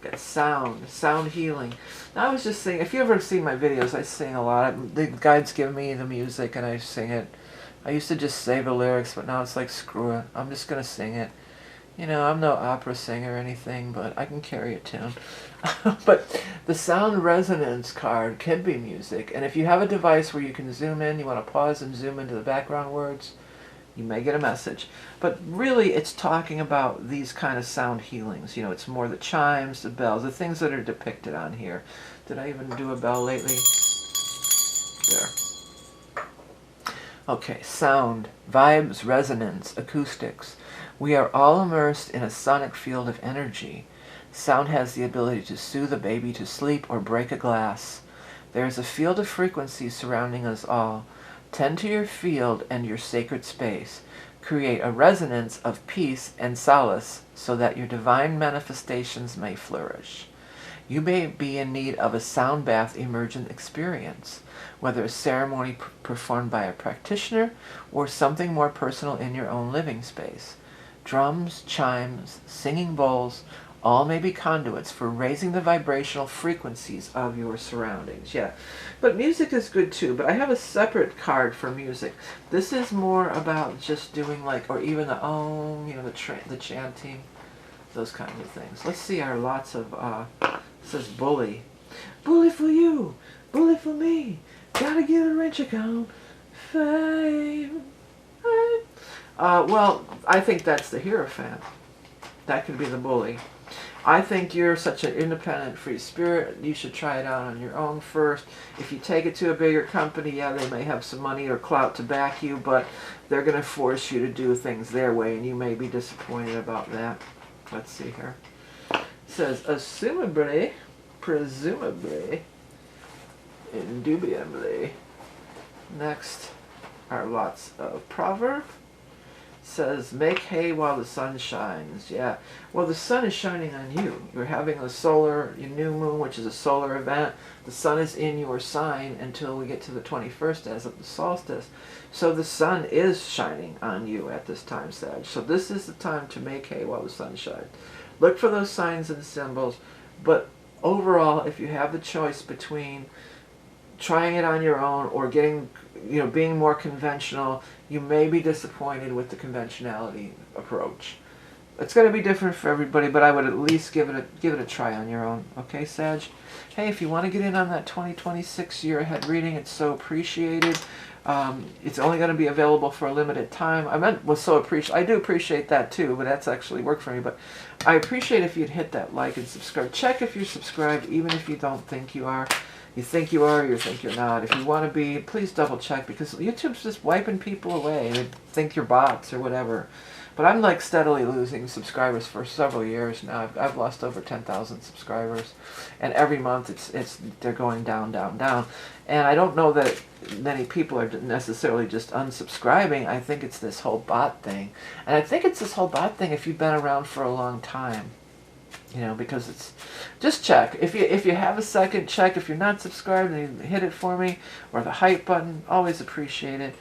Got sound healing. Now I was just singing. If you ever seen my videos, I sing a lot. The guides give me the music and I sing it. I used to just say the lyrics, but now it's like, screw it. I'm just going to sing it. You know, I'm no opera singer or anything, but I can carry a tune. But the sound resonance card can be music. And if you have a device where you can zoom in, you want to pause and zoom into the background words, you may get a message. But really, it's talking about these kind of sound healings. You know, it's more the chimes, the bells, the things that are depicted on here. Did I even do a bell lately? There. Okay, sound, vibes, resonance, acoustics. We are all immersed in a sonic field of energy. Sound has the ability to soothe a baby to sleep or break a glass. There is a field of frequency surrounding us all. Tend to your field and your sacred space. Create a resonance of peace and solace so that your divine manifestations may flourish. You may be in need of a sound bath emergent experience, whether a ceremony performed by a practitioner or something more personal in your own living space. Drums, chimes, singing bowls, all may be conduits for raising the vibrational frequencies of your surroundings. Yeah, but music is good too, but I have a separate card for music. This is more about just doing like, or even the you know, the chanting, those kinds of things. Let's see our lots of, it says bully. Bully for you, bully for me, gotta get a wrench account, fame. Well, I think that's the Hierophant. That could be the bully. I think you're such an independent, free spirit, you should try it out on your own first. If you take it to a bigger company, yeah, they may have some money or clout to back you, but they're going to force you to do things their way, and you may be disappointed about that. Let's see here. It says, assumably, presumably, indubitably. Next are lots of proverbs. Says, make hay while the sun shines. Yeah, well, the sun is shining on you. You're having a solar new moon, which is a solar event. The sun is in your sign until we get to the 21st as of the solstice. So the sun is shining on you at this time, Sag. So this is the time to make hay while the sun shines. Look for those signs and symbols. But overall, if you have the choice between trying it on your own or getting, you know, being more conventional, you may be disappointed with the conventionality approach. It's going to be different for everybody, but I would at least give it a try on your own. Okay, Sag? Hey, if you want to get in on that 2026 year ahead reading, it's so appreciated. It's only going to be available for a limited time. I do appreciate that too, but that's actually worked for me. But I appreciate if you'd hit that like and subscribe. Check if you're subscribed, even if you don't think you are. You think you are, you think you're not. If you want to be, please double check, because YouTube's just wiping people away. They think you're bots or whatever. But I'm like steadily losing subscribers for several years now. I've lost over 10,000 subscribers, and every month they're going down, down, down. And I don't know that many people are necessarily just unsubscribing. I think it's this whole bot thing, and I think it's this whole bot thing if you've been around for a long time. You know, because it's, just check. If you have a second, check. If you're not subscribed, then hit it for me, or the hype button. Always appreciate it.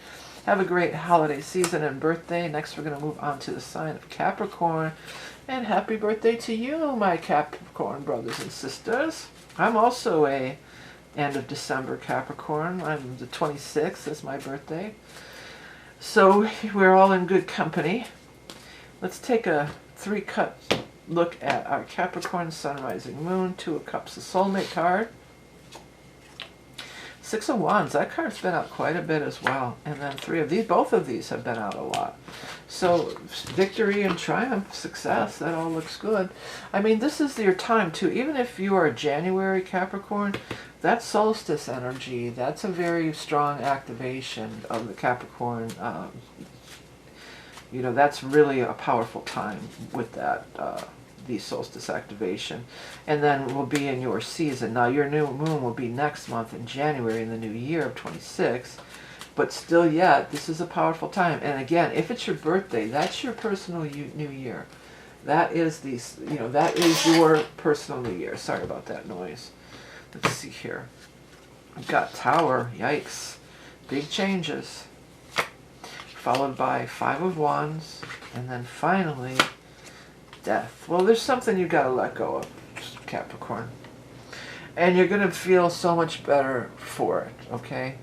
Have a great holiday season and birthday. Next, we're going to move on to the sign of Capricorn. And happy birthday to you, my Capricorn brothers and sisters. I'm also a end of December Capricorn. I'm the 26th. That's my birthday. So we're all in good company. Let's take a 3-cut look at our Capricorn Sun, Rising, Moon. 2 of Cups, the Soulmate card. 6 of Wands, that card's been out quite a bit as well. And then 3 of these, both of these have been out a lot. So victory and triumph, success, that all looks good. I mean, this is your time too. Even if you are a January Capricorn, that's solstice energy. That's a very strong activation of the Capricorn. You know, that's really a powerful time with that, the solstice activation. And then we'll be in your season. Now, your new moon will be next month in January in the new year of 26. But still yet, this is a powerful time. And again, if it's your birthday, that's your personal new year. That is the, you know, that is your personal new year. Sorry about that noise. Let's see here. We've got Tower. Yikes. Big changes. Followed by 5 of Wands. And then finally, Death. Well, there's something you got to let go of, Capricorn. And you're going to feel so much better for it, okay?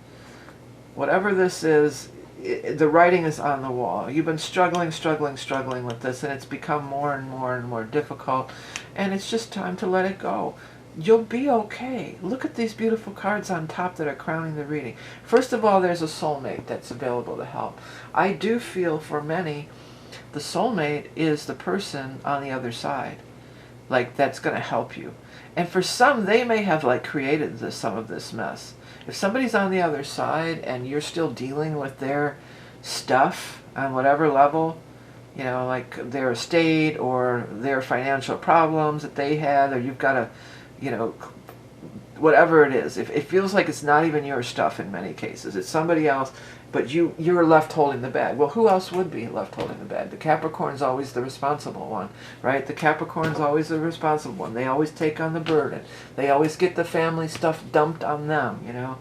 Whatever this is, the writing is on the wall. You've been struggling with this, and it's become more and more difficult, and it's just time to let it go. You'll be okay. Look at these beautiful cards on top that are crowning the reading. First of all, there's a soulmate that's available to help. I do feel for many, the soulmate is the person on the other side, like that's going to help you. And for some, they may have like created some of this mess. If somebody's on the other side and you're still dealing with their stuff on whatever level, you know, like their estate or their financial problems that they had, or you've got to, you know, whatever it is, if it feels like it's not even your stuff in many cases, it's somebody else, but you're left holding the bag. Well, who else would be left holding the bag? The Capricorn's always the responsible one, right? The Capricorn's always the responsible one. They always take on the burden. They always get the family stuff dumped on them, you know.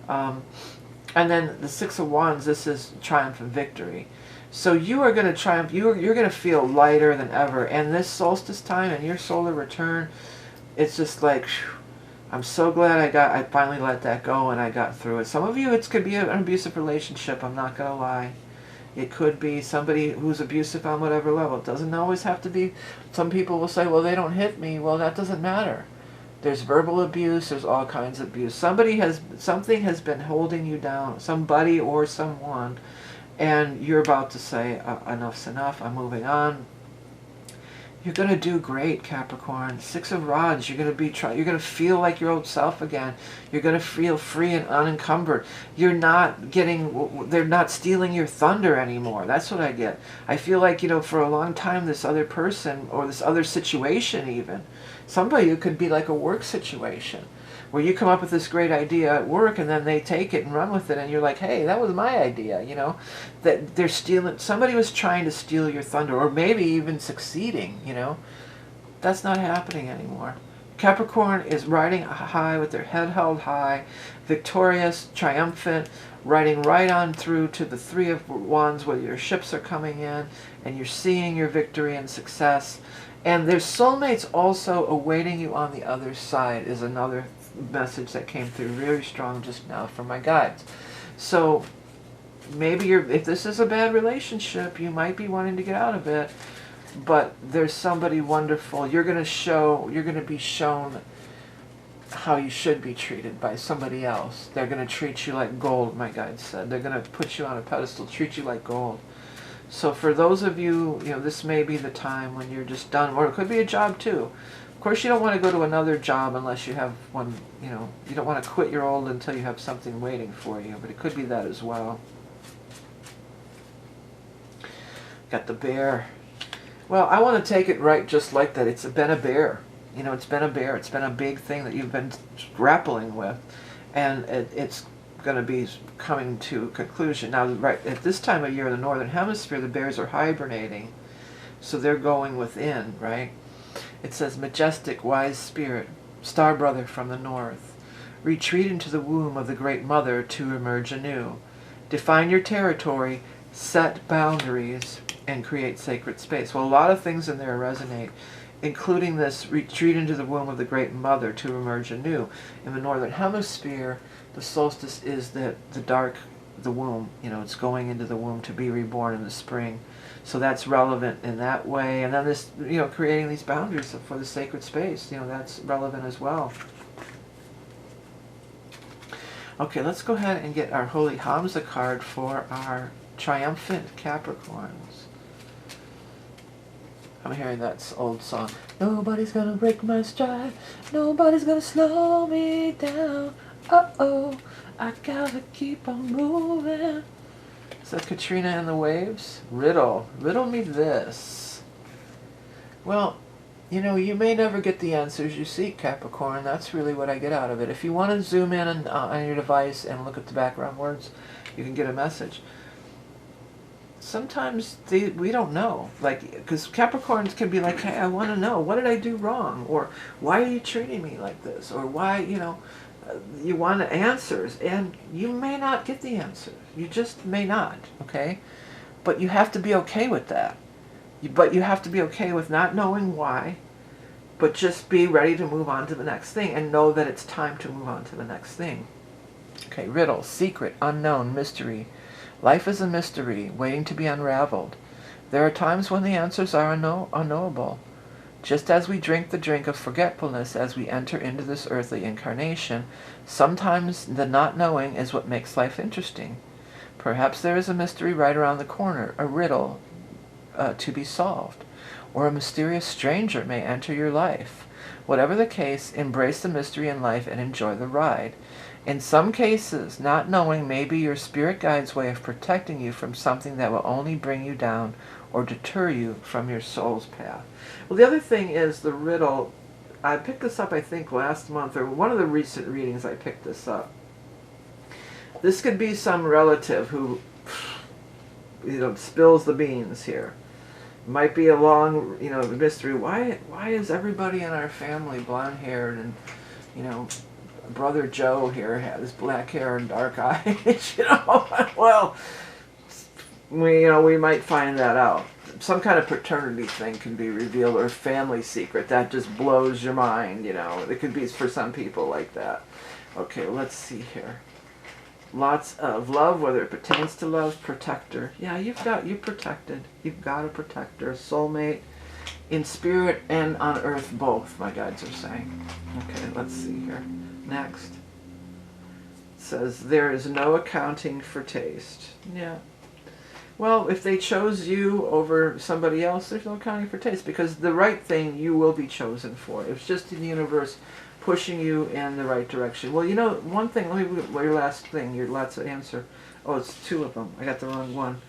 And then the 6 of Wands, this is triumph and victory. So you are going to triumph. You're going to feel lighter than ever. And this solstice time and your solar return, it's just like, whew, I'm so glad I finally let that go and I got through it. Some of you, it could be an abusive relationship, I'm not going to lie. It could be somebody who's abusive on whatever level. It doesn't always have to be. Some people will say, well, they don't hit me. Well, that doesn't matter. There's verbal abuse, there's all kinds of abuse. Something has been holding you down, somebody or someone, and you're about to say, enough's enough, I'm moving on. You're going to do great, Capricorn. 6 of Rods, you're going to feel like your old self again. You're going to feel free and unencumbered. They're not stealing your thunder anymore. That's what I get. I feel like, you know, for a long time, this other person or this other situation even, somebody who could be like a work situation, where you come up with this great idea at work and then they take it and run with it and you're like, hey, that was my idea, you know, that they're stealing, somebody was trying to steal your thunder, or maybe even succeeding, you know. That's not happening anymore. Capricorn is riding high with their head held high, victorious, triumphant, riding right on through to the 3 of Wands where your ships are coming in and you're seeing your victory and success. And there's soulmates also awaiting you on the other side is another message that came through very strong just now from my guides. So maybe if this is a bad relationship, you might be wanting to get out of it, but there's somebody wonderful. You're going to be shown how you should be treated by somebody else. They're going to treat you like gold, my guide said. They're going to put you on a pedestal, treat you like gold. So for those of you, you know, this may be the time when you're just done, or it could be a job too. Of course, you don't want to go to another job unless you have one, you know, you don't want to quit your old until you have something waiting for you, but it could be that as well. Got the Bear. Well, I want to take it right just like that. It's been a bear. You know, it's been a bear. It's been a big thing that you've been grappling with, and it's going to be coming to a conclusion. Now, right at this time of year in the Northern Hemisphere, the bears are hibernating, so they're going within, right? It says, majestic, wise spirit, star brother from the north, retreat into the womb of the great mother to emerge anew. Define your territory, set boundaries, and create sacred space. Well, a lot of things in there resonate, including this retreat into the womb of the great mother to emerge anew. In the northern hemisphere, the solstice is the womb. You know, it's going into the womb to be reborn in the spring. So that's relevant in that way. And then this, you know, creating these boundaries for the sacred space, you know, that's relevant as well. Okay, let's go ahead and get our Holy HAMSA card for our triumphant Capricorns. I'm hearing that old song. Nobody's gonna break my stride. Nobody's gonna slow me down. Uh-oh, I gotta keep on moving. Is that Katrina and the Waves? Riddle me this. Well, you know, you may never get the answers you seek, Capricorn. That's really what I get out of it. If you want to zoom in on your device and look at the background words, you can get a message. Sometimes we don't know. Like, because Capricorns can be like, hey, I want to know, what did I do wrong? Or why are you treating me like this? Or why, you know, you want answers. And you may not get the answers. You just may not, okay? But you have to be okay with that. But you have to be okay with not knowing why, but just be ready to move on to the next thing and know that it's time to move on to the next thing. Okay, riddle, secret, unknown, mystery. Life is a mystery, waiting to be unraveled. There are times when the answers are unknowable. Just as we drink the drink of forgetfulness as we enter into this earthly incarnation, sometimes the not knowing is what makes life interesting. Perhaps there is a mystery right around the corner, a riddle to be solved, or a mysterious stranger may enter your life. Whatever the case, embrace the mystery in life and enjoy the ride. In some cases, not knowing may be your spirit guide's way of protecting you from something that will only bring you down or deter you from your soul's path. Well, the other thing is the riddle. I picked this up, I think, last month, or one of the recent readings I picked this up. This could be some relative who, you know, spills the beans here. Might be a long, you know, mystery. Why is everybody in our family blonde-haired, and, you know, Brother Joe here has black hair and dark eyes? You know, well, we might find that out. Some kind of paternity thing can be revealed, or family secret that just blows your mind. You know, it could be for some people like that. Okay, let's see here. Lots of love, whether it pertains to love, protector. Yeah, you're protected. You've got a protector, soulmate, in spirit and on earth both, my guides are saying. Okay, let's see here. Next. It says, there is no accounting for taste. Yeah. Well, if they chose you over somebody else, there's no accounting for taste, because the right thing you will be chosen for. It's just the universe pushing you in the right direction. Well, you know, one thing, let me, your last thing, your last answer. Oh, it's two of them. I got the wrong one.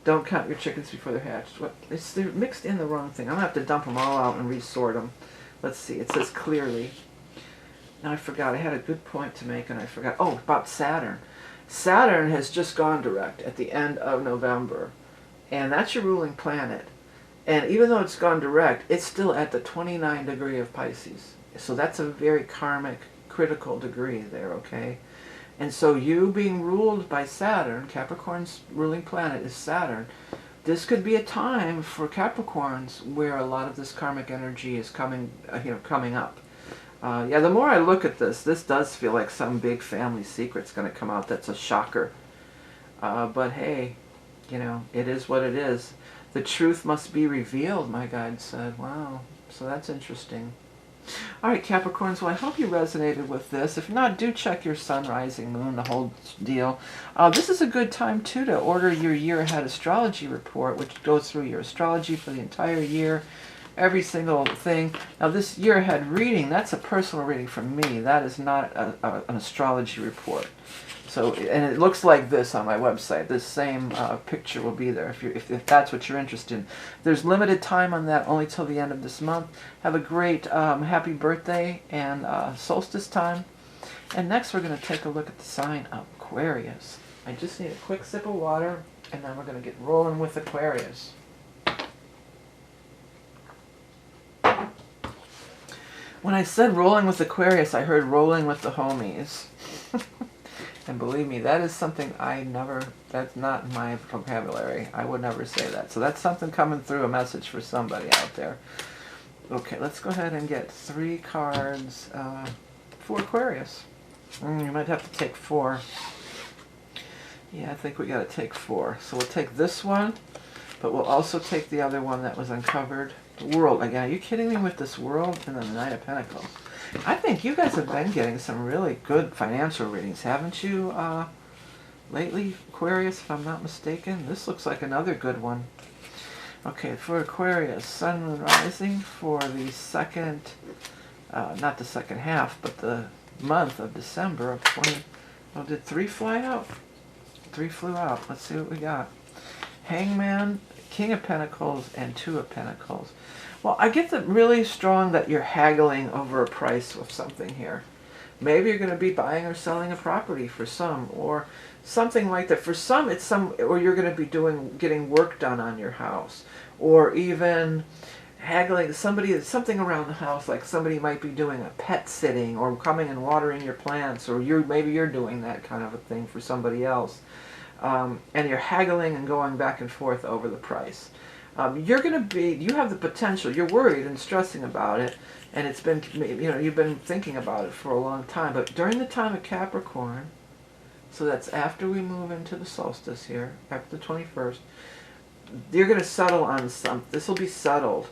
Don't count your chickens before they're hatched. What? They're mixed in the wrong thing. I'm going to have to dump them all out and resort them. Let's see. It says clearly. Now I forgot. I had a good point to make and I forgot. Oh, about Saturn. Saturn has just gone direct at the end of November. And that's your ruling planet. And even though it's gone direct, it's still at the 29 degree of Pisces. So that's a very karmic, critical degree there, okay? And so you being ruled by Saturn, Capricorn's ruling planet is Saturn, this could be a time for Capricorns where a lot of this karmic energy is coming up. Yeah, the more I look at this does feel like some big family secret's going to come out that's a shocker. But hey, you know, it is what it is. The truth must be revealed, my guide said. Wow, so that's interesting. All right, Capricorns, well, I hope you resonated with this. If not, do check your sun, rising, moon, the whole deal. This is a good time, too, to order your year ahead astrology report, which goes through your astrology for the entire year, every single thing. Now, this year ahead reading, that's a personal reading from me. That is not an astrology report. So, and it looks like this on my website. This same picture will be there if that's what you're interested in. There's limited time on that, only till the end of this month. Have a great happy birthday and solstice time. And next we're going to take a look at the sign of Aquarius. I just need a quick sip of water, and then we're going to get rolling with Aquarius. When I said rolling with Aquarius, I heard rolling with the homies. And believe me, that is something that's not in my vocabulary. I would never say that. So that's something coming through, a message for somebody out there. Okay, let's go ahead and get 3 cards for Aquarius. You might have to take 4. Yeah, I think we got to take 4. So we'll take this one, but we'll also take the other one that was uncovered. The World. Again, are you kidding me with this World and then the Knight of Pentacles? I think you guys have been getting some really good financial readings, haven't you, lately, Aquarius, if I'm not mistaken? This looks like another good one. Okay, for Aquarius, Sun, Moon, Rising for the second, not the second half, but the month of December of 20... Oh, did 3 fly out? 3 flew out. Let's see what we got. Hangman, King of Pentacles, and 2 of Pentacles. Well, I get that really strong that you're haggling over a price of something here. Maybe you're going to be buying or selling a property for some, or something like that. For some, it's or you're going to be getting work done on your house, or even haggling something around the house, like somebody might be doing a pet sitting, or coming and watering your plants, or maybe you're doing that kind of a thing for somebody else, and you're haggling and going back and forth over the price. You have the potential, you're worried and stressing about it, and it's been, you've been thinking about it for a long time, but during the time of Capricorn, so that's after we move into the solstice here, after the 21st, you're going to settle on something. This will be settled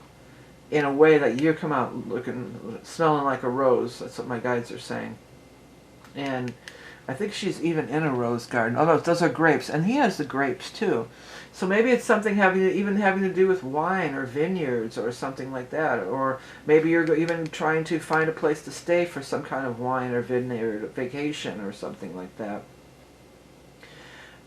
in a way that you come out smelling like a rose. That's what my guides are saying. And I think she's even in a rose garden. Oh no, those are grapes, and he has the grapes too. So maybe it's something having to do with wine or vineyards or something like that. Or maybe you're even trying to find a place to stay for some kind of wine or vineyard vacation or something like that.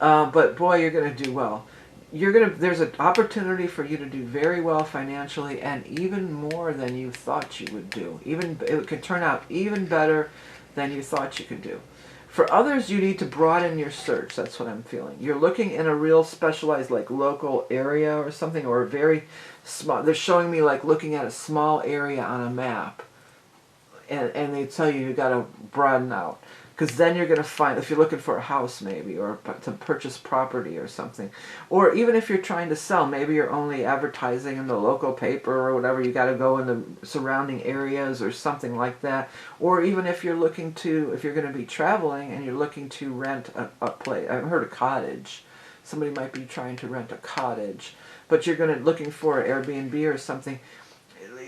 But boy, you're going to do well. There's an opportunity for you to do very well financially, and even more than you thought you would do. It could turn out even better than you thought you could do. For others, you need to broaden your search. That's what I'm feeling. You're looking in a real specialized, like, local area or something, or a very small... They're showing me, like, looking at a small area on a map. And they tell you got to broaden out. Because then you're going to find, if you're looking for a house maybe, or to purchase property or something. Or even if you're trying to sell, maybe you're only advertising in the local paper or whatever. You got to go in the surrounding areas or something like that. Or even if you're going to be traveling and you're looking to rent a place. I've heard a cottage. Somebody might be trying to rent a cottage. But you're looking for an Airbnb or something.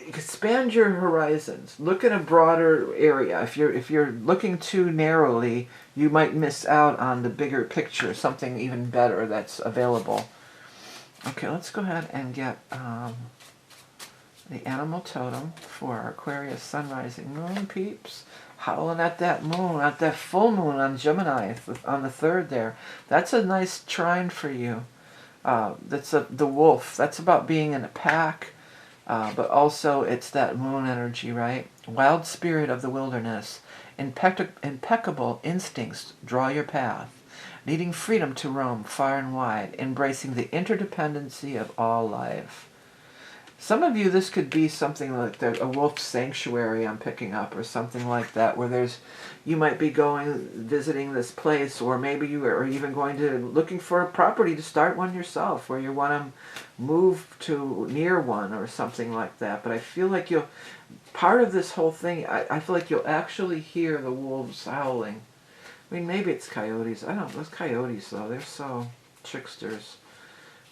Expand your horizons. Look at a broader area. If you're looking too narrowly, you might miss out on the bigger picture, something even better that's available. Okay, let's go ahead and get the animal totem for our Aquarius Sun, Rising, Moon peeps. Howling at that moon, at that full moon on Gemini, on the 3rd there. That's a nice trine for you. That's the wolf. That's about being in a pack. But also it's that moon energy, right? Wild spirit of the wilderness. Impeccable instincts draw your path. Needing freedom to roam far and wide. Embracing the interdependency of all life. Some of you, this could be something like a wolf sanctuary I'm picking up, or something like that, where you might be visiting this place, or maybe you are even looking for a property to start one yourself, where you want to move to near one or something like that. But I feel like part of this whole thing, I feel like you'll actually hear the wolves howling. I mean, maybe it's coyotes. I don't know. Those coyotes, though, they're so tricksters.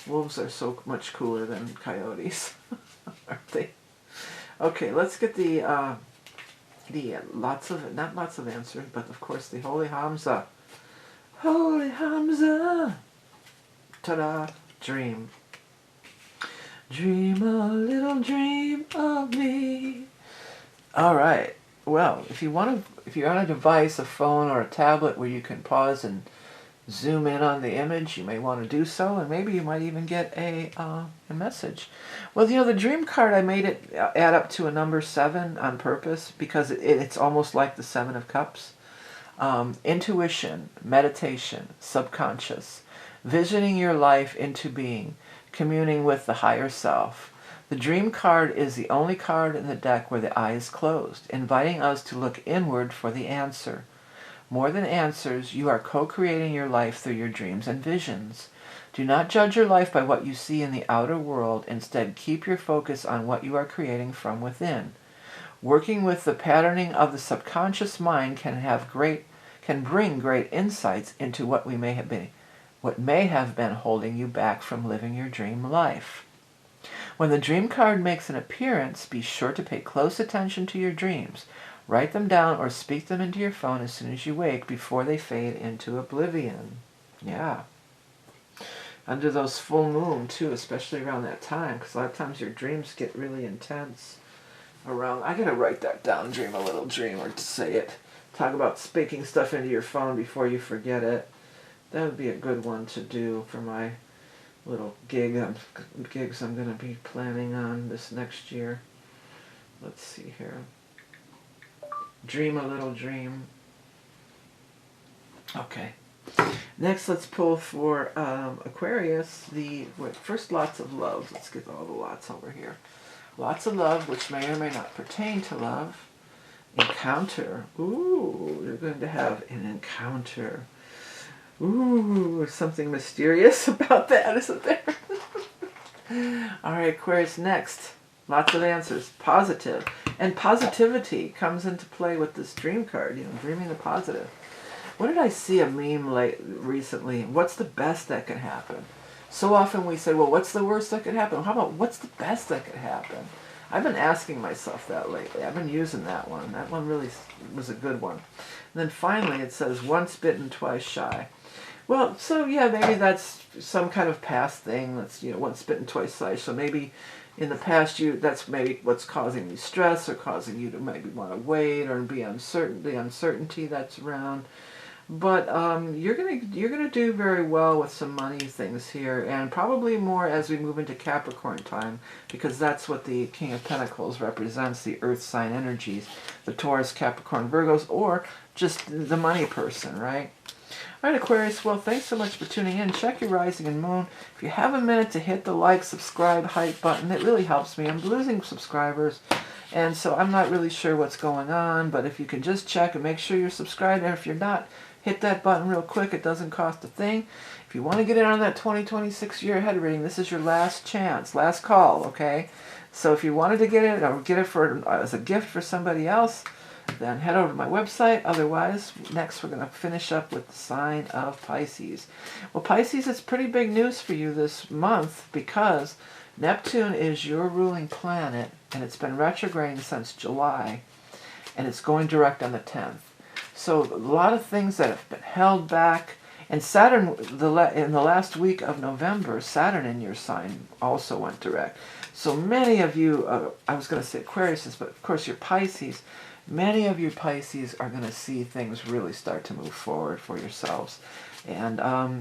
Wolves are so much cooler than coyotes, aren't they? Okay, let's get not lots of answers, but of course the Holy HAMSA. Holy HAMSA! Ta-da! Dream. Dream a little dream of me. All right. Well, if you're on a device, a phone or a tablet where you can pause and zoom in on the image, you may want to do so, and maybe you might even get a message. Well, the dream card, I made it add up to a number 7 on purpose, because it's almost like the 7 of Cups. Intuition, meditation, subconscious, visioning your life into being, communing with the higher self. The dream card is the only card in the deck where the eye is closed, inviting us to look inward for the answer. More than answers, you are co-creating your life through your dreams and visions. Do not judge your life by what you see in the outer world. Instead, keep your focus on what you are creating from within. Working with the patterning of the subconscious mind can bring great insights into what may have been holding you back from living your dream life. When the dream card makes an appearance, be sure to pay close attention to your dreams. Write them down or speak them into your phone as soon as you wake before they fade into oblivion. Yeah. Under those full moon, too, especially around that time, because a lot of times your dreams get really intense around. I gotta write that down, dream a little dream, or to say it. Talk about speaking stuff into your phone before you forget it. That would be a good one to do for my little gigs I'm going to be planning on this next year. Let's see here. Dream a little dream. Okay. Next, let's pull for Aquarius. First, lots of love. Let's get all the lots over here. Lots of love, which may or may not pertain to love. Encounter. Ooh, you're going to have an encounter. Ooh, there's something mysterious about that, isn't there? All right, Aquarius, next. Lots of answers. Positive. And positivity comes into play with this dream card, dreaming the positive. What did I see a meme recently? What's the best that can happen? So often we say, well, what's the worst that could happen? How about what's the best that could happen? I've been asking myself that lately. I've been using that one. That one really was a good one. And then finally it says, once bitten, twice shy. Well, so yeah, maybe that's some kind of past thing. That's, once bitten, twice shy. So maybe in the past that's maybe what's causing you stress or causing you to maybe want to wait or be uncertain, the uncertainty that's around. But you're gonna do very well with some money things here, and probably more as we move into Capricorn time, because that's what the King of Pentacles represents, the earth sign energies, the Taurus, Capricorn, Virgos, or just the money person, right? All right, Aquarius, well, thanks so much for tuning in. Check your rising and moon. If you have a minute to hit the like, subscribe, hype button, it really helps me. I'm losing subscribers, and so I'm not really sure what's going on, but if you can just check and make sure you're subscribed, and if you're not, hit that button real quick. It doesn't cost a thing. If you want to get in on that 2026 year ahead reading, this is your last chance, last call, okay? So if you wanted to get it or get it as a gift for somebody else, then head over to my website. Otherwise, next we're going to finish up with the sign of Pisces. Well, Pisces, it's pretty big news for you this month because Neptune is your ruling planet, and it's been retrograding since July, and it's going direct on the 10th. So a lot of things that have been held back, and Saturn, in the last week of November, Saturn in your sign also went direct. So many of you, I was going to say Aquarius, but of course you're Pisces. Many of you Pisces are going to see things really start to move forward for yourselves. And,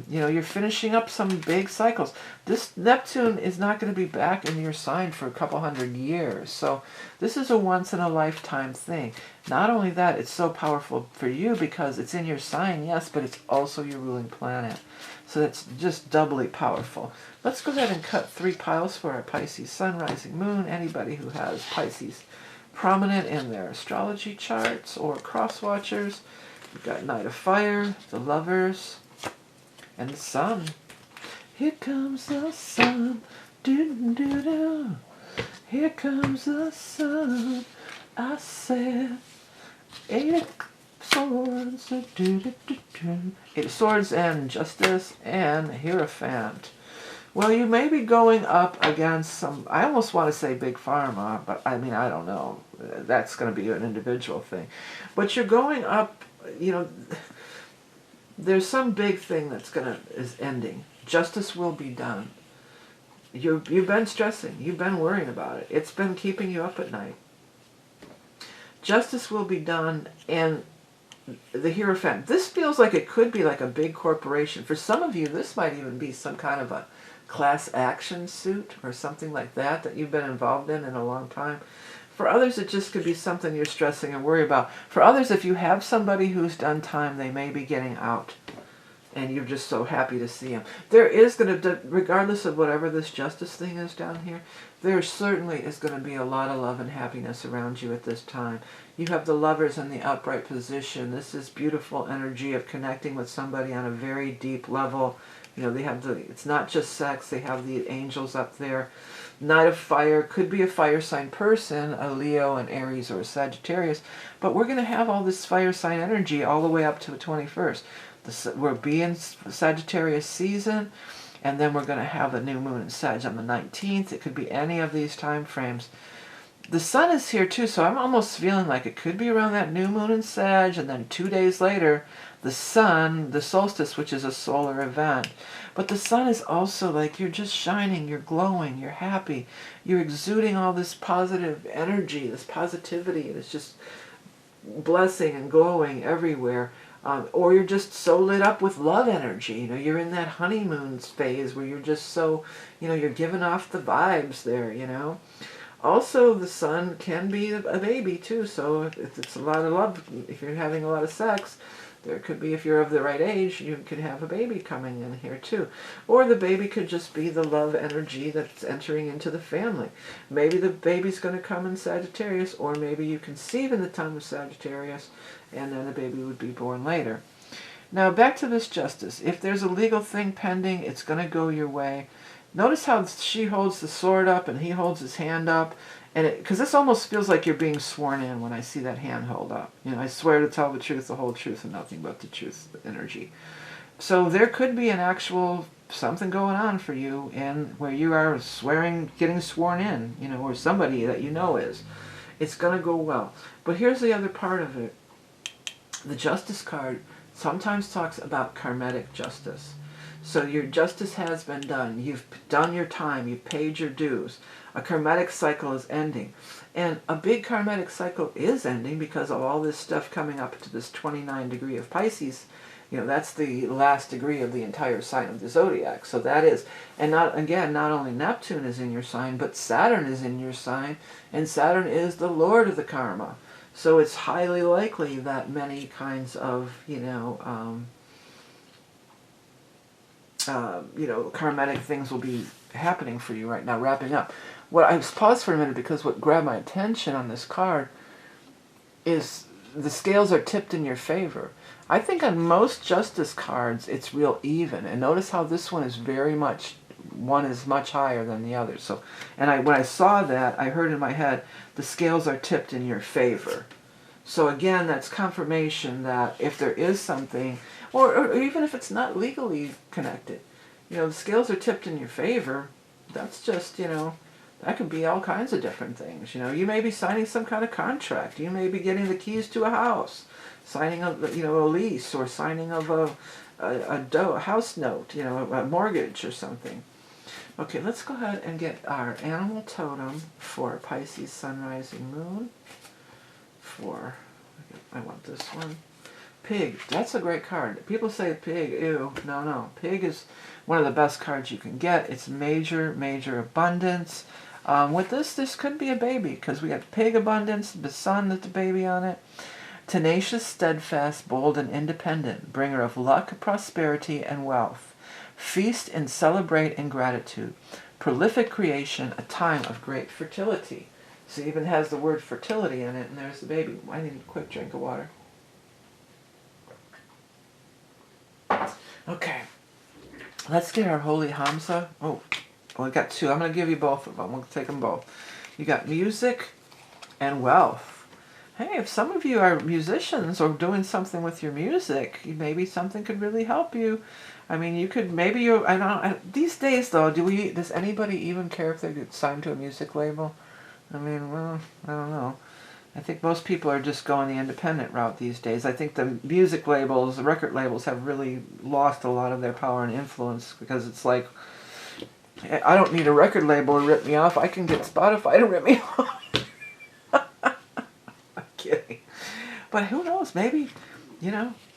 you're finishing up some big cycles. This Neptune is not going to be back in your sign for a couple hundred years. So this is a once-in-a-lifetime thing. Not only that, it's so powerful for you because it's in your sign, yes, but it's also your ruling planet. So that's just doubly powerful. Let's go ahead and cut 3 piles for our Pisces Sun, Rising, Moon. Anybody who has Pisces prominent in their astrology charts or cross-watchers. We've got Knight of Fire, the Lovers, and the Sun. Here comes the sun, do-do-do. Here comes the sun, I said. 8 of Swords, do-do-do-do. 8 of Swords and Justice and Hierophant. Well, you may be going up against some, I almost want to say big pharma, but I mean, I don't know. That's going to be an individual thing. But you're going up, there's some big thing is ending. Justice will be done. You've been stressing. You've been worrying about it. It's been keeping you up at night. Justice will be done, and the Hierophant. This feels like it could be like a big corporation. For some of you, this might even be some kind of a class action suit or something like that you've been involved in a long time. For others, it just could be something you're stressing and worry about. For others, if you have somebody who's done time, they may be getting out. and you're just so happy to see him. There is going to, regardless of whatever this justice thing is down here, there certainly is going to be a lot of love and happiness around you at this time. You have the Lovers in the upright position. This is beautiful energy of connecting with somebody on a very deep level. You know, they have the, it's not just sex, they have the angels up there. Knight of Fire, could be a fire sign person, a Leo, an Aries, or a Sagittarius, but we're going to have all this fire sign energy all the way up to the 21st. We'll be in Sagittarius season, and then we're going to have the new moon in Sag on the 19th. It could be any of these time frames. The sun is here too, so I'm almost feeling like it could be around that new moon in Sag, and then 2 days later, the sun, the solstice, which is a solar event. But the sun is also like you're just shining, you're glowing, you're happy, you're exuding all this positive energy, this positivity, and it's just blessing and glowing everywhere. Or you're just so lit up with love energy. You know, you're in that honeymoon phase where you're just so, you know, you're giving off the vibes there, you know. Also, the sun can be a baby too, so if it's a lot of love, if you're having a lot of sex, there could be, if you're of the right age, you could have a baby coming in here too. Or the baby could just be the love energy that's entering into the family. Maybe the baby's going to come in Sagittarius, or maybe you conceive in the time of Sagittarius, and then the baby would be born later. Now back to this justice. If there's a legal thing pending, it's going to go your way. Notice how she holds the sword up and he holds his hand up. And because this almost feels like you're being sworn in when I see that hand held up. You know, I swear to tell the truth, the whole truth, and nothing but the truth, the energy. So there could be an actual something going on for you in where you are swearing, getting sworn in, you know, or somebody that you know is. It's going to go well. But here's the other part of it. The Justice card sometimes talks about karmic justice. So your justice has been done. You've done your time. You've paid your dues. A karmic cycle is ending. And a big karmic cycle is ending because of all this stuff coming up to this 29 degree of Pisces. You know, that's the last degree of the entire sign of the zodiac. So that is, and not only Neptune is in your sign, but Saturn is in your sign. And Saturn is the lord of the karma. So it's highly likely that many kinds of, karmic things will be happening for you right now. Wrapping up. What I paused for a minute because what grabbed my attention on this card is the scales are tipped in your favor. I think on most justice cards it's real even, and notice how this one is one is much higher than the other. So, and when I saw that, I heard in my head, the scales are tipped in your favor. So again, that's confirmation that if there is something, or even if it's not legally connected, the scales are tipped in your favor. That's just, that could be all kinds of different things. You may be signing some kind of contract. You may be getting the keys to a house, signing a lease, or signing of a house note, a mortgage or something. Okay, let's go ahead and get our animal totem for Pisces Sun, Rising, Moon. I want this one. Pig. That's a great card. People say pig, ew. No. Pig is one of the best cards you can get. It's major, major abundance. With this could be a baby, because we got pig abundance, the sun with the baby on it. Tenacious, steadfast, bold, and independent, bringer of luck, prosperity, and wealth. Feast and celebrate in gratitude. Prolific creation, a time of great fertility. So it even has the word fertility in it, and there's the baby. I need a quick drink of water. Okay. Let's get our holy HAMSA. Oh, I got two. I'm going to give you both of them. We'll take them both. You got music and wealth. Hey, if some of you are musicians or doing something with your music, maybe something could really help you. I mean, you could, these days though, does anybody even care if they get signed to a music label? I mean, well, I don't know. I think most people are just going the independent route these days. I think the music labels, the record labels have really lost a lot of their power and influence, because it's like, I don't need a record label to rip me off. I can get Spotify to rip me off. I'm kidding. But who knows? Maybe,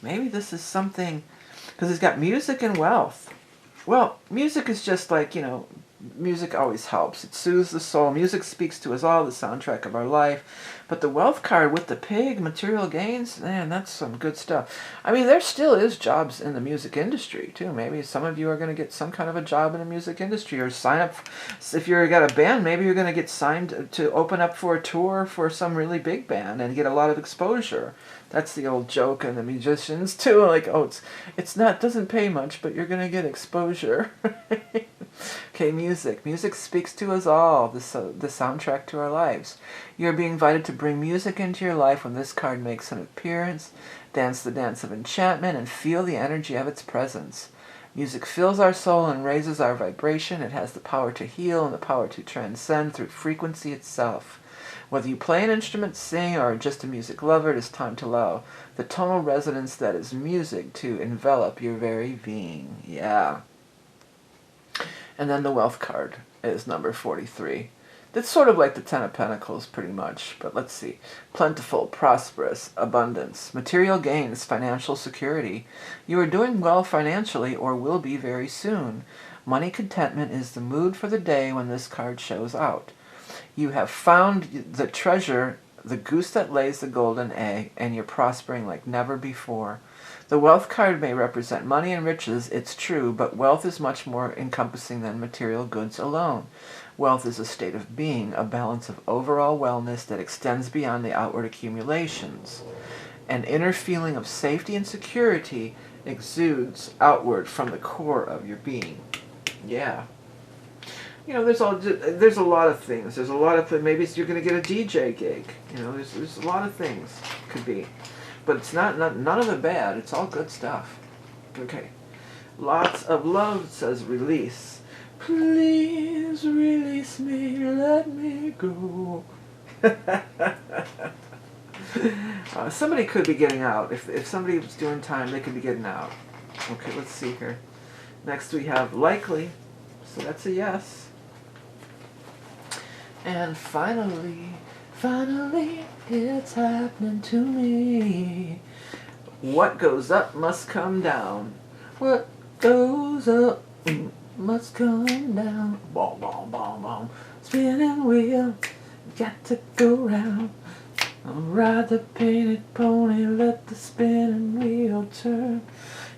maybe this is something, because it's got music and wealth. Well, music is just like, Music always helps. It soothes the soul. Music speaks to us all, the soundtrack of our life. But the wealth card with the pig, material gains, man, that's some good stuff. I mean, there still is jobs in the music industry, too. Maybe some of you are going to get some kind of a job in the music industry or sign up. If you've got a band, maybe you're going to get signed to open up for a tour for some really big band and get a lot of exposure. That's the old joke in the musicians, too. Like, oh, it's not, doesn't pay much, but you're going to get exposure. Okay, music. Music speaks to us all, the soundtrack to our lives. You're being invited to bring music into your life when this card makes an appearance. Dance the dance of enchantment and feel the energy of its presence. Music fills our soul and raises our vibration. It has the power to heal and the power to transcend through frequency itself. Whether you play an instrument, sing, or are just a music lover, it is time to allow the tonal resonance that is music to envelop your very being. Yeah. And then the wealth card is number 43. That's sort of like the Ten of Pentacles, pretty much. But let's see. Plentiful, prosperous, abundance, material gains, financial security. You are doing well financially or will be very soon. Money contentment is the mood for the day when this card shows out. You have found the treasure, the goose that lays the golden egg, and you're prospering like never before. The wealth card may represent money and riches, it's true, but wealth is much more encompassing than material goods alone. Wealth is a state of being, a balance of overall wellness that extends beyond the outward accumulations. An inner feeling of safety and security exudes outward from the core of your being. Yeah. You know, there's a lot of things. There's a lot of, maybe you're going to get a DJ gig. You know, there's a lot of things could be. But it's not none of it bad. It's all good stuff. Okay. Lots of love, says release. Please release me, let me go. Somebody could be getting out. If somebody was doing time, they could be getting out. Okay, let's see here. Next we have likely. So that's a yes. And finally, it's happening to me. What goes up must come down. What goes up must come down. Boom, boom, boom, boom. Spinning wheel, got to go round. I'll ride the painted pony, let the spinning wheel turn.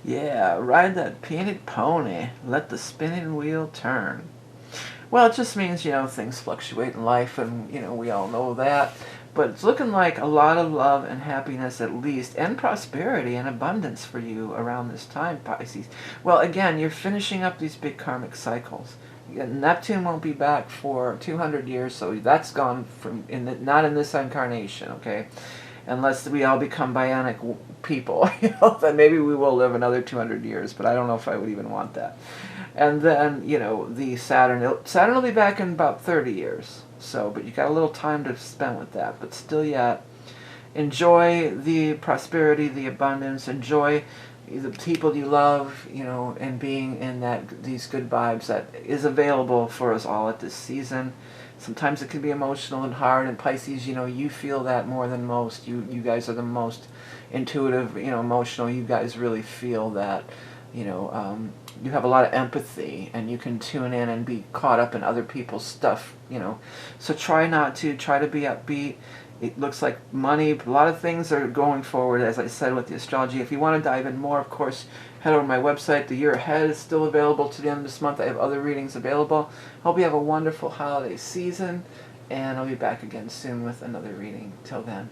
Yeah, ride that painted pony, let the spinning wheel turn. Well, it just means, you know, things fluctuate in life, and, you know, we all know that. But it's looking like a lot of love and happiness at least, and prosperity and abundance for you around this time, Pisces. Well, again, you're finishing up these big karmic cycles. Neptune won't be back for 200 years, so that's gone from not in this incarnation, okay? Unless we all become bionic people, you know, then maybe we will live another 200 years, but I don't know if I would even want that. And then, you know, the Saturn will be back in about 30 years. So, but you got a little time to spend with that. But still yet, enjoy the prosperity, the abundance, enjoy the people you love, you know, and being in these good vibes that is available for us all at this season. Sometimes it can be emotional and hard, and Pisces, you know, you feel that more than most. You guys are the most intuitive, you know, emotional. You guys really feel that, you know, you have a lot of empathy, and you can tune in and be caught up in other people's stuff, you know. So try to be upbeat. It looks like money, a lot of things are going forward, as I said, with the astrology. If you want to dive in more, of course, head over to my website. The Year Ahead is still available to the end of this month. I have other readings available. Hope you have a wonderful holiday season, and I'll be back again soon with another reading. Till then.